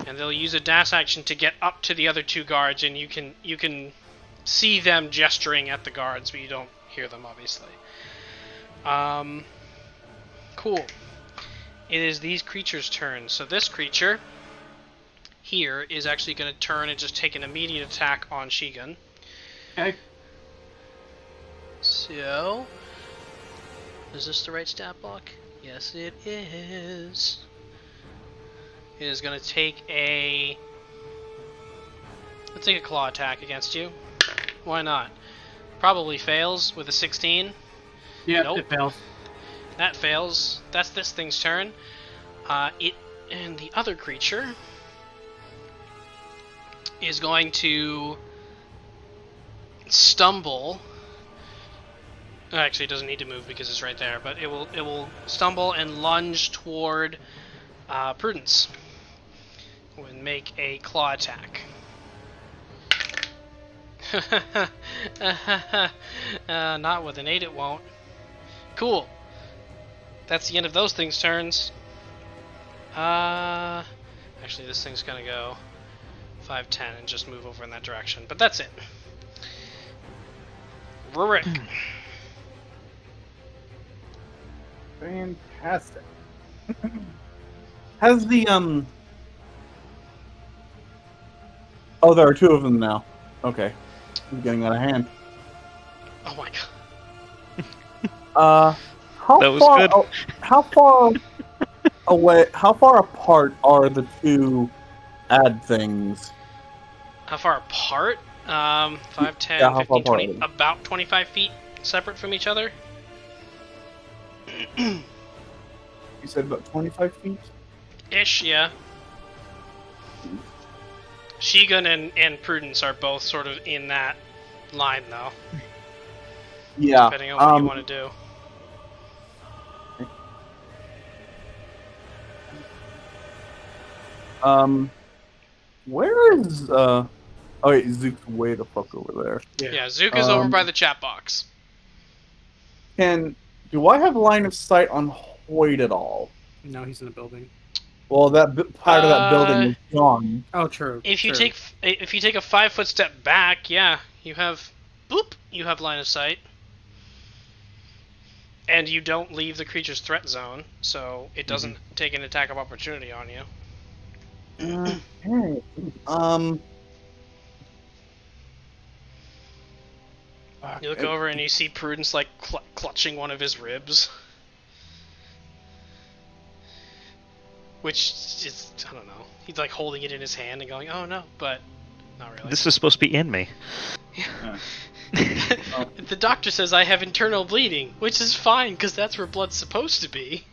And they'll use a dash action to get up to the other 2 guards, and you can see them gesturing at the guards, but you don't hear them, obviously. Cool. It is these creatures' turns. So this creature here is actually going to turn and just take an immediate attack on Shigun. Okay. So, is this the right stat block? Yes, it is. It is going to take a... Let's take a claw attack against you. Why not? Probably fails with a 16. Yeah, Nope. it fails. That fails. That's this thing's turn. It and the other creature is going to stumble. Actually, it doesn't need to move because it's right there, but it will stumble and lunge toward Prudence and make a claw attack. Not with an 8, it won't. Cool. That's the end of those things' turns. Actually, this thing's gonna go 5, 10 and just move over in that direction. But that's it. Rurik. Fantastic. Has the Oh, there are 2 of them now. Okay. I'm getting out of hand. Oh my god. How That was far good. how far away, how far apart are the 2 ad things? How far apart? 5, 10, Yeah, how 15, far 20, apart? about 25 feet separate from each other. You said about 25 feet? Ish, yeah. Shigun and Prudence are both sort of in that line, though, Yeah. depending on what you want to do. Where is oh wait, Zook's way the fuck over there. Yeah, Zook is over by the chat box. Do I have line of sight on Hoyt at all? No, he's in the building. Well, that part of that building is gone. Oh, true. If you true. take a 5-foot step back, yeah, you have boop, you have line of sight. And you don't leave the creature's threat zone, so it doesn't take an attack of opportunity on you. Okay. You look over and you see Prudence like clutching one of his ribs. Which is, I don't know. He's like holding it in his hand and going, oh no, but not really. This is supposed to be in me. The doctor says I have internal bleeding, which is fine because that's where blood's supposed to be.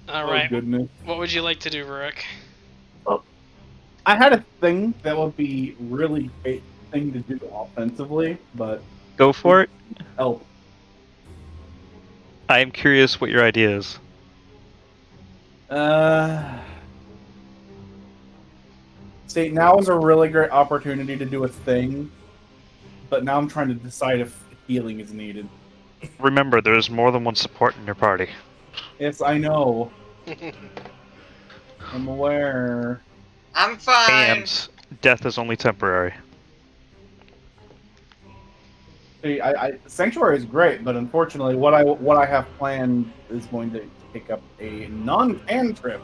Alright. Oh, goodness. What would you like to do, Rurik? Well, I had a thing that would be really great thing to do offensively, but Go for it. help. I am curious what your idea is. See, now is a really great opportunity to do a thing, but now I'm trying to decide if healing is needed. Remember, there is more than one support in your party. Yes, I know. I'm aware. I'm fine. And death is only temporary. See, Sanctuary is great, but unfortunately, what I have planned is going to take up a non-cantrip.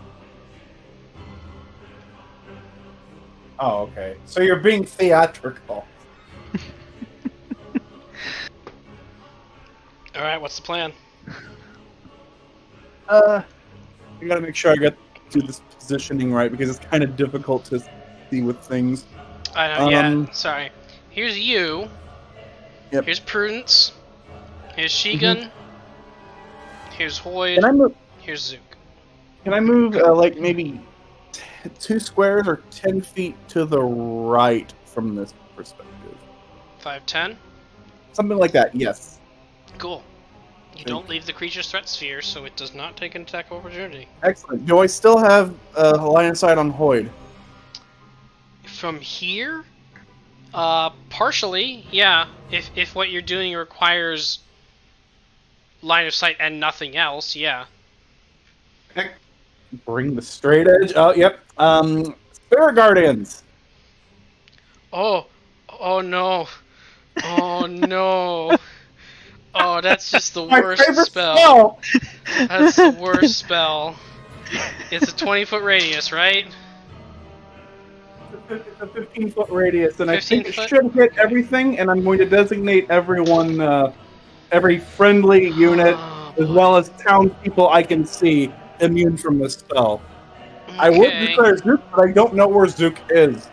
Oh, okay. So you're being theatrical. Alright, what's the plan? I gotta make sure I get to this positioning right because it's kind of difficult to see with things. I know, yeah, sorry. Here's you. Yep. Here's Prudence. Here's Shigun. Here's Hoyd. Can I move? Here's Zook. Can I move like maybe 2 squares or 10 feet to the right from this perspective? 5'10"? Something like that. Yes. Cool. You don't leave the creature's threat sphere, so it does not take an attack of opportunity. Excellent. Do I still have a line of sight on Hoyd? From here? Partially, yeah. If what you're doing requires line of sight and nothing else, yeah. Bring the straight edge. Oh, yep. Spirit Guardians. Oh no. Oh no. Oh, that's just the My worst favorite spell. That's the worst spell. It's a 20-foot radius, right? It's a 15-foot radius, and I think it 15 foot? should hit everything, and I'm going to designate everyone, every friendly unit, Oh, as well as townspeople I can see, immune from this spell. I would okay. declare Zook, but I don't know where Zook is.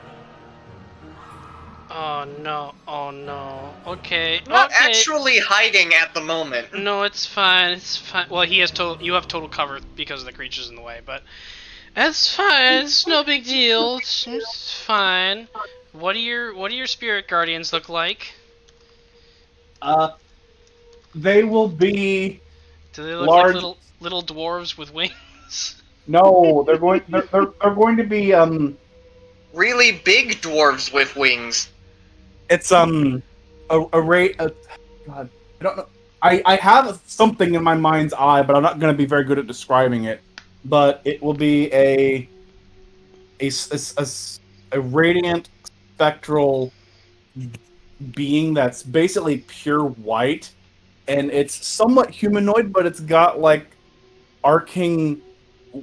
Oh no, oh no. Okay, Not okay. actually hiding at the moment. No, it's fine, it's fine. Well, he has total. You have total cover because of the creatures in the way, but that's fine. It's no big deal. It's fine. What do your spirit guardians look like? They will be Do they look large. like little dwarves with wings? No, they're going. They're going to be Really big dwarves with wings. It's God, I don't know. I have something in my mind's eye, but I'm not going to be very good at describing it. But it will be a radiant spectral being that's basically pure white, and it's somewhat humanoid, but it's got like arcing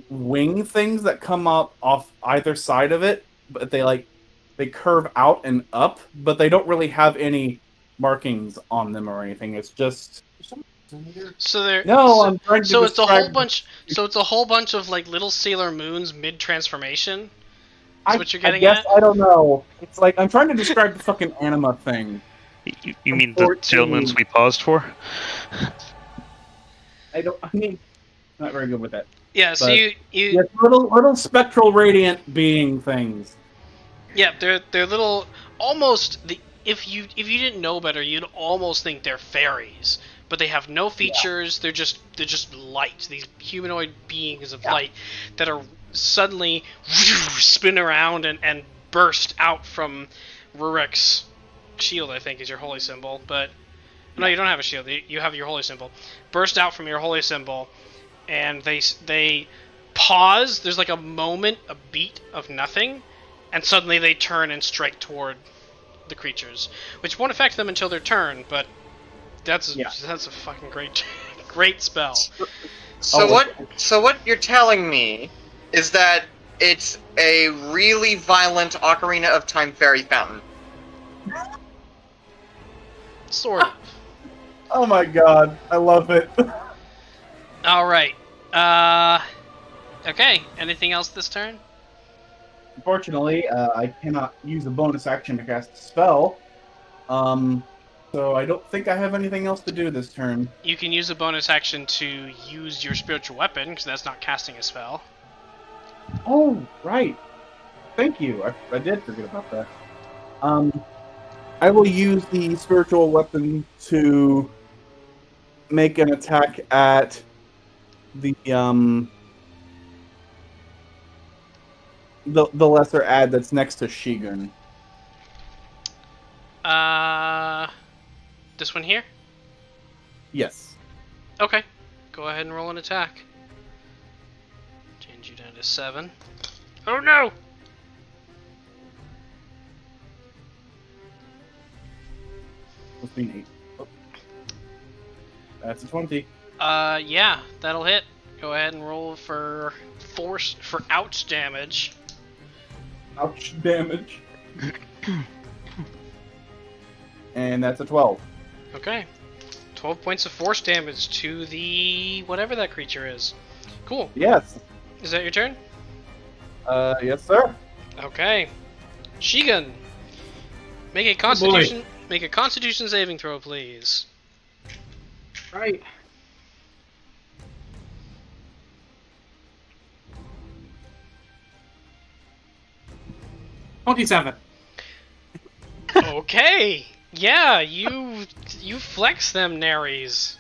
wing things that come up off either side of it, but they curve out and up, but they don't really have any markings on them or anything. It's just So they're no. I'm trying to so it's a describe- whole bunch. So it's a whole bunch of like little Sailor Moons mid transformation. Is what you're getting I guess at? I don't know. It's like I'm trying to describe the fucking anima thing. You mean the Sailor Moons we paused for? I mean, not very good with that. Yeah. So But- you Yes, little spectral radiant being things. yeah, they're little almost the if you didn't know better, you'd almost think they're fairies, but they have no features. They're just light. These humanoid beings of light that are suddenly spin around and burst out from Rurik's shield. I think is your holy symbol, but no, you don't have a shield. You have your holy symbol. Burst out from your holy symbol, and they pause. There's like a moment, a beat of nothing, and suddenly they turn and strike toward the creatures, which won't affect them until their turn. But that's a fucking great spell. So what you're telling me is that it's a really violent Ocarina of Time fairy fountain. Sort of. Oh my god, I love it. Alright. Okay, anything else this turn? Unfortunately, I cannot use a bonus action to cast a spell. So I don't think I have anything else to do this turn. You can use a bonus action to use your spiritual weapon, because that's not casting a spell. Oh, right. Thank you. I did forget about that. I will use the spiritual weapon to make an attack at the lesser ad that's next to Shigun. This one here? Yes. Okay. Go ahead and roll an attack. Change you down to 7. Oh no! What's being 8? Oh. That's a 20. Yeah, that'll hit. Go ahead and roll for ouch damage. Ouch damage. And that's a 12. Okay. 12 points of force damage to the whatever that creature is. Cool. Yes. Is that your turn? Yes, sir. Okay. Shigun. Make a constitution saving throw, please. Right. $27. Okay. Yeah, you flex them naries.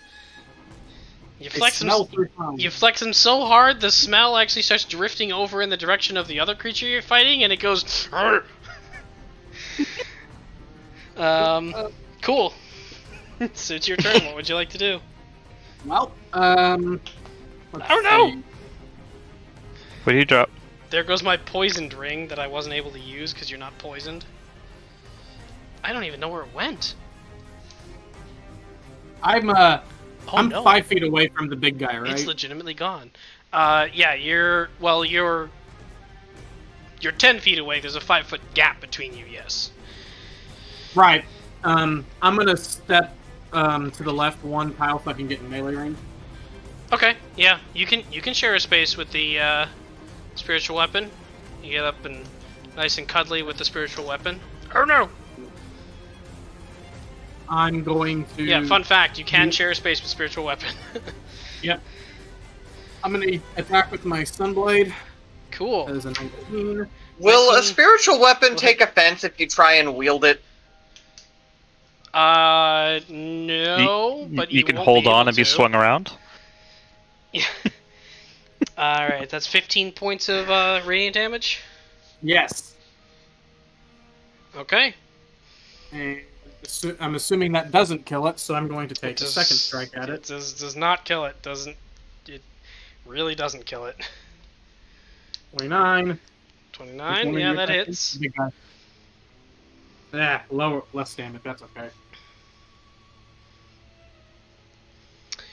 You flex them so hard the smell actually starts drifting over in the direction of the other creature you're fighting, and it goes. Cool. So it's your turn. What would you like to do? Well, I don't know. What do you drop? There goes my poisoned ring that I wasn't able to use because you're not poisoned. I don't even know where it went. I'm no. 5 feet away from the big guy, right? It's legitimately gone. Yeah, you're 10 feet away. There's a 5-foot gap between you. Yes. Right. I'm gonna step to the left 1 tile so I can get in melee range. Okay. Yeah, you can share a space with the spiritual weapon. You get up and nice and cuddly with the spiritual weapon. Oh no! I'm going to... Yeah, fun fact, you can share a space with spiritual weapon. Yep. I'm gonna attack with my Sunblade. Cool. That is a 19. Will a spiritual weapon take offense if you try and wield it? No, but you can hold on and be swung around. Yeah. Alright, that's 15 points of radiant damage. Yes. Okay. And I'm assuming that doesn't kill it, so I'm going to take a second strike at it. It does not kill it. It really doesn't kill it. 29. 29, yeah, that hits. Big guy. Less damage, that's okay.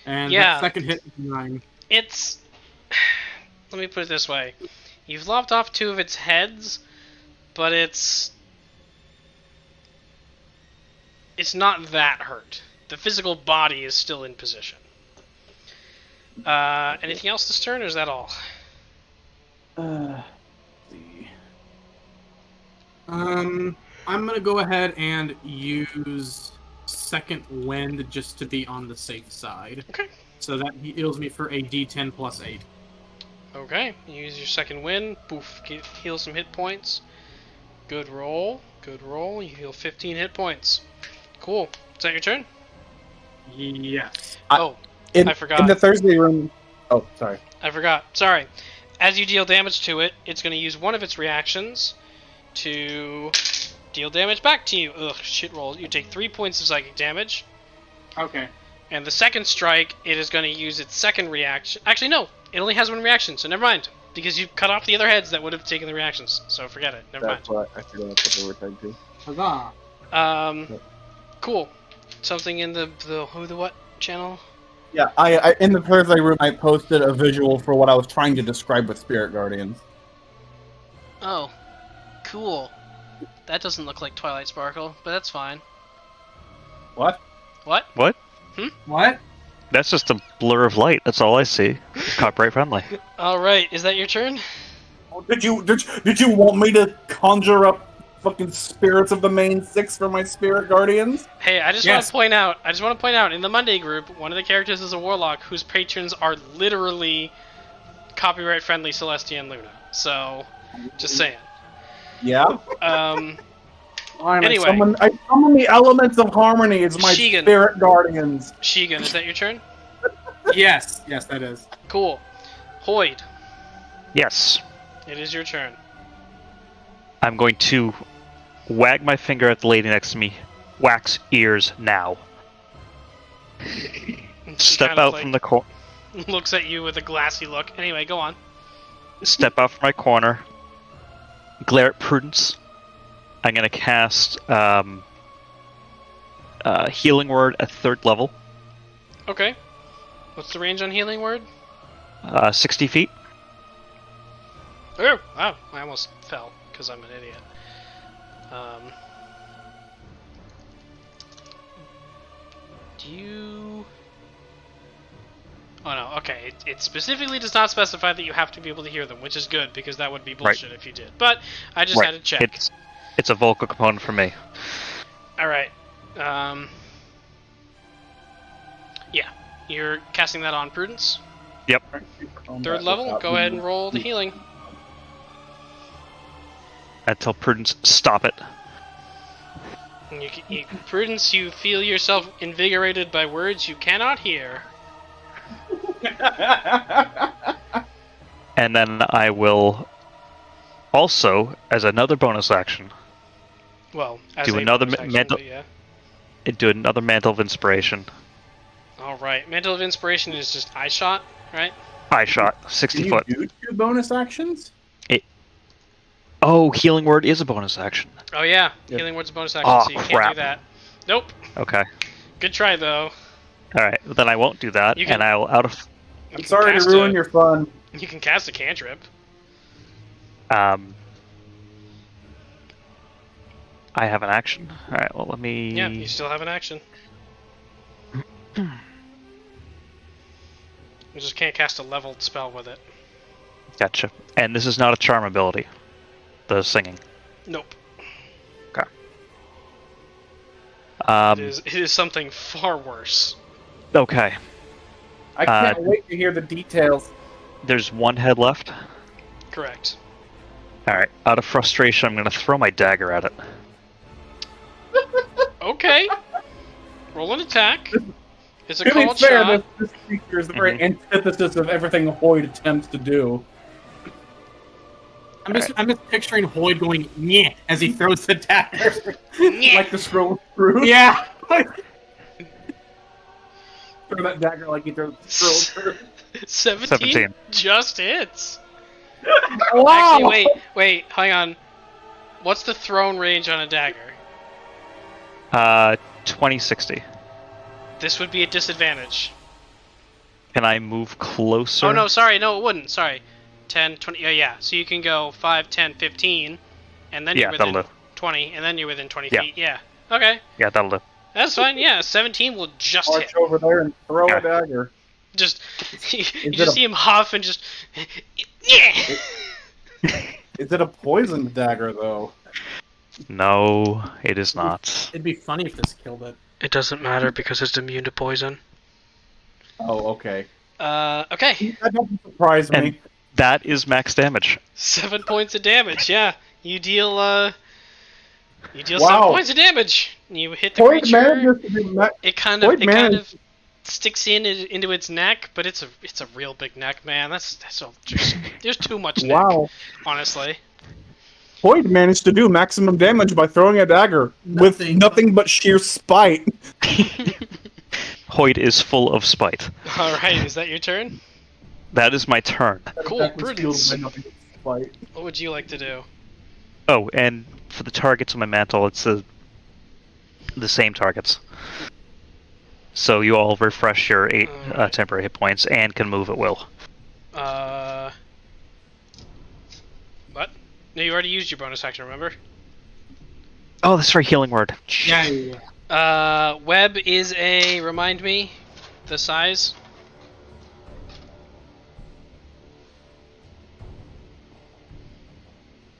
And that second hit is 9. It's... Let me put it this way. You've lopped off 2 of its heads, but it's not that hurt. The physical body is still in position. Anything else this turn, or is that all? Let's see. I'm gonna go ahead and use Second Wind just to be on the safe side. Okay. So that heals me for a D10 plus 8. Okay, you use your second win. Poof, heal some hit points. Good roll. Good roll. You heal 15 hit points. Cool. Is that your turn? Yes. I forgot. In the Thursday room... Oh, sorry. I forgot. Sorry. As you deal damage to it, it's going to use one of its reactions to deal damage back to you. Ugh, shit roll. You take 3 points of psychic damage. Okay. And the second strike, it is going to use its second reaction. Actually, no. It only has one reaction, so never mind. Because you've cut off the other heads that would have taken the reactions. So forget it. Never That's mind. what I forgot what they were tagged to. Huzzah. Cool. Something in the who the what channel? Yeah, I in the Thursday room I posted a visual for what I was trying to describe with Spirit Guardians. Oh, cool. That doesn't look like Twilight Sparkle, but that's fine. What? What? What? What? That's just a blur of light. That's all I see. It's copyright friendly. All right, is that your turn? Did you want me to conjure up fucking spirits of the main 6 for my Spirit Guardians? Hey, I just want to point out in the Monday group, one of the characters is a warlock whose patrons are literally copyright friendly Celestia and Luna. So, just saying. Yeah. Anyway, I summon the elements of harmony as my Shigun. Spirit Guardians. Shigun, is that your turn? Yes, that is. Cool. Hoyd, Yes. it is your turn. I'm going to wag my finger at the lady next to me. Wax ears now. She Step kind of, out like, from the corner. looks at you with a glassy look. Anyway, go on. Step out from my corner. Glare at Prudence. I'm gonna cast Healing Word at 3rd level. Okay. What's the range on Healing Word? 60 feet. Oh, wow. I almost fell because I'm an idiot. Do you... Oh no, okay. It specifically does not specify that you have to be able to hear them, which is good, because that would be bullshit if you did. But I just had to check. It's a vocal component for me. Alright. Yeah. You're casting that on Prudence. Yep. 3rd level. Go ahead and roll the healing. I tell Prudence, stop it. And Prudence, you feel yourself invigorated by words you cannot hear. And then I will also, as another bonus action, Well, as do a another bonus action, mantle. but yeah. Do another Mantle of Inspiration. Alright, Mantle of Inspiration is just eye shot, right? Eye shot, 60 Can foot. you do 2 bonus actions? Oh, Healing Word is a bonus action. Oh yeah, Yep. Healing Word's a bonus action, Oh, so you can't crap. do that. Nope. Okay. Good try though. Alright, then I won't do that, You can- and I'll out of... You I'm can sorry to cast ruin your fun. You can cast a cantrip. I have an action. Alright, well let me... Yeah, you still have an action. You just can't cast a leveled spell with it. Gotcha. And this is not a charm ability. The singing. Nope. Okay. It is something far worse. Okay. I can't wait to hear the details. There's 1 head left. Correct. Alright, out of frustration, I'm gonna throw my dagger at it. Okay. Roll an attack. It's a To be called fair, shot. this creature is the very antithesis of everything Hoyd attempts to do. I'm just picturing Hoyd going yeah as he throws the dagger. Like the scroll through. Yeah. Throw that dagger like he throws the scroll through. 17 just hits. Wow! Actually, wait, hang on. What's the thrown range on a dagger? 2060. This would be a disadvantage. Can I move closer? Oh no, sorry, no, it wouldn't. Sorry. 10, 20, yeah. So you can go 5, 10, 15, and then you're within that'll do. 20, and then you're within 20 Yeah. feet. Yeah. Okay. Yeah, that'll do. That's fine, yeah. 17 will just March hit. over there and throw a Okay. dagger. Just, you it just a- see him huff and just, yeah! Is it a poisoned dagger, though? No, it is not. It'd be funny if this killed it. It doesn't matter because it's immune to poison. Oh, okay. Okay. That doesn't surprise me. And that is max damage. 7 points of damage, yeah. You deal, Wow. 7 points of damage. You hit the Hoyd creature. manages to do It kind Hoyd of managed- sticks into its neck, but it's a real big neck, man. There's too much neck, Wow. honestly. Hoyd managed to do maximum damage by throwing a dagger with Nothing. nothing but sheer spite. Hoyt is full of spite. Alright, is that your turn? That is my turn. Cool, That was fueled Prudence. by nothing but spite. What would you like to do? Oh, and for the targets on my mantle, it's the same targets. So you all refresh your 8 Alright. temporary hit points and can move at will. What? No, you already used your bonus action, remember? Oh, that's right, healing word. Yeah. Web is remind me, the size?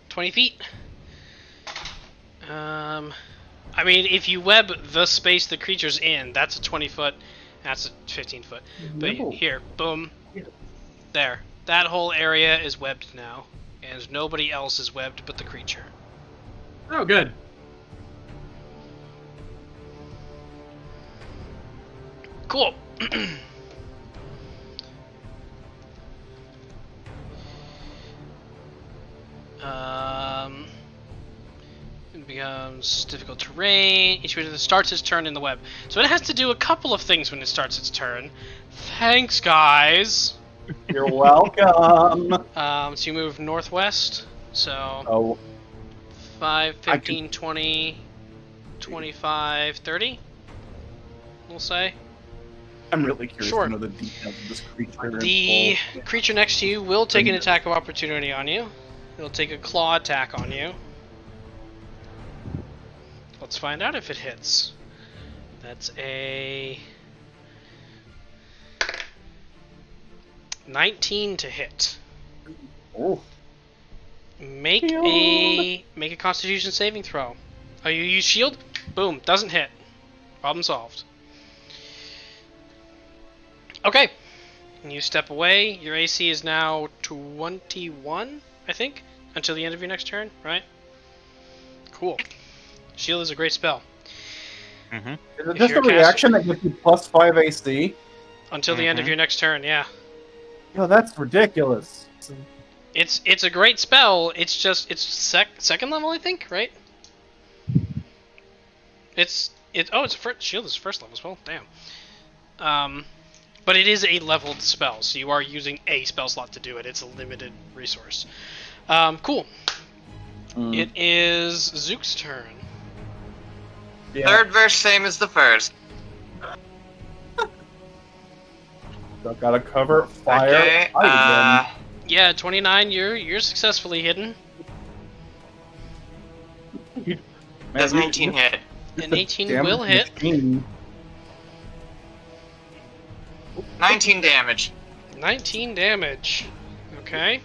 "20 feet. I mean, if you web the space the creature's in, that's a 20 foot, that's a 15 foot. But No. here, boom, there. That whole area is webbed now, and nobody else is webbed but the creature. Oh, good. Cool. It becomes difficult terrain. Each creature that starts its turn in the web. So it has to do a couple of things when it starts its turn. Thanks, guys. You're welcome. So you move northwest. So Oh, 5, 15, 20, 25, 30. We'll say. I'm really curious Sure. to know the details of this creature. The creature next to you will take an attack of opportunity on you. It'll take a claw attack on you. Let's find out if it hits. That's a 19 to hit. Oh, Make a Constitution saving throw. Oh, you use shield? Boom, doesn't hit. Problem solved. Okay. And you step away. Your AC is now 21, I think, until the end of your next turn, right? Cool. Shield is a great spell. Mm-hmm. is it If just you're a a caster- reaction that gives you plus 5 AC? Until the end of Mhm. your next turn, yeah. Yo, that's ridiculous. It's a great spell. It's just second level, I think, right? It's shield is first level as well. Damn. But it is a leveled spell, so you are using a spell slot to do it. It's a limited resource. Cool. It is Zook's turn. Yeah, Third verse, same as the first. I've got to cover fire. Okay. Fire Yeah, 29. You're successfully hidden. again. Does Man, 19 hit? An 18 damn will hit. machine. 19 damage. 19 damage. Okay.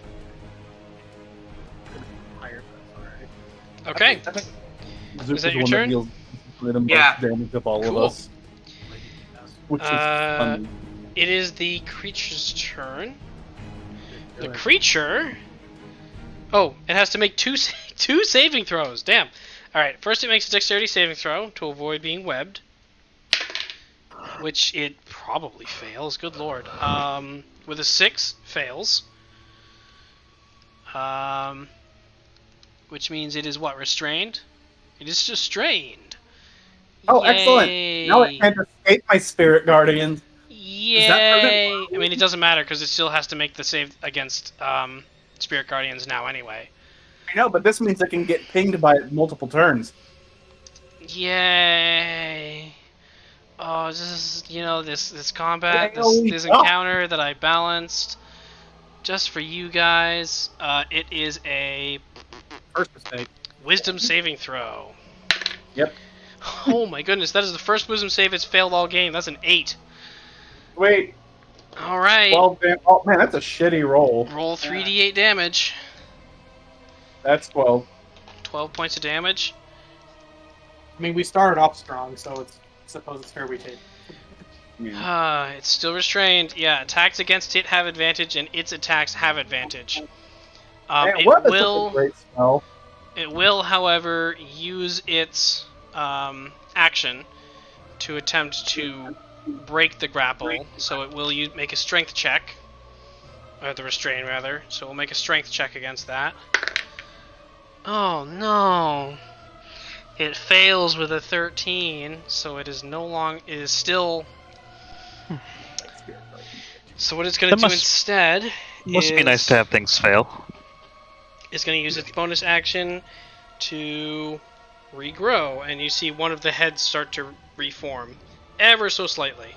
Okay. I think Zook Is that the your one turn? deals the most Yeah. damage of all Cool. of us. Which is funny. It is the creature's turn. The creature. Oh, it has to make two saving throws. Damn. All right. First, it makes a dexterity saving throw to avoid being webbed, which it probably fails. Good lord. With a 6, fails. Which means it is what, restrained? It is restrained. Oh, Yay. excellent! Now it can't escape my spirit guardians. Yay! that I mean, it doesn't matter because it still has to make the save against Spirit Guardians now anyway. I know, but this means I can get pinged by multiple turns. Yay! Oh, this is, this combat, There we this go. encounter that I balanced just for you guys. It is a First mistake. Wisdom saving throw. Yep. Oh my goodness, that is the first Wisdom save it's failed all game. That's an 8. Wait. All right. 12 oh man, that's a shitty roll. Roll 3d8 damage. That's 12. 12 points of damage. I mean, we started off strong, so suppose it's fair we take. It's still restrained. Yeah, attacks against it have advantage, and its attacks have advantage. Man, It what is such a will. great spell? It will, however, use its action to attempt to break the grapple. So it will make a strength check, or the restrain rather. So we'll make a strength check against that. Oh no! It fails with a 13, so it is still So what it's going to That do must- instead Must be nice to have things fail. is going to use its bonus action to regrow, and you see one of the heads start to reform, ever so slightly.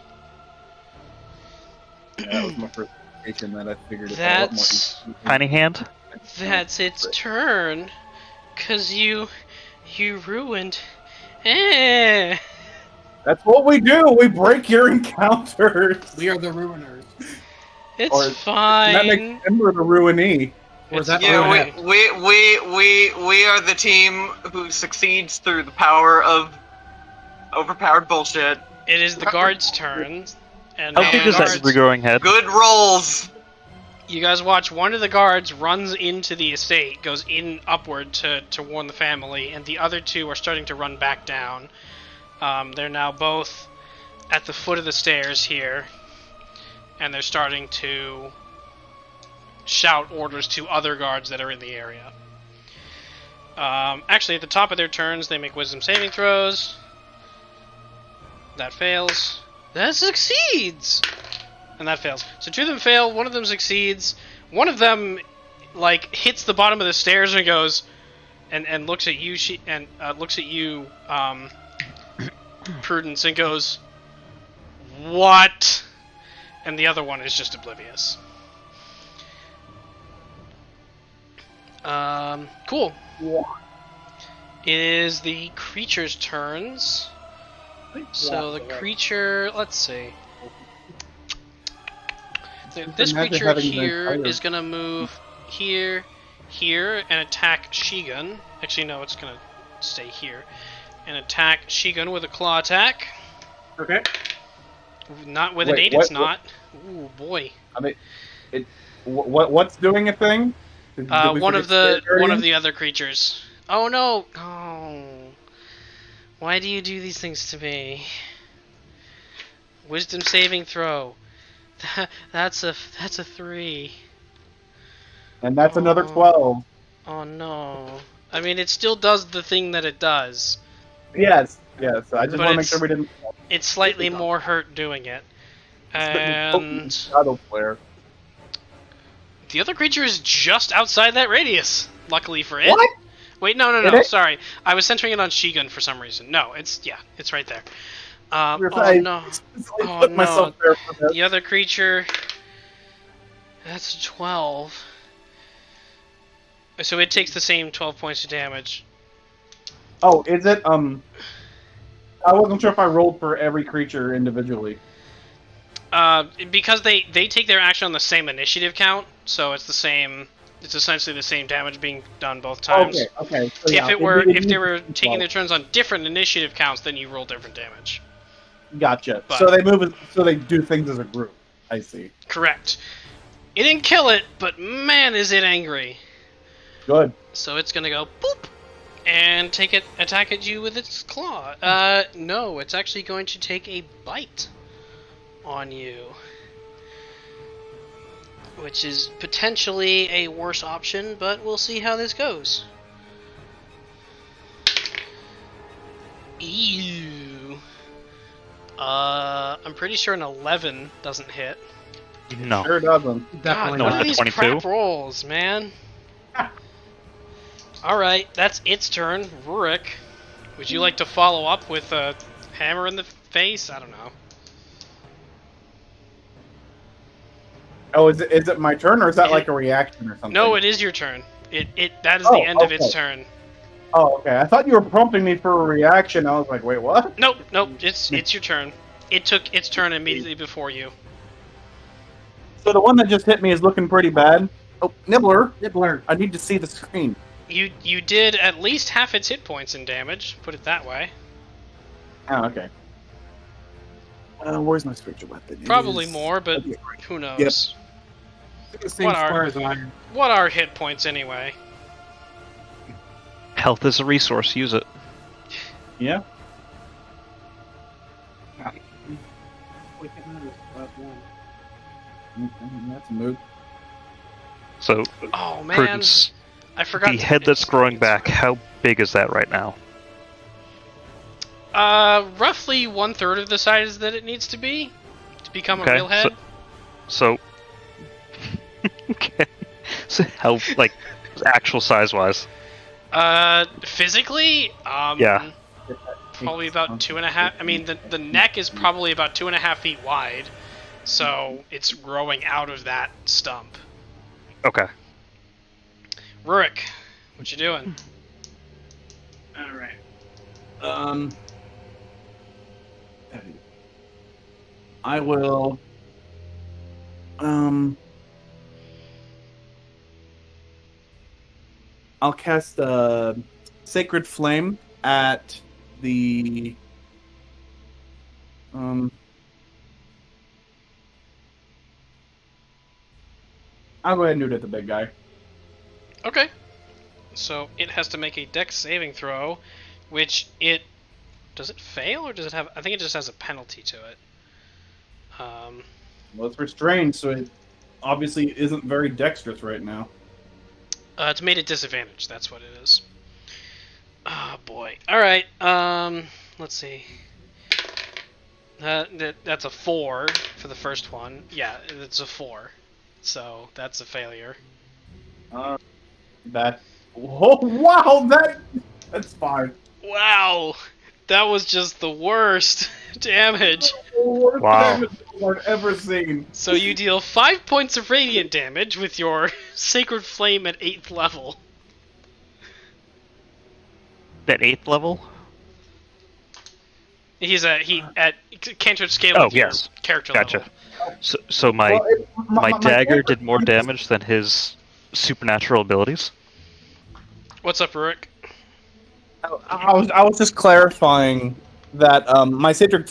That was my first indication that I figured it out a lot more That's easily. Tiny hand. that's its turn, 'cause you ruined. Eh. That's what we do. We break your encounters. We are the ruiners. It's Or- fine. That makes Ember the ruinee. Or is that Yeah, ruined? we are the team who succeeds through the power of overpowered bullshit. It is the guard's turn, and How now big the is that guards- regrowing head? Good rolls. You guys watch one of the guards runs into the estate, goes in upward to warn the family, and the other two are starting to run back down. They're now both at the foot of the stairs here, and they're starting to shout orders to other guards that are in the area. Actually, at the top of their turns, they make wisdom saving throws. That fails. That succeeds! And that fails. So two of them fail, one of them succeeds. One of them, like, hits the bottom of the stairs and goes, and looks at you, looks at you, Prudence, and goes, "What?" And the other one is just oblivious. Cool. It is the creature's turns. So the creature, let's see. This Imagine creature having the here entire- is going to move here, here, and attack Shigun. Actually, no, it's going to stay here. And attack Shigun with a claw attack. Okay. Not with an Wait, 8, it's what- not. Ooh, boy. I mean, what's doing a thing? Did we One of forget the Guardian? other creatures. Oh no! Oh, why do you do these things to me? Wisdom saving throw. That's a 3. And that's another Oh. 12. Oh no! I mean, it still does the thing that it does. Yes. I just But want to make it's- sure we didn't. It's slightly more hurt doing it. And Shadow Flare. the other creature is just outside that radius. Luckily for it. What? Wait, no, It is? sorry. I was centering it on Shigun for some reason. No, it's right there. Oh I no. explicitly Oh, put myself there for this. The other creature. That's a 12. So it takes the same 12 points of damage. Oh, is it? I wasn't sure if I rolled for every creature individually. Because they take their action on the same initiative count, so it's the same. It's essentially the same damage being done both times. Okay. So If yeah, if they were it- taking their turns on different initiative counts, then you roll different damage. Gotcha. But- So they move. So they do things as a group. I see. Correct. It didn't kill it, but man, is it angry. Good. So it's gonna go boop and attack at you with its claw. No, it's actually going to take a bite on you, which is potentially a worse option, but we'll see how this goes. Ew. I'm pretty sure an 11 doesn't hit. No. Sure doesn't. Definitely No, what it's are a these 22. crap rolls, man? Alright, that's its turn. Rurik, would you like to follow up with a hammer in the face? I don't know. Oh, is it my turn or is that It- like a reaction or something? No, it is your turn. That is Oh, the end of its okay. turn. Oh, okay. I thought you were prompting me for a reaction. I was like, wait, what? Nope, it's your turn. It took its turn immediately before you. So the one that just hit me is looking pretty bad. Oh, Nibbler. Nibbler. I need to see the screen. You did at least half its hit points in damage, put it that way. Oh, okay. Where's my spiritual weapon? It Probably is- more, but Okay, who knows? The same What are- square as iron. What are hit points anyway? Health is a resource. Use it. Yeah. That's a move. So, Oh man, Prudence, I forgot. the to- head that's growing back, how big is that right now? Roughly 1/3 of the size that it needs to be to become a real head. So, okay. So how, like, actual size-wise? Physically, Yeah. probably about 2.5. I mean, the neck is probably about 2.5 feet wide, so it's growing out of that stump. Okay. Rurik, what you doing? All right. I will. I'll cast Sacred Flame at the. I'll go ahead and do it at the big guy. Okay. So it has to make a dex saving throw, which it... Does it fail, or does it have... I think it just has a penalty to it. Well, it's restrained, so it obviously isn't very dexterous right now. It's made at disadvantage, that's what it is. Oh, boy. Alright, let's see. That's a 4 for the first one. Yeah, it's a 4. So, that's a failure. That. Oh, wow, that's fine. Wow! That was just the worst damage. Worst Wow. damage I've ever seen. So you deal 5 points of radiant damage with your Sacred Flame at 8th level. At 8th level? He at cantrip scale Oh, with your yes. character Gotcha. level. So my Well, my dagger character- did more damage than his supernatural abilities. What's up, Rurik? I was just clarifying that my sacred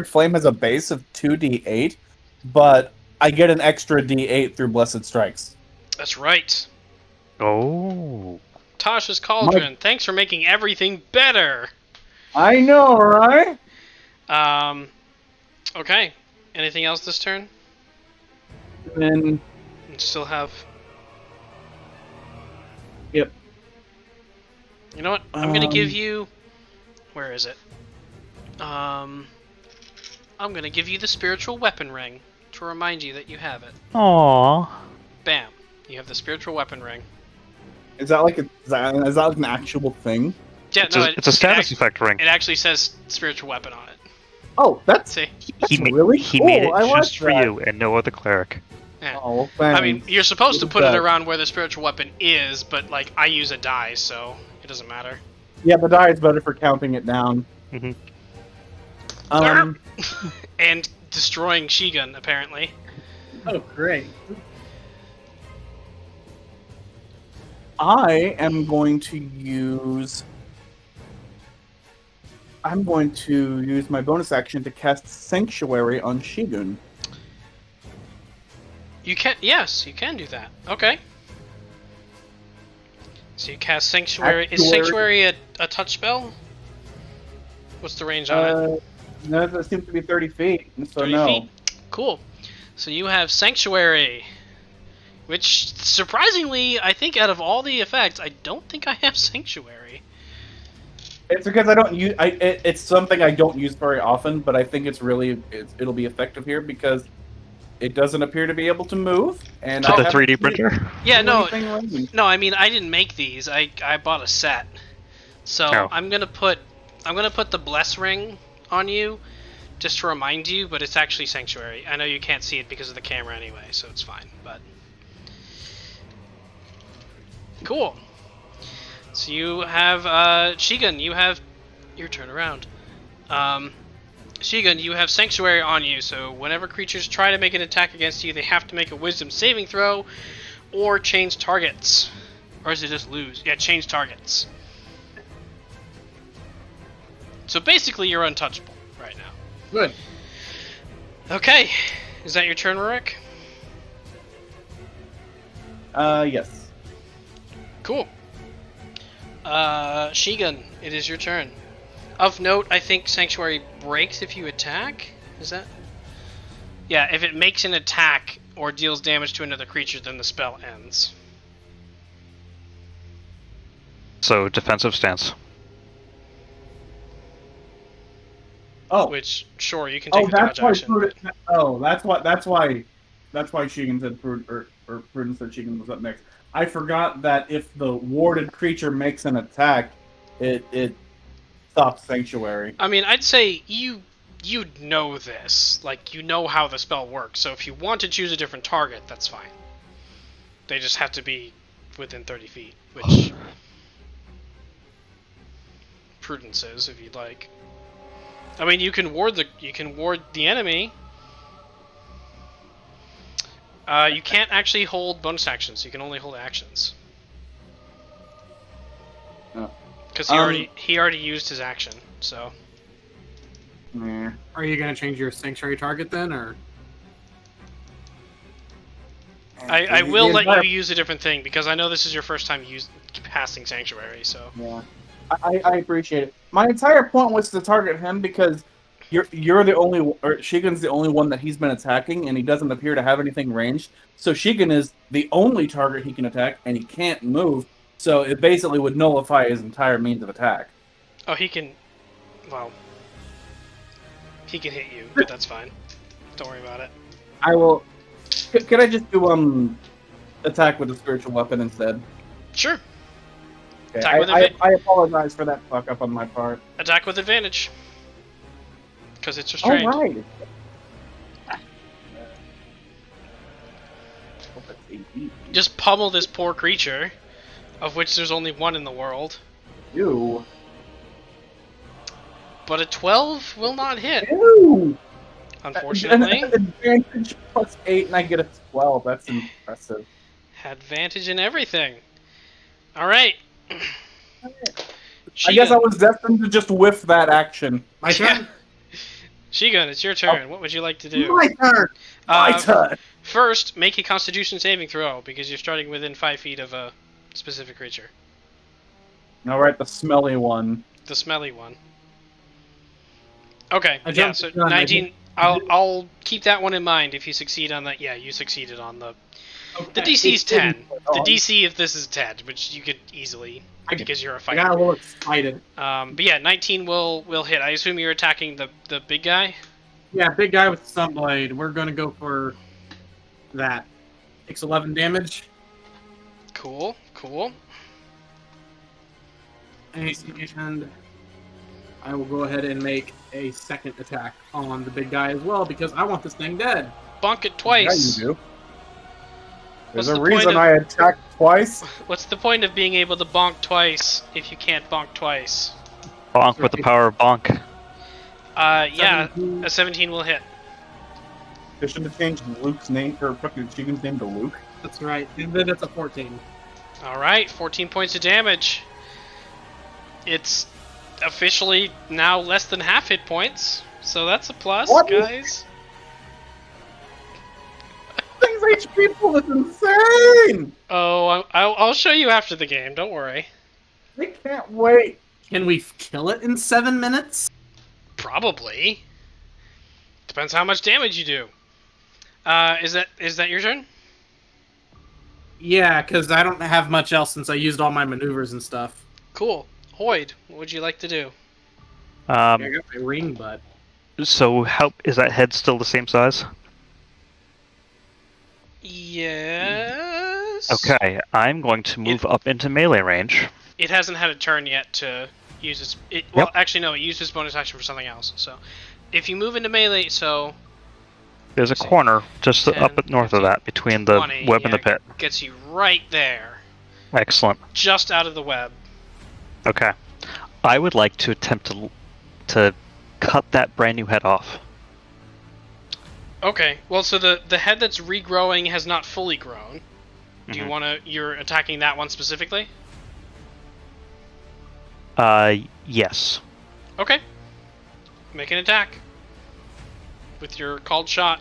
flame has a base of 2d8, but I get an extra d8 through blessed strikes. That's right. Oh. Tasha's Cauldron. Thanks for making everything better. I know, right? Okay. Anything else this turn? And You still have... yep. You know what? I'm gonna give you... Where is it? I'm gonna give you the Spiritual Weapon Ring to remind you that you have it. Aww. Bam. You have the Spiritual Weapon Ring. Is that like an actual thing? Yeah, It's, no, it's a status effect ring. It actually says Spiritual Weapon on it. Oh, that's See? That's He really made cool. it I like just for that. you and no other cleric. Yeah. Oh, well, thanks. I mean, you're supposed to Look put at it that. around where the Spiritual Weapon is, but, like, I use a die, so it doesn't matter. Yeah, the die is better for counting it down. Mhm. And destroying Shigun, apparently. Oh, great. I am going to use. I'm going to use my bonus action to cast Sanctuary on Shigun. You can, yes, you can do that. Okay. So you cast Sanctuary. Is Sanctuary a touch spell? What's the range on it? No, that seems to be 30 feet, so 30 no. feet? Cool. So you have Sanctuary, which, surprisingly, I think out of all the effects, I don't think I have Sanctuary. It's because I don't use. It's something I don't use very often, but I think it'll be effective here because it doesn't appear to be able to move. And To I the haven't 3D seen it printer? Yeah, do no, anything ranged. no. I mean, I didn't make these. I bought a set. So Oh. I'm gonna put the Bless Ring on you, just to remind you. But it's actually Sanctuary. I know you can't see it because of the camera anyway, so it's fine. But cool. So you have Shigun. You have your turn around. Shigun, you have Sanctuary on you, so whenever creatures try to make an attack against you, they have to make a Wisdom saving throw, or change targets. Or is it just lose? Yeah, change targets. So basically, you're untouchable right now. Good. Okay, is that your turn, Rurik? Yes. Cool. Shigun, it is your turn. Of note, I think Sanctuary breaks if you attack. Is that? Yeah, if it makes an attack or deals damage to another creature, then the spell ends. So, defensive stance. Oh. Which, sure, you can take the That's dodge why. action. That's why. That's why Shigun said or Prudence said Shigun was up next. I forgot that if the warded creature makes an attack, it stops Sanctuary. I mean, I'd say you know this. Like, you know how the spell works. So if you want to choose a different target, that's fine. They just have to be within 30 feet, which Prudence is, if you'd like. I mean, you can ward the enemy. You can't actually hold bonus actions. You can only hold actions. Because he already used his action. So. Yeah. Are you going to change your sanctuary target then, or? I will let you use a different thing because I know this is your first time passing Sanctuary. So. Yeah. I appreciate it. My entire point was to target him because you're the only, or Shigun's the only one that he's been attacking, and he doesn't appear to have anything ranged. So Shigun is the only target he can attack, and he can't move. So it basically would nullify his entire means of attack. Oh, he can. Well, he can hit you, but that's fine. Don't worry about it. I will. Can I just do attack with a spiritual weapon instead? Sure. Okay. Attack with I apologize for that fuck up on my part. Attack with advantage. Because it's restrained. Oh, right. Just pummel this poor creature, of which there's only one in the world. Ew. But a 12 will not hit. Ew. Unfortunately. Advantage plus 8 and I get a 12. That's impressive. Had advantage in everything. Alright. I guess I was destined to just whiff that action. My turn? Shigun, it's your turn. What would you like to do? My turn! My turn! First, make a Constitution saving throw, because you're starting within 5 feet of a specific creature. Alright, the smelly one. The smelly one. Okay, I yeah, jumped so the gun, 19... I'll keep that one in mind if you succeed on that. Yeah, you succeeded on the... Okay. The DC is 10. The DC if this is 10, which you could easily, because you're a I fighter. got a little excited. But yeah, 19 will hit. I assume you're attacking the big guy? Yeah, big guy with the Sunblade. We're going to go for that. Takes 11 damage. Cool, cool. And I will go ahead and make a second attack on the big guy as well, because I want this thing dead. Bonk it twice. Yeah, you do. There's What's a the point reason of- I attacked twice. What's the point of being able to bonk twice if you can't bonk twice? Bonk with the power of bonk. Yeah, 17. a 17 will hit. They should have changed Luke's name, or fucking Shigun's name to Luke. That's right. And then it's a 14. Alright, 14 points of damage. It's officially now less than half hit points, so that's a plus, What? guys. Things HP pool is insane! Oh, I'll show you after the game, don't worry. I can't wait. Can we kill it in 7 minutes? Probably. Depends how much damage you do. Is that your turn? Yeah, because I don't have much else since I used all my maneuvers and stuff. Cool. Hoyd, what would you like to do? I got my ring, but... So is that head still the same size? Yes. Okay, I'm going to move up into melee range. It hasn't had a turn yet to use its... Well, actually, no, it used its bonus action for something else. So, if you move into melee, so... There's a corner just 10, up north of that, between the 20, web and the yeah, pit. Gets you right there. Excellent. Just out of the web. Okay. I would like to attempt to cut that brand new head off. Okay, well, so the head that's regrowing has not fully grown. Do you want to... You're attacking that one specifically? Yes. Okay. Make an attack. With your called shot.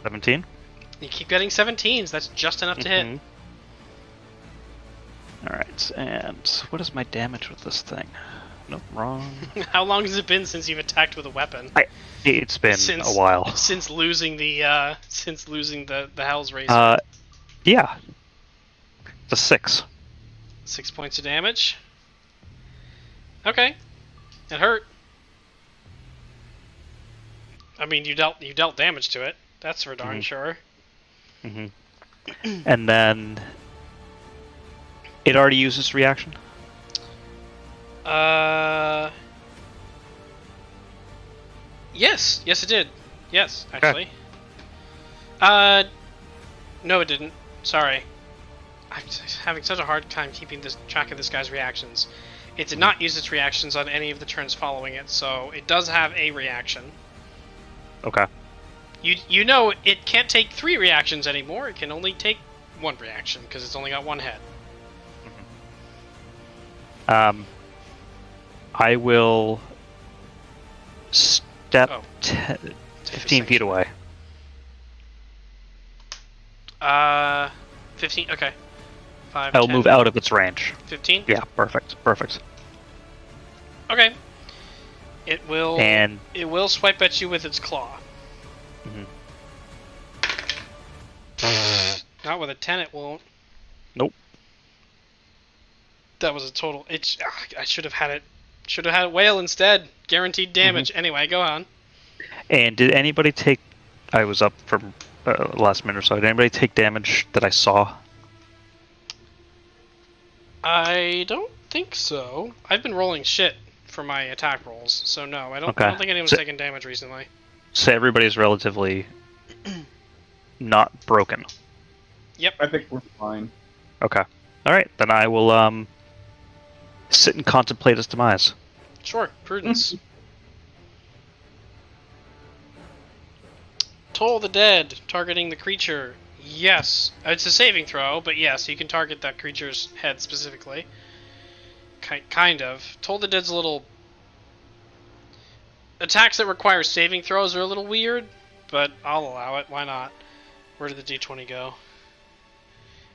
17. You keep getting 17s. That's just enough to hit. Alright, and what is my damage with this thing? Nope, wrong. How long has it been since you've attacked with a weapon? It's been a while. Since losing the Hell's Razor. Yeah. It's a 6. 6 points of damage. Okay. It hurt. I mean, you dealt damage to it. That's for darn sure. Mm-hmm. And then it already used its reaction. Yes, it did. Yes, actually. No, it didn't. Sorry. I'm just having such a hard time keeping track of this guy's reactions. It did not use its reactions on any of the turns following it, so it does have a reaction. Okay. You know it can't take 3 reactions anymore. It can only take 1 reaction because it's only got 1 head. I will step 15 feet away. 15. Okay. 5. I'll 10, move out of its range. 15. Yeah, perfect. Okay. It will. And it will swipe at you with its claw. Not with a 10, it won't. Nope. That was a total. I should have had it. Should have had it whale instead. Guaranteed damage. Anyway, go on. And did anybody take? I was up from last minute or so. Did anybody take damage that I saw? I don't think so. I've been rolling shit for my attack rolls, so no, I don't think anyone's taken damage recently. So everybody's relatively not broken. Yep. I think we're fine. Okay. All right, then I will sit and contemplate its demise. Sure. Prudence. Toll the dead, targeting the creature. Yes. It's a saving throw, but yes, you can target that creature's head specifically. Kind of. Toll the dead's a little... Attacks that require saving throws are a little weird, but I'll allow it. Why not? Where did the d20 go?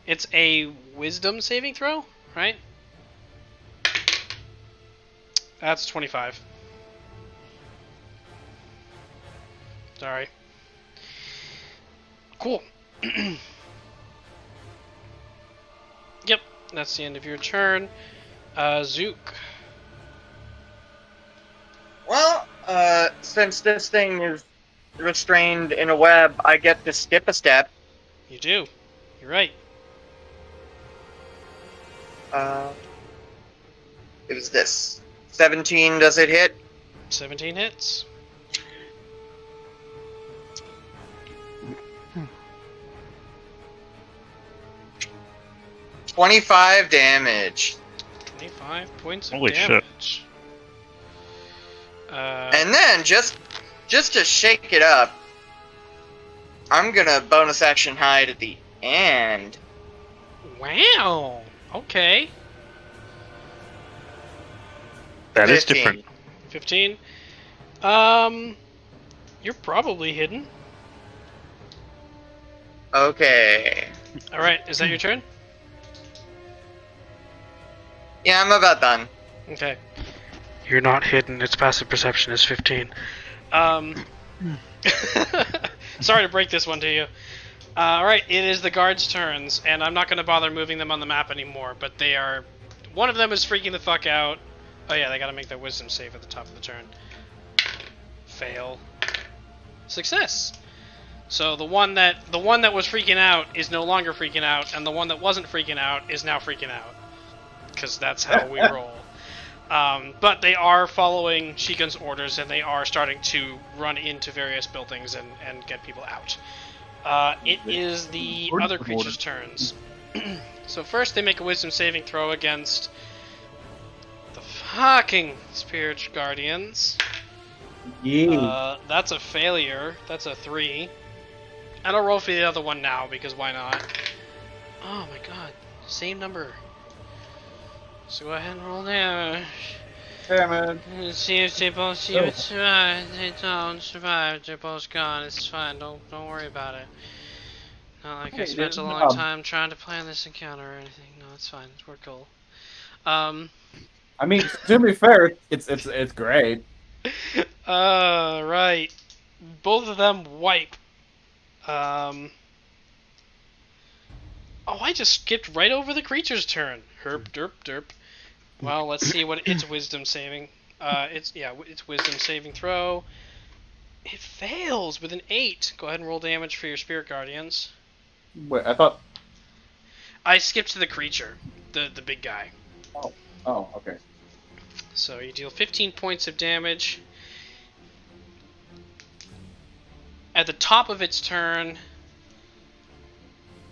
It's a wisdom saving throw, right? That's 25. Sorry. Cool. Yep, that's the end of your turn. Zook. Well, since this thing is restrained in a web, I get to skip a step. You do. You're right. It was this. 17, does it hit? 17 hits. Hmm. 25 damage. 25 points of Holy damage. And then, just to shake it up, I'm gonna bonus action hide at the end. Wow. Okay. That is 15. different. 15. You're probably hidden. Okay. Alright, is that your turn? Yeah, I'm about done. Okay. You're not hidden. Its passive perception is 15. Sorry to break this one to you. Alright, it is the guards' turns, and I'm not going to bother moving them on the map anymore, but they are... One of them is freaking the fuck out. Oh yeah, they gotta make their wisdom save at the top of the turn. Fail. Success! So the one that was freaking out is no longer freaking out, and the one that wasn't freaking out is now freaking out. Because that's how we roll. But they are following Shigun's orders, and they are starting to run into various buildings and get people out. It is the other creatures' turns. So first they make a wisdom saving throw against the fucking Spirit Guardians. Yeah. That's a failure. That's a 3. And I'll roll for the other one now, because why not? Oh my god. Same number. So go ahead and roll damage. Damn it. See if they both survive. They don't survive. They're both gone. It's fine. Don't worry about it. Not like I spent a long time trying to plan this encounter or anything. No, it's fine. We're cool. I mean, to be fair, it's great. Right. Both of them wipe. Oh, I just skipped right over the creature's turn. Herp, derp, derp. Well, let's see what its wisdom saving. It's wisdom saving throw. It fails with an 8. Go ahead and roll damage for your Spirit Guardians. Wait, I thought. I skipped to the creature, the big guy. Oh, okay. So you deal 15 points of damage. At the top of its turn...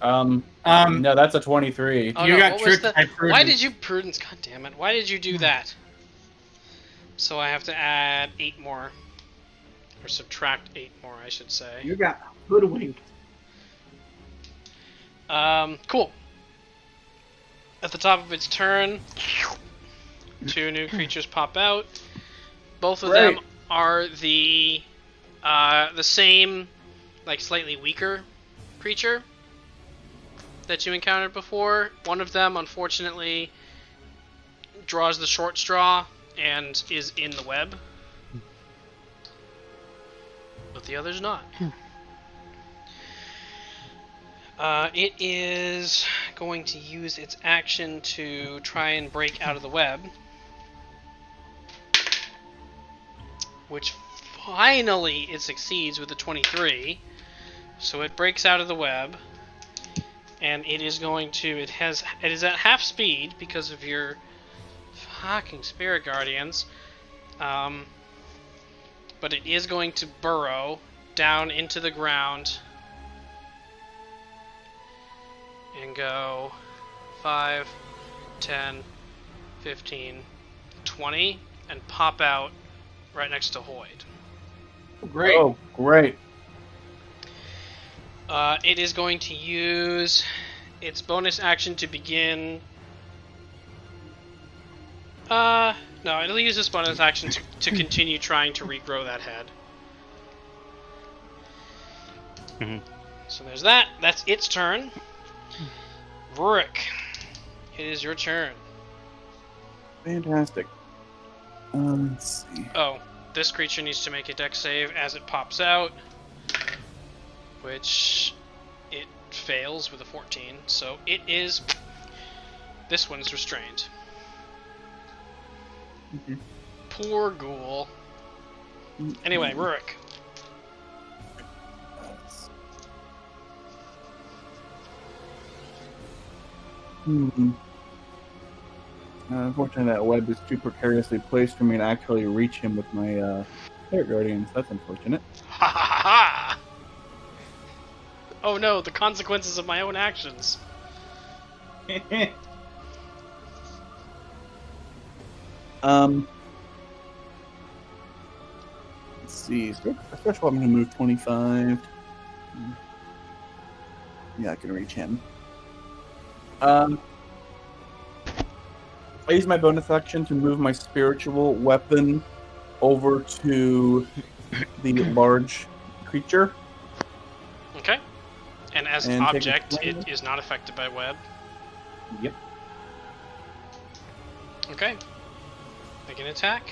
No, that's a 23. Oh, You no, got what was tricked the- by Prudence. Why did you... Prudence, god damn it. Why did you do that? So I have to add 8 more. Or subtract 8 more, I should say. You got hoodwinked. Cool. At the top of its turn, 2 new creatures pop out. Both of them are the same, like slightly weaker creature that you encountered before. One of them, unfortunately, draws the short straw and is in the web, but the other's not. It is going to use its action to try and break out of the web, which finally it succeeds with a 23. So it breaks out of the web, and it is going to. It is at half speed because of your fucking Spirit Guardians, but it is going to burrow down into the ground. And go 5, 10, 15, 20, and pop out right next to Hoyd. Great. Oh, great. It is going to use its bonus action to begin... no, it'll use this bonus action to continue trying to regrow that head. Mhm. So there's that. That's its turn. Rurik, it is your turn. Fantastic. Let's see. Oh, this creature needs to make a dex save as it pops out, which it fails with a 14. So it is... This one's restrained. Mhm. Poor ghoul. Anyway, Rurik. Unfortunately, that web is too precariously placed for me to actually reach him with my Spirit Guardians. That's unfortunate. Ha ha ha! Oh no, the consequences of my own actions. Let's see. Special, I'm going to move 25. Yeah, I can reach him. I use my bonus action to move my spiritual weapon over to the large creature. Okay. And as an And take a object, swing. it is not affected by web. Yep. Okay. Make an attack.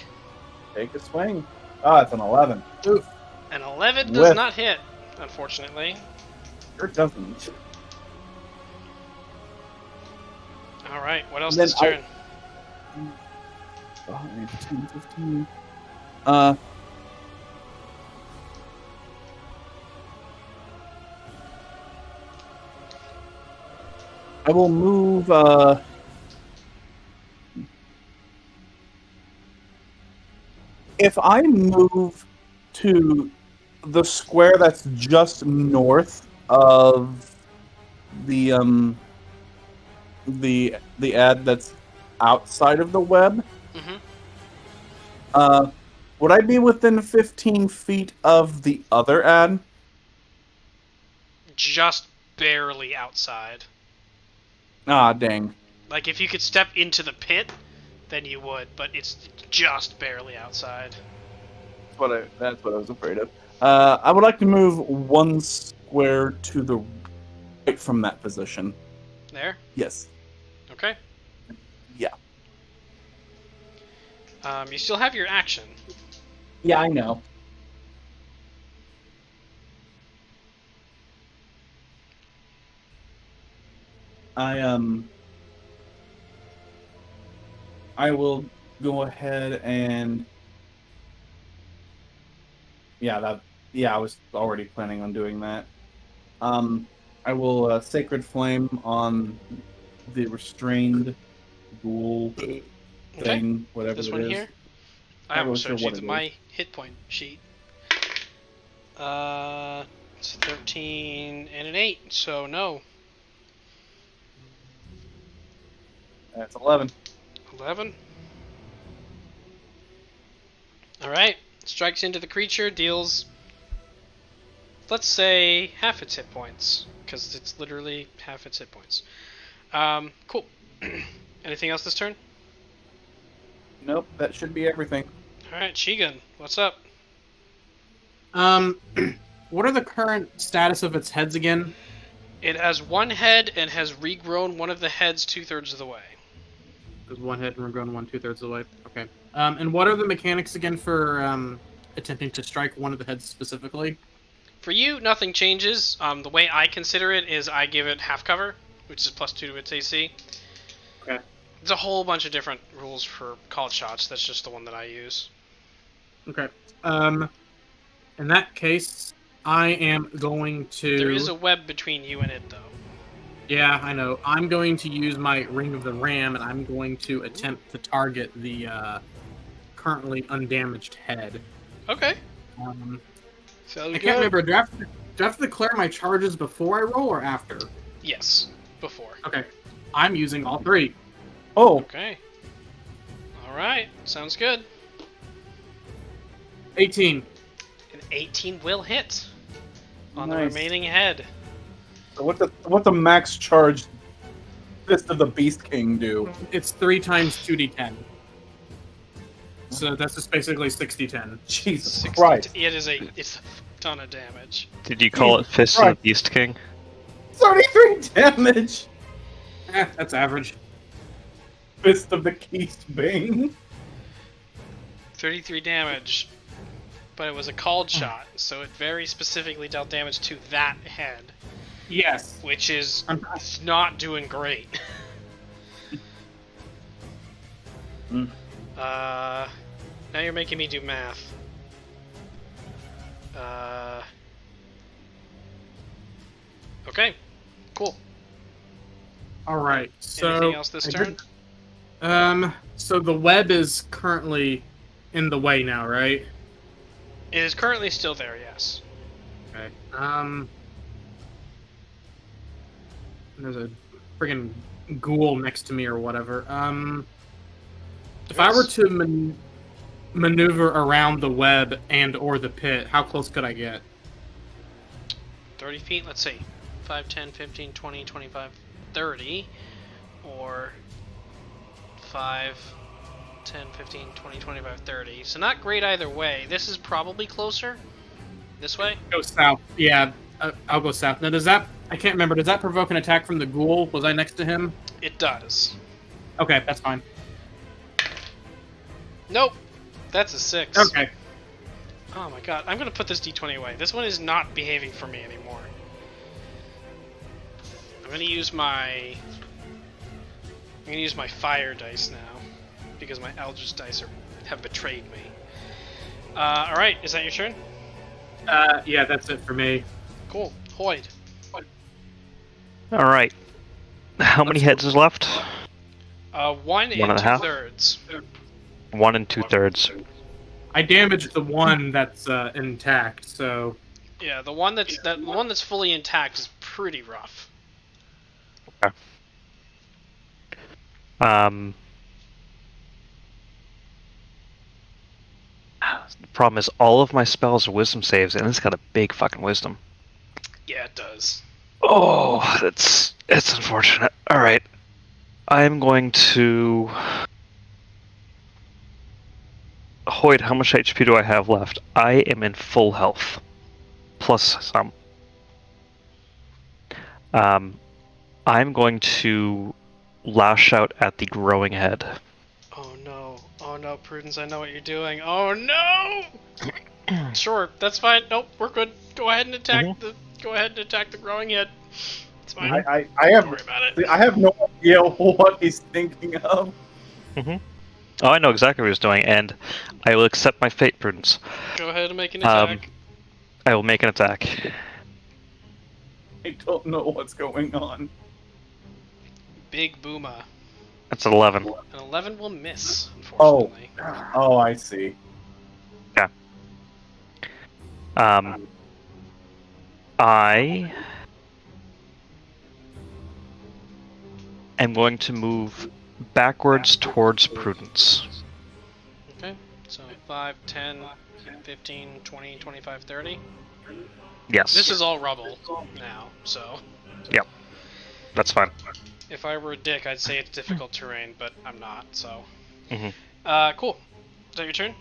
Take a swing. Ah, it's an 11. Oof. An 11 does Whiff. not hit, unfortunately. Sure doesn't. Alright, what else Then this turn? 5, 10, 15. I will move, if I move to the square that's just north of the ad that's outside of the web, Mm-hmm. would I be within 15 feet of the other ad? Just barely outside. Ah, dang. Like, if you could step into the pit, then you would, but it's just barely outside. That's what I was afraid of. I would like to move one square to the right from that position. There? Yes. Okay. Yeah. You still have your action. Yeah, I know. I will go ahead and Yeah, I was already planning on doing that. I will Sacred Flame on the restrained ghoul thing, whatever This it one is. here. I Not really almost sure showed you what it my hit point sheet. It's 13 and an 8, so no. That's 11. 11. Alright. Strikes into the creature, deals, let's say, half its hit points. Because it's literally half its hit points. Cool. Anything else this turn? Nope, that should be everything. Alright, Shigun, what's up? What are the current status of its heads again? It has one head and has regrown one of the heads 2/3 of the way. There's one head and we're going 1/2 of the way. Okay. And what are the mechanics again for attempting to strike one of the heads specifically? For you, nothing changes. The way I consider it is I give it half cover, which is +2 to its AC. Okay. There's a whole bunch of different rules for called shots. That's just the one that I use. Okay. In that case, I am going to... There is a web between you and it, though. Yeah, I know. I'm going to use my Ring of the Ram, and I'm going to attempt to target the currently undamaged head. Okay. I can't remember. Do I have to declare my charges before I roll or after? Yes, before. Okay. I'm using all 3. Oh, Okay. Alright, sounds good. 18. An 18 will hit on the Nice. remaining head. so what's the max charge Fist of the Beast King do? It's 3 times 2d10. So that's just basically 60-10. Jesus 60 Christ. it's a ton of damage. Did you call it Fist of the Beast King? 33 damage! That's average. Fist of the Beast Bane. 33 damage. But it was a called shot, so it very specifically dealt damage to that head, Yes. which is not doing great. Now you're making me do math. Okay, cool. Alright, so... Anything else this turn? So the web is currently in the way now, right? It is currently still there, yes. Okay. There's a friggin' ghoul next to me or whatever. If I were to maneuver around the web and or the pit, how close could I get? 30 feet, let's see. 5, 10, 15, 20, 25, 30. Or 5, 10, 15, 20, 25, 30. So not great either way. This is probably closer. This way? Go south. Yeah, I'll go south. Now, does that... I can't remember. Does that provoke an attack from the ghoul? Was I next to him? It does. Okay, that's fine. Nope. That's a 6. Okay. Oh my god. I'm gonna put this d20 away. This one is not behaving for me anymore. I'm gonna use my fire dice now. Because my Eldritch dice have betrayed me. Alright, is that your turn? Yeah, that's it for me. Cool. Hoyd. Alright. How many heads is left? 1 and a half? 2/3. 1 and 2/3. I damaged the one that's intact, so... Yeah, the one that's fully intact is pretty rough. Okay. The problem is all of my spells are wisdom saves, and it's got a big fucking wisdom. Yeah, it does. Oh, it's unfortunate. Alright. I'm going to... Hoyd, how much HP do I have left? I am in full health. Plus some. I'm going to lash out at the growing head. Oh no. Oh no, Prudence, I know what you're doing. Oh no! Sure, that's fine. Nope, we're good. Go ahead and attack the growing head. It's fine. I Don't worry about it. I have no idea what he's thinking of. Oh, I know exactly what he's doing, and I will accept my fate, Prudence. Go ahead and make an attack. I will make an attack. I don't know what's going on. Big Booma. That's an 11. An 11 will miss, Oh. unfortunately. Oh, I see. I am going to move backwards towards Prudence. Okay, so 5, 10, 15, 20, 25, 30. Yes. This is all rubble now, so... Yep. That's fine. If I were a dick, I'd say it's difficult terrain, but I'm not, so... Mhm. Cool. Is that your turn?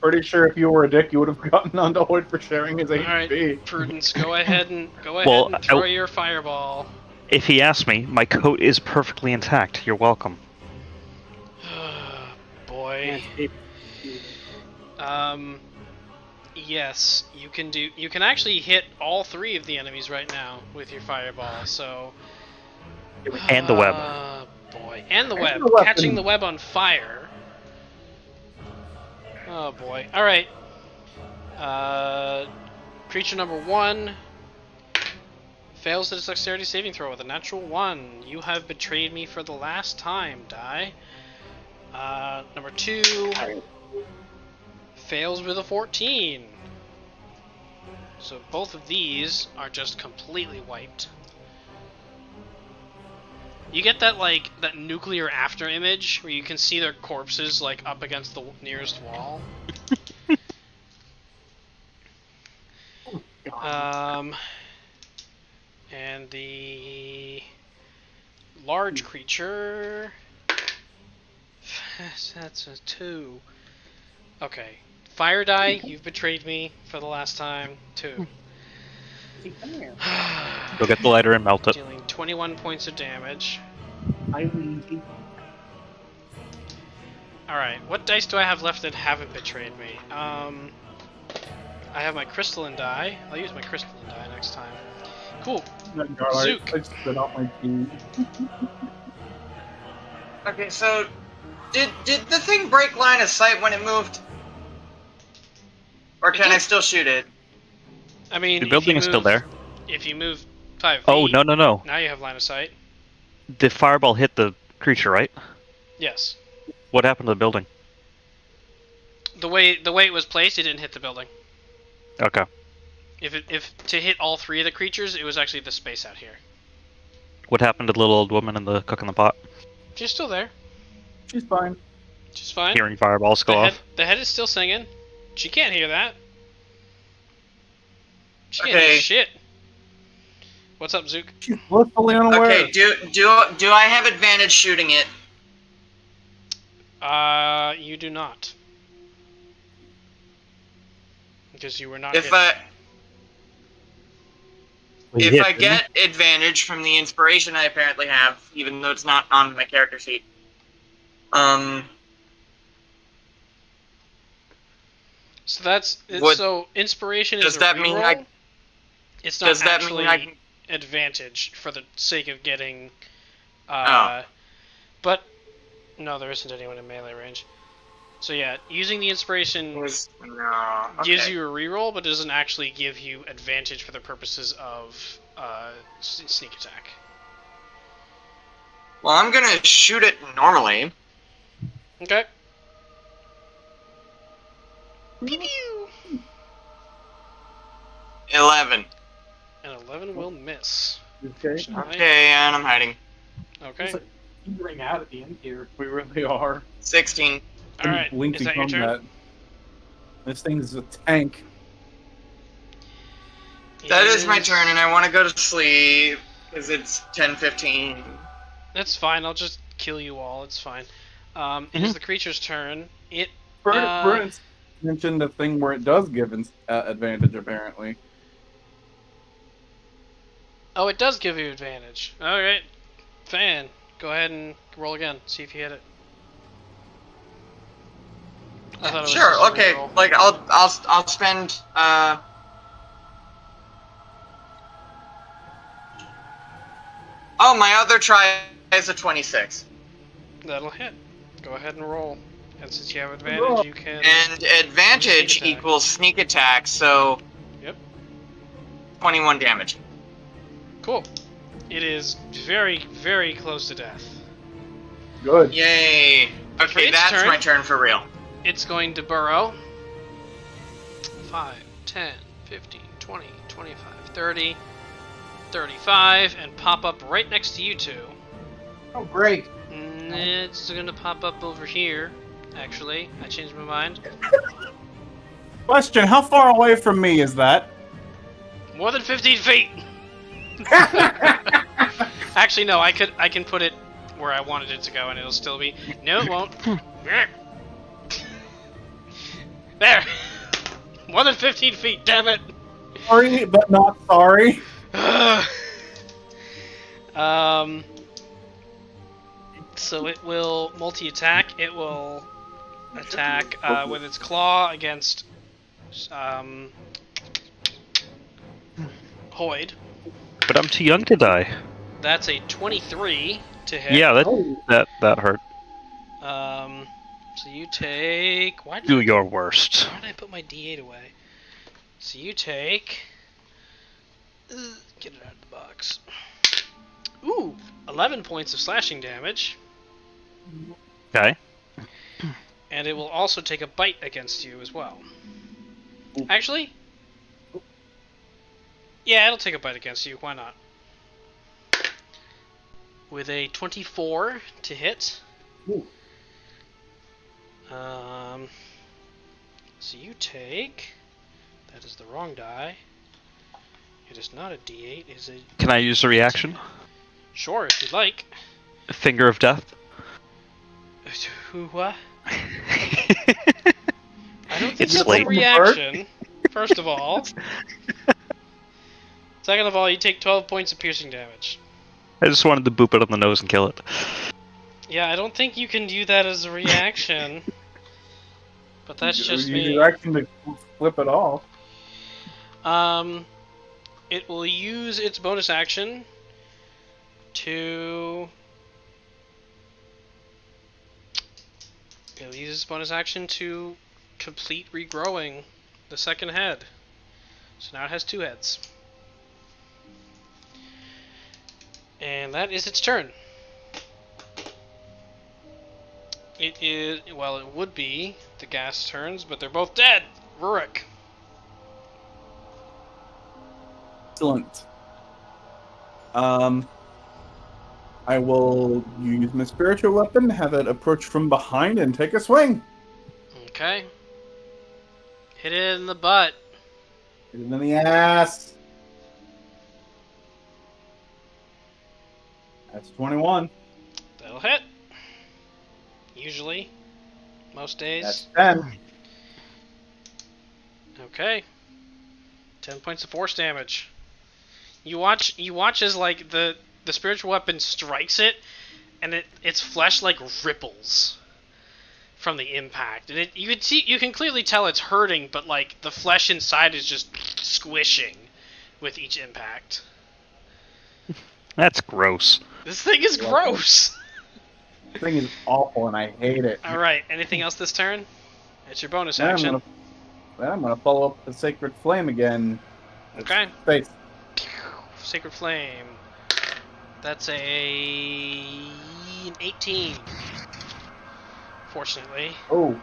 Pretty sure if you were a dick, you would have gotten onto Hoyd for sharing his HP. Alright, Prudence, go ahead and Well, throw your fireball. If he asks me, my coat is perfectly intact. You're welcome. Boy. Yes, you can actually hit all 3 of the enemies right now with your fireball, so... And the web. Boy. And the web. the weapon. Catching the web on fire. Oh boy. Alright. Creature number 1 fails its dexterity saving throw with a natural 1. You have betrayed me for the last time, die. Number 2 fails with a 14. So both of these are just completely wiped. You get that, like, that nuclear after image where you can see their corpses, like, up against the nearest wall. And the large creature... That's a 2. Okay. Fire die, you've betrayed me for the last time. 2. Go get the lighter and melt it. Dealing 21 points of damage. Alright, what dice do I have left that haven't betrayed me? I have my crystalline die. I'll use my crystalline die next time. Cool. Zook. I spit out my tea. Okay, so did the thing break line of sight when it moved? Or can I still shoot it? I mean, The building is still there. If you move 5 feet, Oh, no. now you have line of sight. The fireball hit the creature, right? Yes. What happened to the building? The way it was placed, it didn't hit the building. Okay. If to hit all 3 of the creatures, it was actually the space out here. What happened to the little old woman in the cook in the pot? She's still there. She's fine. She's fine. Hearing fireballs go off. The head is still singing. She can't hear that. She can't Okay. hear shit. What's up, Zook? She's blissfully unaware. Okay, do I have advantage shooting it? You do not. Because you were not If hit. I get advantage from the inspiration I apparently have, even though it's not on my character sheet. So that's Would- so inspiration is does a that mean reroll. I- It's not Does that actually mean I can? advantage for the sake of getting. Oh. But no, there isn't anyone in melee range. So yeah, using the inspiration No. gives Okay. you a reroll, but doesn't actually give you advantage for the purposes of sneak attack. Well, I'm gonna shoot it normally. Okay. Pew pew. 11. And 11 will miss. Okay. Okay, and I'm hiding. Okay. Ring out at the end here. We really are. 16. All right. Lengthy Is that your turn? combat. This thing is a tank. That is my Is- turn, and I want to go to sleep because it's 10:15. That's fine. I'll just kill you all. It's fine. It is the creature's turn. It. Prudence mentioned a thing where it does give advantage, apparently. Oh, it does give you advantage. All right. Fan, go ahead and roll again. See if you hit it. I thought it was just Sure. a Okay. reroll. Like I'll spend. Oh, my other try is a 26. That'll hit. Go ahead and roll. And since you have advantage, you can. And advantage Sneak attack. equals sneak attack, so. Yep. 21 damage. Cool. It is very, very close to death. Good. Yay. For Okay, its that's turn- my turn for real. It's going to burrow 5, 10, 15, 20, 25, 30, 35, and pop up right next to you two. Oh, great. It's going to pop up over here, actually. I changed my mind. Question, how far away from me is that? More than 15 feet! Actually, no, I can put it where I wanted it to go, and it'll still be... No, it won't. There! More than 15 feet, damn it! Sorry, but not sorry. So it will multi-attack. It will attack with its claw against Hoyd. But I'm too young to die. That's a 23 to hit. Yeah, that hurt. So you take... Why Do your worst. did I put my D8 away? So you take... Get it out of the box. Ooh! 11 points of slashing damage. Okay. And it will also take a bite against you as well. Actually... Yeah, it'll take a bite against you. Why not? With a 24 to hit. Ooh. So you take... That is the wrong die. It is not a D8, it is a... Can I use the reaction? Sure, if you'd like. Finger of death. What? I don't think It's that's late. a reaction, first of all. Second of all, you take 12 points of piercing damage. I just wanted to boop it on the nose and kill it. Yeah, I don't think you can do that as a reaction. But that's just me. You're actually to flip it off. It will use its bonus action to... It'll use its bonus action to complete regrowing the second head. So now it has 2 heads. And that is its turn. It is... Well, it would be the gas turns, but they're both dead! Rurik. Excellent. I will use my spiritual weapon, have it approach from behind, and take a swing. Okay. Hit it in the butt. Hit it in the ass. That's 21. That'll hit. Usually. Most days. That's 10. Okay. 10 points of force damage. You watch as like the spiritual weapon strikes it, and its flesh like ripples from the impact. And you can clearly tell it's hurting, but like the flesh inside is just squishing with each impact. That's gross. This thing is gross. This thing is awful, and I hate it. All right. Anything else this turn? It's your bonus Then action. I'm gonna follow up the sacred flame again. Okay. Face. Sacred Flame. That's an 18. Fortunately. Oh.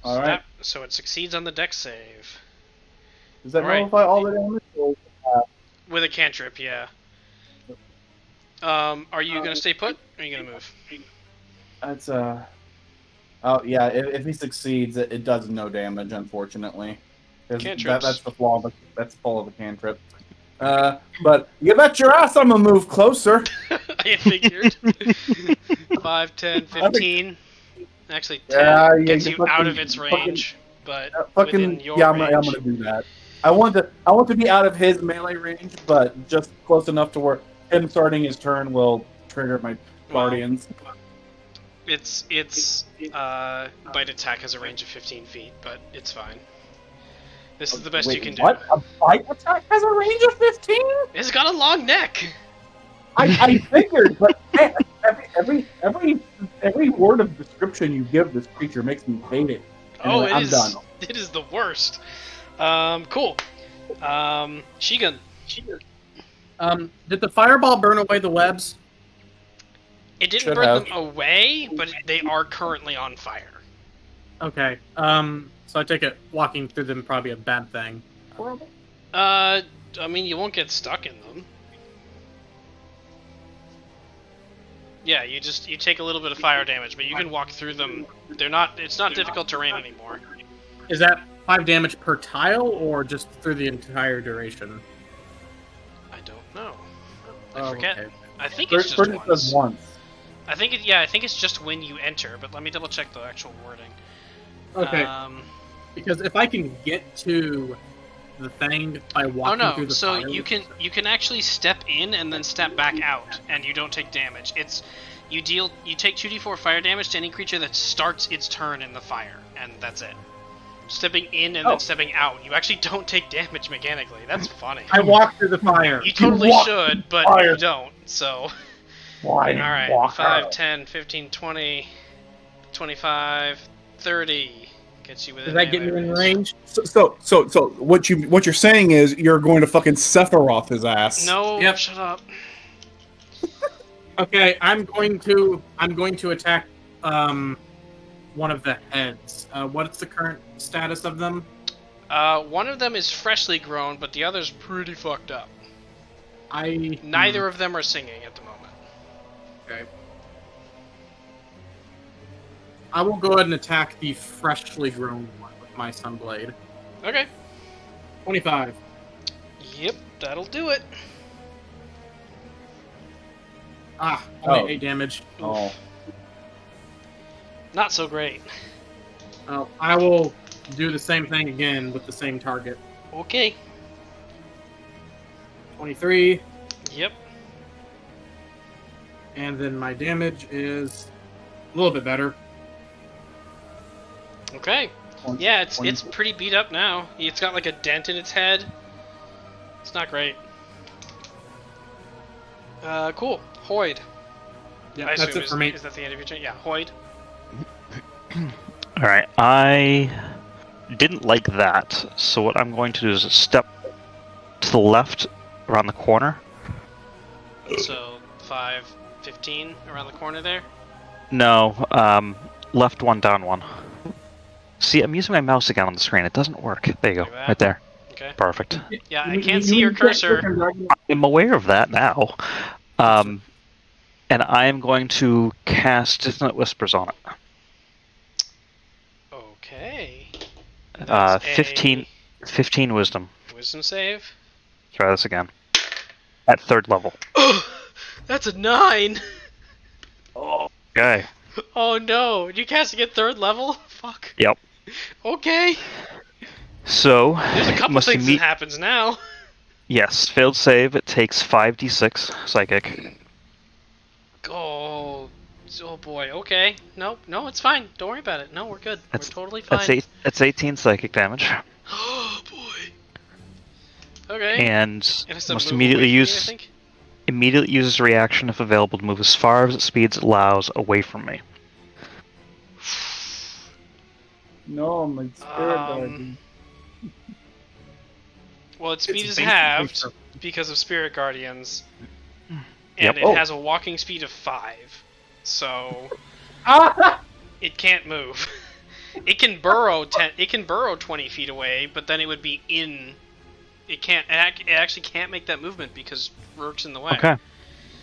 Alright. So it succeeds on the dex save. Does that All right. nullify all the damage? Or, With a cantrip, yeah. Are you gonna stay put? Or are you gonna move? That's Oh yeah, if he succeeds, it does no damage, unfortunately. Cantrips. That's the flaw. That's the flaw of the cantrip. But you bet your ass I'm gonna move closer. I figured. 5, 10, 15. Actually, 10 Yeah, gets you you fucking- out of its range, but Fucking within your yeah, range. I'm gonna do that. I want to be out of his melee range, but just close enough to where him starting his turn will trigger my guardians. Its bite attack has a range of 15 feet, but it's fine. This is the best Wait, you can do. What? A bite attack has a range of 15? It's got a long neck. I figured, but man, every word of description you give this creature makes me hate it. Oh, Anyway, I'm done. It is the worst. Cool. Shigun. Did the fireball burn away the webs? It didn't Should burn have. them away, but they are currently on fire. Okay. So I take it walking through them probably a bad thing. I mean, you won't get stuck in them. Yeah, you take a little bit of fire damage, but you can walk through them. It's not difficult terrain anymore. Is that 5 damage per tile, or just through the entire duration? I don't know. I Oh, forget. okay. I think it's just Prudence says once. once. I think it's just when you enter, but let me double check the actual wording. Okay. Because if I can get to the thing by walking through the so fire... you can actually step in and then step back out, and you don't take damage. You take 2d4 fire damage to any creature that starts its turn in the fire, and that's it. Stepping in and then stepping out, you actually don't take damage mechanically. That's funny. I walk through the fire. You totally walk should, but fire. you don't. So, Why? alright, 5, 10, 15, 20, 25, 30. Gets you within Does that get me in range? So what you're saying is you're going to fucking Sephiroth his ass. No, Yep. shut up. Okay, I'm going to attack one of the heads. What's the current status of them? One of them is freshly grown, but the other's pretty fucked up. Neither of them are singing at the moment. Okay. I will go ahead and attack the freshly grown one with my Sunblade. Okay. 25. Yep, that'll do it. Only 8 damage. Oh. Not so great. I will do the same thing again with the same target. Okay. 23. Yep. And then my damage is a little bit better. Okay. Yeah, it's pretty beat up now. It's got like a dent in its head. It's not great. Cool. Hoyd. Yeah, I that's assume it for me. Is that the end of your turn? Yeah, Hoyd. Alright, I didn't like that, so what I'm going to do is step to the left around the corner. So 5, 15 around the corner there. No, left one, down one. See, I'm using my mouse again on the screen. It doesn't work. There you go. Look at that. Right there. Okay. Perfect. Yeah, I can't see your cursor. I'm aware of that now. And I am going to cast Dissonant Whispers on it. Okay. 15 wisdom. Wisdom save. Try this again. At 3rd level. That's a 9. Okay. Oh no! You casting at 3rd level? Fuck. Yep. Okay. So, There's a couple must things that happens now. Yes, failed save. It takes 5d6 psychic. Oh boy. Okay. No, it's fine. Don't worry about it. No, we're good. We're totally fine. That's 18 psychic damage. Oh boy. Okay. And It has to must move immediately away from me, I think. immediately uses a reaction if available to move as far as its speed allows away from me. No, my spirit guardian. Well, its speed It's is basically halved for- because of Spirit Guardians. Yep. And it has a walking speed of 5. So it can't move. It can burrow 20 feet away, but then it would be in. It actually can't make that movement because Rurik's in the way. Okay.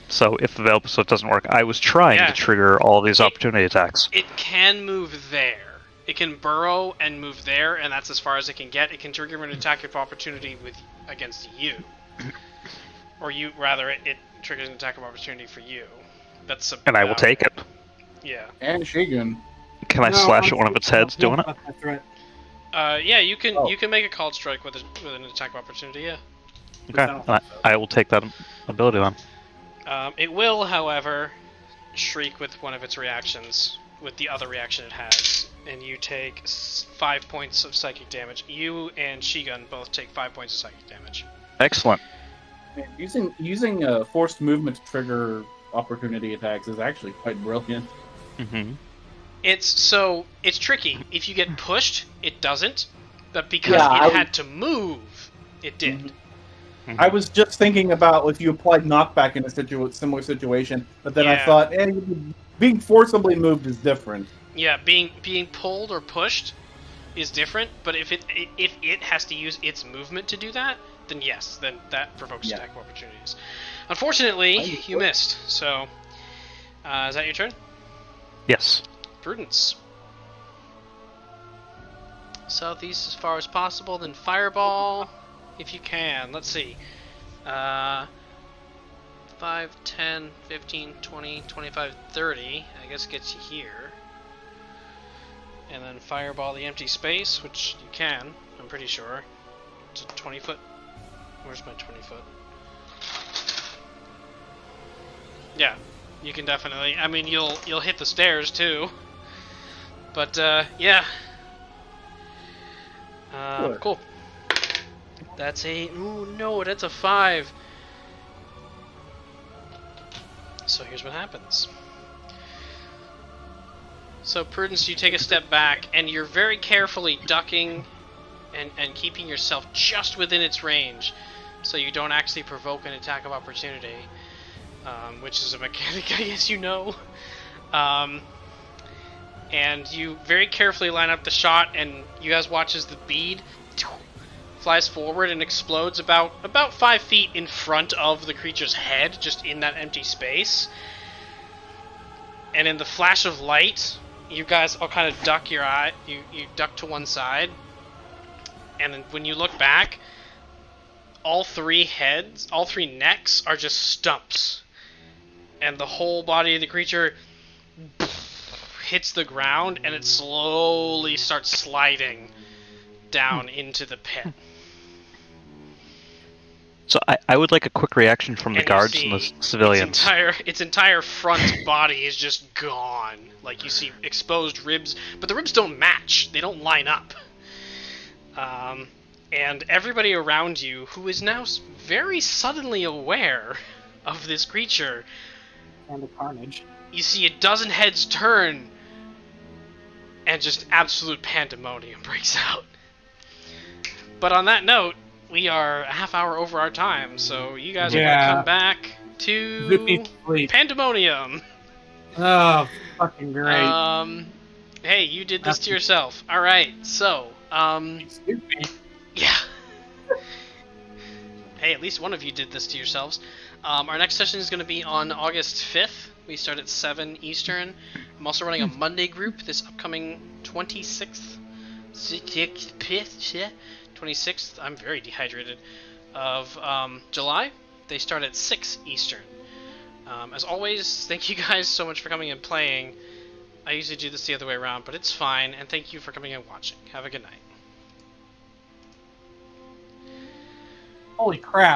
So if available, so it doesn't work. I was trying to trigger all these opportunity attacks. It can move there. It can burrow and move there, and that's as far as it can get. It can trigger an attack of opportunity against you, or you rather. It triggers an attack of opportunity for you. That's And I will take it. Yeah. And Shigun. Can I slash at one of its heads doing it? That's my threat. Yeah. You can Oh. you can make a called strike with an attack of opportunity. Yeah. Okay. I will take that ability then. It will, however, shriek with one of its reactions, with the other reaction it has, and you take 5 points of psychic damage. You and Shigun both take 5 points of psychic damage. Excellent. Man, using forced movement to trigger opportunity attacks is actually quite brilliant. Mm-hmm. It's tricky. If you get pushed, it doesn't. But because Yeah, it had to move, It did. Mm-hmm. I was just thinking about if you applied knockback in a similar situation, but then I thought, being forcibly moved is different. Yeah, being pulled or pushed is different, but if it has to use its movement to do that, then yes, then that provokes attack of opportunities. Unfortunately, you missed. So, is that your turn? Yes. Prudence. Southeast as far as possible, then fireball, if you can. Let's see. 5, 10, 15, 20, 25, 30. I guess gets you here. And then fireball the empty space, which you can, I'm pretty sure. It's a 20 foot. Where's my 20 foot? Yeah, you can definitely. I mean, you'll hit the stairs too. But yeah. Cool. That's a. Ooh, no, that's a 5. So here's what happens. So Prudence, you take a step back, and you're very carefully ducking and keeping yourself just within its range, so you don't actually provoke an attack of opportunity, which is a mechanic I guess you know. And you very carefully line up the shot, and you guys watch as the bead flies forward and explodes about 5 feet in front of the creature's head, just in that empty space. And in the flash of light, you guys all kind of duck your eye. You duck to one side, and then when you look back, all 3 necks are just stumps, and the whole body of the creature hits the ground, and it slowly starts sliding down into the pit. So I would like a quick reaction from the guards and the civilians. Its entire front body is just gone. Like, you see exposed ribs, but the ribs don't match. They don't line up. And everybody around you, who is now very suddenly aware of this creature, And the carnage. you see a dozen heads turn, and just absolute pandemonium breaks out. But on that note, we are a half hour over our time, so you guys are going to come back to pandemonium. Oh, fucking great. Hey, you did this to yourself. Alright, so, Excuse me. yeah. Hey, at least one of you did this to yourselves. Our next session is going to be on August 5th. We start at 7 Eastern. I'm also running a Monday group this upcoming 26th. 26th, I'm very dehydrated, of July. They start at 6 Eastern. As always, thank you guys so much for coming and playing. I usually do this the other way around, but it's fine, and thank you for coming and watching. Have a good night. Holy crap.